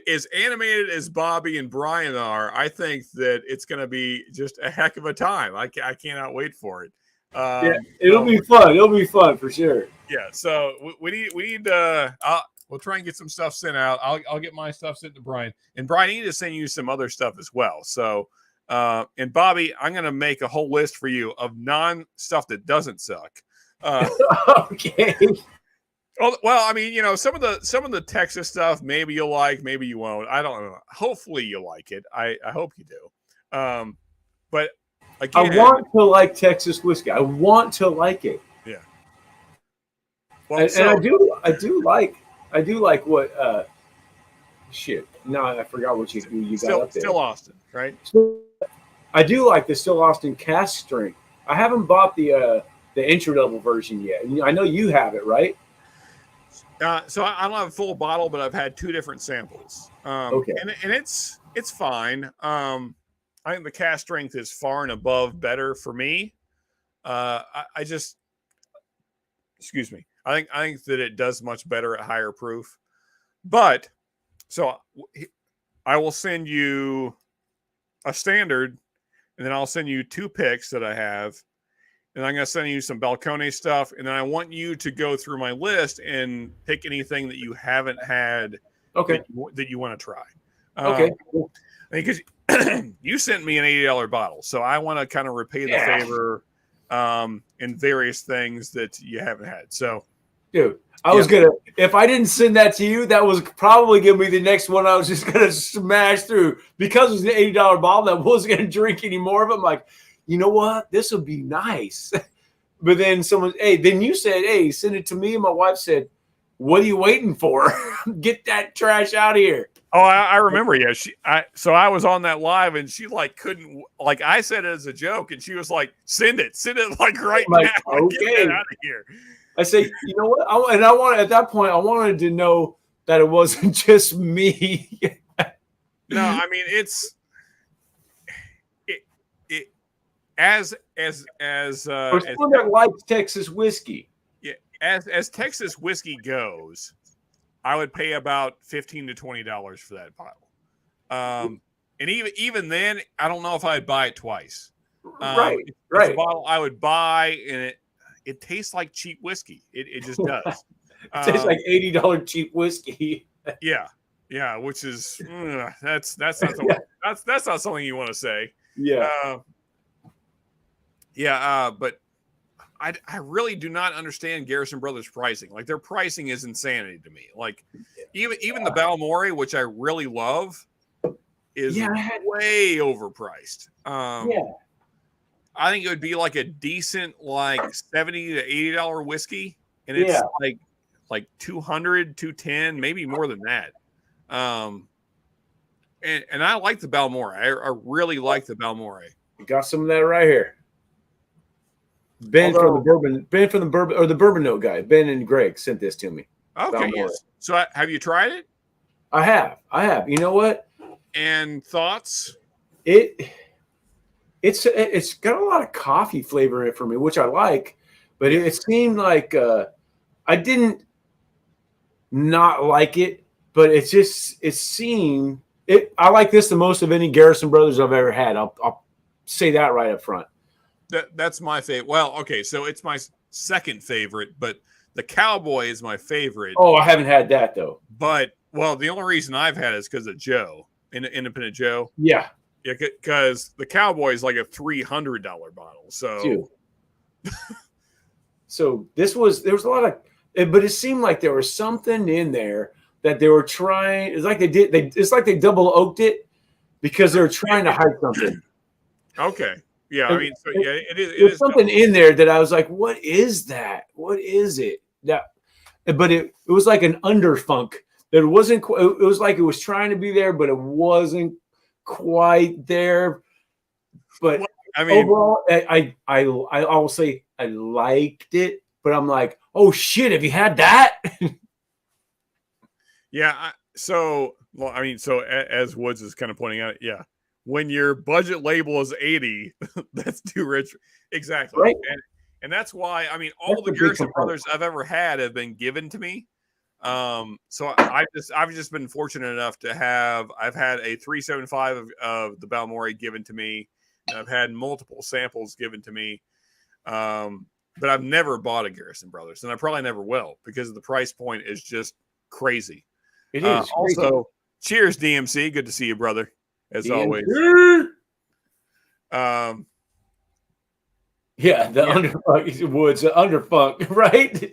as animated as Bobby and Brian are, I think that it's going to be just a heck of a time. I cannot wait for it. Yeah, it'll be fun. It'll be fun for sure. Yeah, so we need we'll try and get some stuff sent out. I'll get my stuff sent to Brian, and Brian, I need to send you some other stuff as well. So. And Bobby, I'm going to make a whole list for you of non-stuff that doesn't suck. Okay. Well, I mean, you know, some of the Texas stuff, maybe you'll like, maybe you won't. I don't know. Hopefully you like it. I hope you do. But again, I want to like Texas whiskey. I want to like it. Yeah. Well, and I do like what shit. No, I forgot what you got up there. Still Austin, right? I do like the Still Austin cask strength. I haven't bought the entry level version yet. I know you have it, right? So I don't have a full bottle, but I've had two different samples. Okay. And it's It's fine. I think the cast strength is far and above better for me. I just, excuse me. I think that it does much better at higher proof. But so I will send you a standard, and then I'll send you 2 picks that I have, and I'm going to send you some Balcone stuff, and then I want you to go through my list and pick anything that you haven't had Okay. that you want to try. Okay. Cool. Because you sent me an $80 bottle, so I want to kind of repay the favor in various things that you haven't had. So, dude, I was gonna, if I didn't send that to you, that was probably gonna be the next one I was just gonna smash through, because it was an $80 bottle that I wasn't gonna drink any more of it. I'm like, you know what, this would be nice. But then then you said, hey, send it to me, and my wife said, what are you waiting for? Get that trash out of here. Oh, I remember. Yeah, so I was on that live, and she couldn't, I said it as a joke, and she was like, "Send it right now, okay, get that out of here." I say, you know what? At that point, I wanted to know that it wasn't just me. No, I mean as for someone that likes Texas whiskey. Yeah, as Texas whiskey goes, I would pay about $15 to $20 for that bottle. And even then, I don't know if I'd buy it twice. Right. It's a bottle I would buy, and it tastes like cheap whiskey. It just does. It tastes like $80 cheap whiskey. Yeah, which is that's not something, that's not something you want to say. Yeah. But I really do not understand Garrison Brothers pricing. Like, their pricing is insanity to me. Like, even the Balmorhea, which I really love, is way overpriced. I think it would be like a decent $70 to $80 whiskey, and it's like 200, 210, maybe more than that. And I like the Balmorhea. I really like the Balmorhea. You got some of that right here. Ben from the Bourbon Note guy, Ben and Greg sent this to me. Okay, yes. So have you tried it? I have. You know what? And thoughts? It's got a lot of coffee flavor in it for me, which I like, but it seemed like I didn't not like it, but I like this the most of any Garrison Brothers I've ever had. I'll say that right up front. That's my favorite. Well, okay, so it's my second favorite, but the Cowboy is my favorite. Oh, I haven't had that though. But the only reason I've had it is because of Joe, Independent Joe. Yeah, because the Cowboy is like a $300 bottle. So, so there was a lot of, but it seemed like there was something in there that they were trying. It's like it's like they double oaked it because they were trying to hide something. Okay. Yeah, I mean, so yeah, it is. There's something in there that I was like, "What is that? What is it?" But it was like an underfunk. That it wasn't. It was like it was trying to be there, but it wasn't quite there. But I mean, overall, I will say I liked it. But I'm like, "Oh shit! Have you had that?" Yeah. So as Woods is kind of pointing out, yeah. When your budget label is 80, that's too rich. Exactly. Right. And that's why, I mean, all the Garrison Brothers I've ever had have been given to me. So I've just been fortunate enough to I've had a 375 of the Balmorhea given to me. And I've had multiple samples given to me. But I've never bought a Garrison Brothers, and I probably never will, because the price point is just crazy. It is. Also, cheers, DMC. Good to see you, brother. As always. The underfunk Woods, the underfunk, right?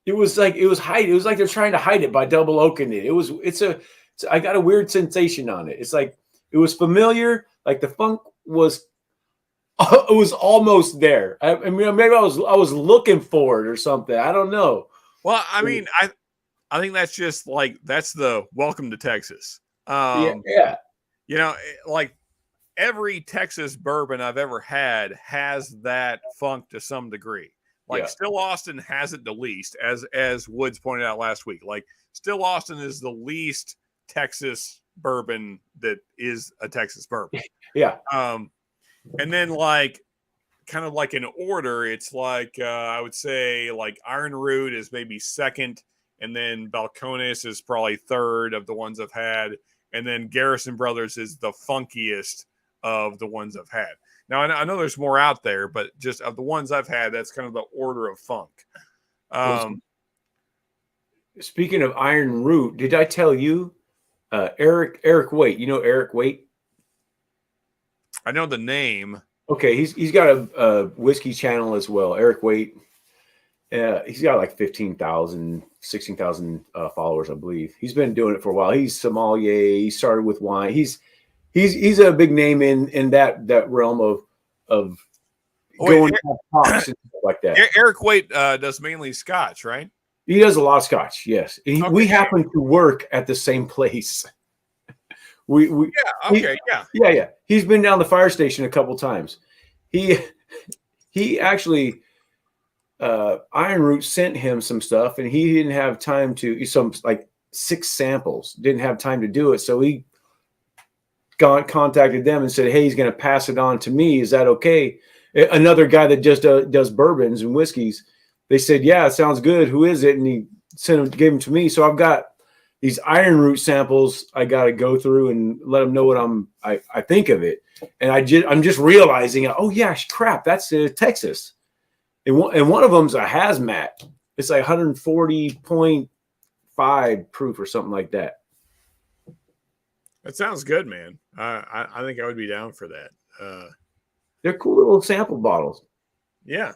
It was like they're trying to hide it by double oaking it. I got a weird sensation on it. It's like it was familiar, like the funk was it was almost there. I mean, maybe I was looking for it or something. I don't know. Well, I mean, I think that's just that's the welcome to Texas. Yeah. You know, like every Texas bourbon I've ever had has that funk to some degree. Still Austin has it the least, as Woods pointed out last week. Like, Still Austin is the least Texas bourbon that is a Texas bourbon. Yeah. And then like kind of like in order, it's like I would say like Iron Root is maybe second, and then Balcones is probably third of the ones I've had, and then Garrison Brothers is the funkiest of the ones I've had. Now I know there's more out there, but just of the ones I've had, that's kind of the order of funk. Speaking of Iron Root, did I tell you Eric Waite? You know Eric Waite? I know the name. Okay, he's got a whiskey channel as well. Eric Waite. He's got like 15,000, 16,000 followers, I believe. He's been doing it for a while. He's sommelier. He started with wine. He's a big name in that realm of going to talks and stuff like that. Eric Waite does mainly Scotch, right? He does a lot of Scotch. Yes, we happen to work at the same place. Yeah. He's been down the fire station a couple times. He actually Iron Root sent him some stuff, and he didn't have time to some like 6 samples. Didn't have time to do it, so he contacted them and said, "Hey, he's going to pass it on to me. Is that okay?" Another guy that just does bourbons and whiskeys. They said, "Yeah, it sounds good. Who is it?" And he gave them to me. So I've got these Iron Root samples I got to go through and let them know what I think of it. And I'm just realizing, oh yeah, crap, that's Texas. And one of them's a hazmat. It's like 140.5 proof or something like that. That sounds good, man. I think I would be down for that. They're cool little sample bottles. Yeah.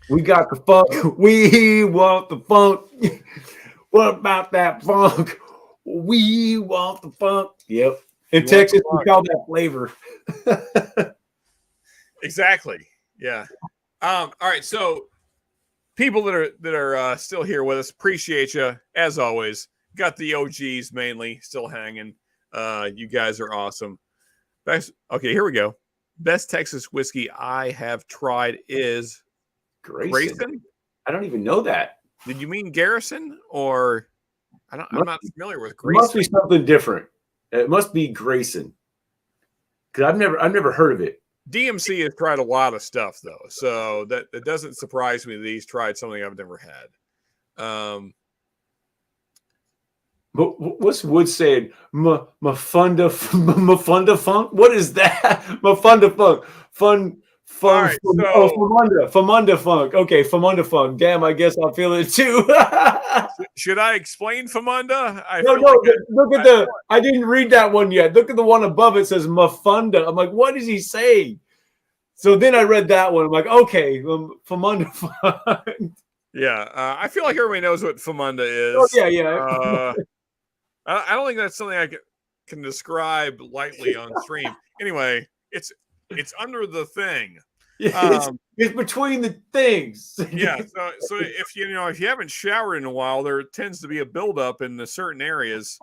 We got the funk. We want the funk. What about that funk? We want the funk. Yep. In Texas, we call that flavor. Exactly. Yeah. All right. So people that are still here with us, appreciate you as always. Got the OGs mainly still hanging. You guys are awesome. Okay, here we go. Best Texas whiskey I have tried is Grayson. I don't even know that. Did you mean Garrison or I'm not familiar with Grayson. It must be something different. It must be Grayson. Because I've never heard of it. DMC has tried a lot of stuff though, so that it doesn't surprise me that he's tried something I've never had. But what's Wood saying? Mafunda funk? What is that? Mafunda funk. Fun. Right, Famunda funk. Okay, Famunda funk. Damn, I guess I'll feel it too. Should I explain Famunda? Look at I didn't read that one yet. Look at the one above it says Mafunda. I'm like, what is he saying? So then I read that one. I'm like, okay, Famunda funk. Yeah, I feel like everybody knows what Famunda is. Oh yeah. I don't think that's something I can describe lightly on stream. Anyway, it's under the thing. It's between the things. Yeah. So if you haven't showered in a while, there tends to be a buildup in the certain areas.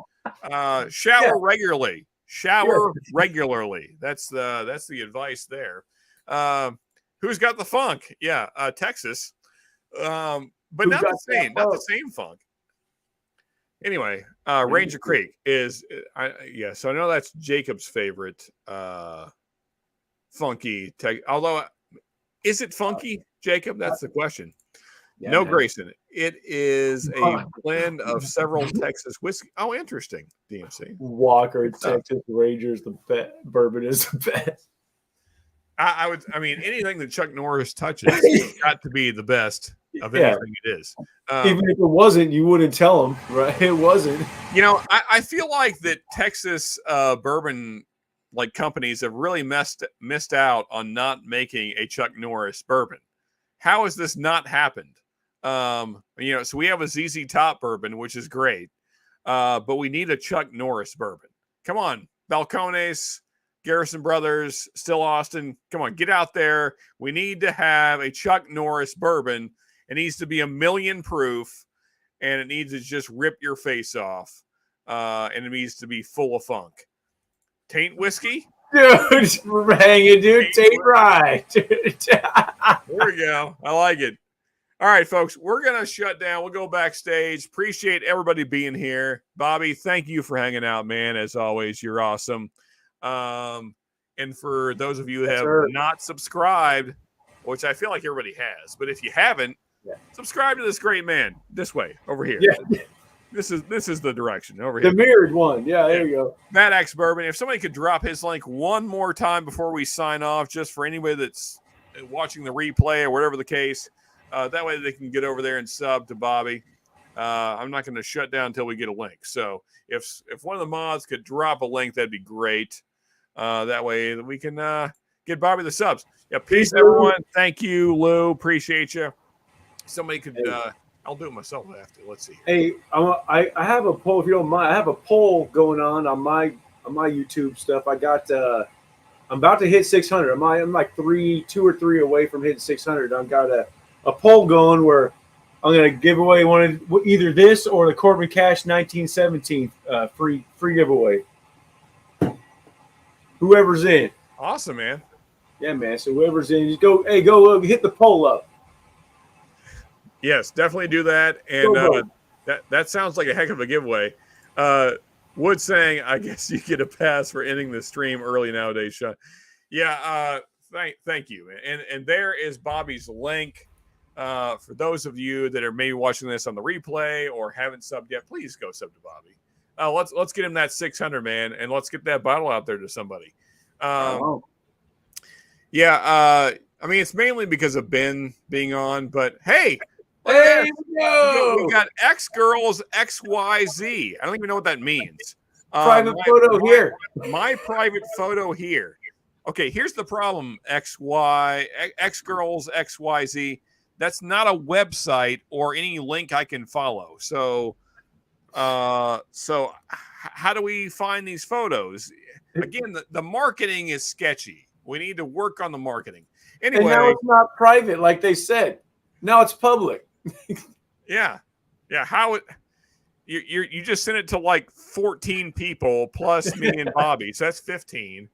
Shower regularly. Shower regularly. That's the advice there. Who's got the funk? Yeah, Texas. But not the same funk. Anyway, Ranger Creek is so I know that's Jacob's favorite funky although is it funky, Jacob? That's the question. Yeah, no, man. Grayson. It is a blend of several Texas whiskey. Oh, interesting. DMC. Walker, Texas Rangers, the best bourbon is the best. I mean, anything that Chuck Norris touches has got to be the best of anything it is. Even if it wasn't, you wouldn't tell them, right? It wasn't. I feel like that Texas bourbon like companies have really missed out on not making a Chuck Norris bourbon. How has this not happened? So we have a ZZ Top bourbon, which is great, but we need a Chuck Norris bourbon. Come on, Balcones, Garrison Brothers, Still Austin. Come on, get out there. We need to have a Chuck Norris bourbon. It needs to be 1,000,000 proof, and it needs to just rip your face off, and it needs to be full of funk. Taint whiskey? Dude, hang it, dude. Taint rye. There we go. I like it. All right, folks, we're going to shut down. We'll go backstage. Appreciate everybody being here. Bobby, thank you for hanging out, man. As always, you're awesome. And for those of you who have not subscribed, which I feel like everybody has, but if you haven't, subscribe to this great man this way, over here. Yeah. This is the direction over here. The mirrored one. Yeah, there you go. Matt X Bourbon. If somebody could drop his link one more time before we sign off, just for anybody that's watching the replay or whatever the case, that way they can get over there and sub to Bobby. I'm not going to shut down until we get a link. So if one of the mods could drop a link, that'd be great. That way we can get Bobby the subs. Yeah, peace, everyone. Thank you, Lou. Appreciate you. Somebody could. I'll do it myself after. Let's see. Hey, I have a poll. If you don't mind, I have a poll going on my YouTube stuff. I got. I'm about to hit 600. I'm like 2 or 3 away from hitting 600. I've got a poll going where I'm going to give away one of either this or the Corbin Cash 1917 free giveaway. Whoever's in. Awesome, man. Yeah, man. So whoever's in, just go hit the poll up. Yes, definitely do that. And that sounds like a heck of a giveaway. Wood saying, I guess you get a pass for ending the stream early nowadays, Sean. Yeah, thank you. And there is Bobby's link. For those of you that are maybe watching this on the replay or haven't subbed yet, please go sub to Bobby. Let's get him that 600, man, and let's get that bottle out there to somebody. Yeah, I mean, it's mainly because of Ben being on, but hey, we got X Girls XYZ. I don't even know what that means. Private photo here. My private photo here. Okay, here's the problem, X Girls XYZ. That's not a website or any link I can follow. So how do we find these photos? Again, the marketing is sketchy. We need to work on the marketing. Anyway, and now it's not private, like they said. Now it's public. Yeah. How it? You just sent it to like 14 people plus me and Bobby, so that's 15.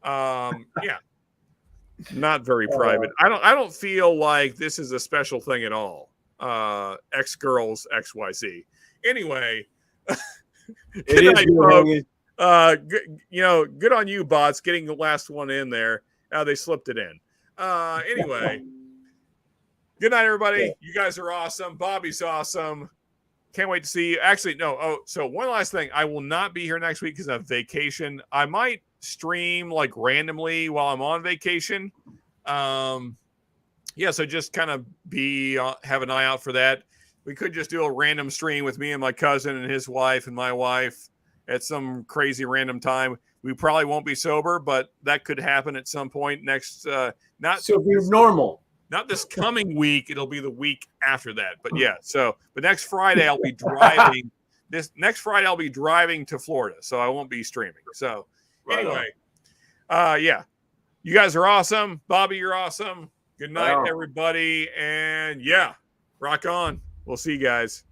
Yeah. Not very private. I don't feel like this is a special thing at all. X Girls XYZ. Anyway, good night, folks. Good on you, bots, getting the last one in there. They slipped it in. Anyway, good night, everybody. Yeah. You guys are awesome. Bobby's awesome. Can't wait to see you. Actually, no. Oh, so one last thing. I will not be here next week because I'm on vacation. I might stream like randomly while I'm on vacation. So just kind of have an eye out for that. We could just do a random stream with me and my cousin and his wife and my wife at some crazy random time. We probably won't be sober, but that could happen at some point next. So it'll be normal. Not this coming week. It'll be the week after that. But yeah. But next Friday I'll be driving. Next Friday I'll be driving to Florida, so I won't be streaming. So anyway, yeah, you guys are awesome. Bobby, you're awesome. Good night, everybody, and yeah, rock on. We'll see you guys.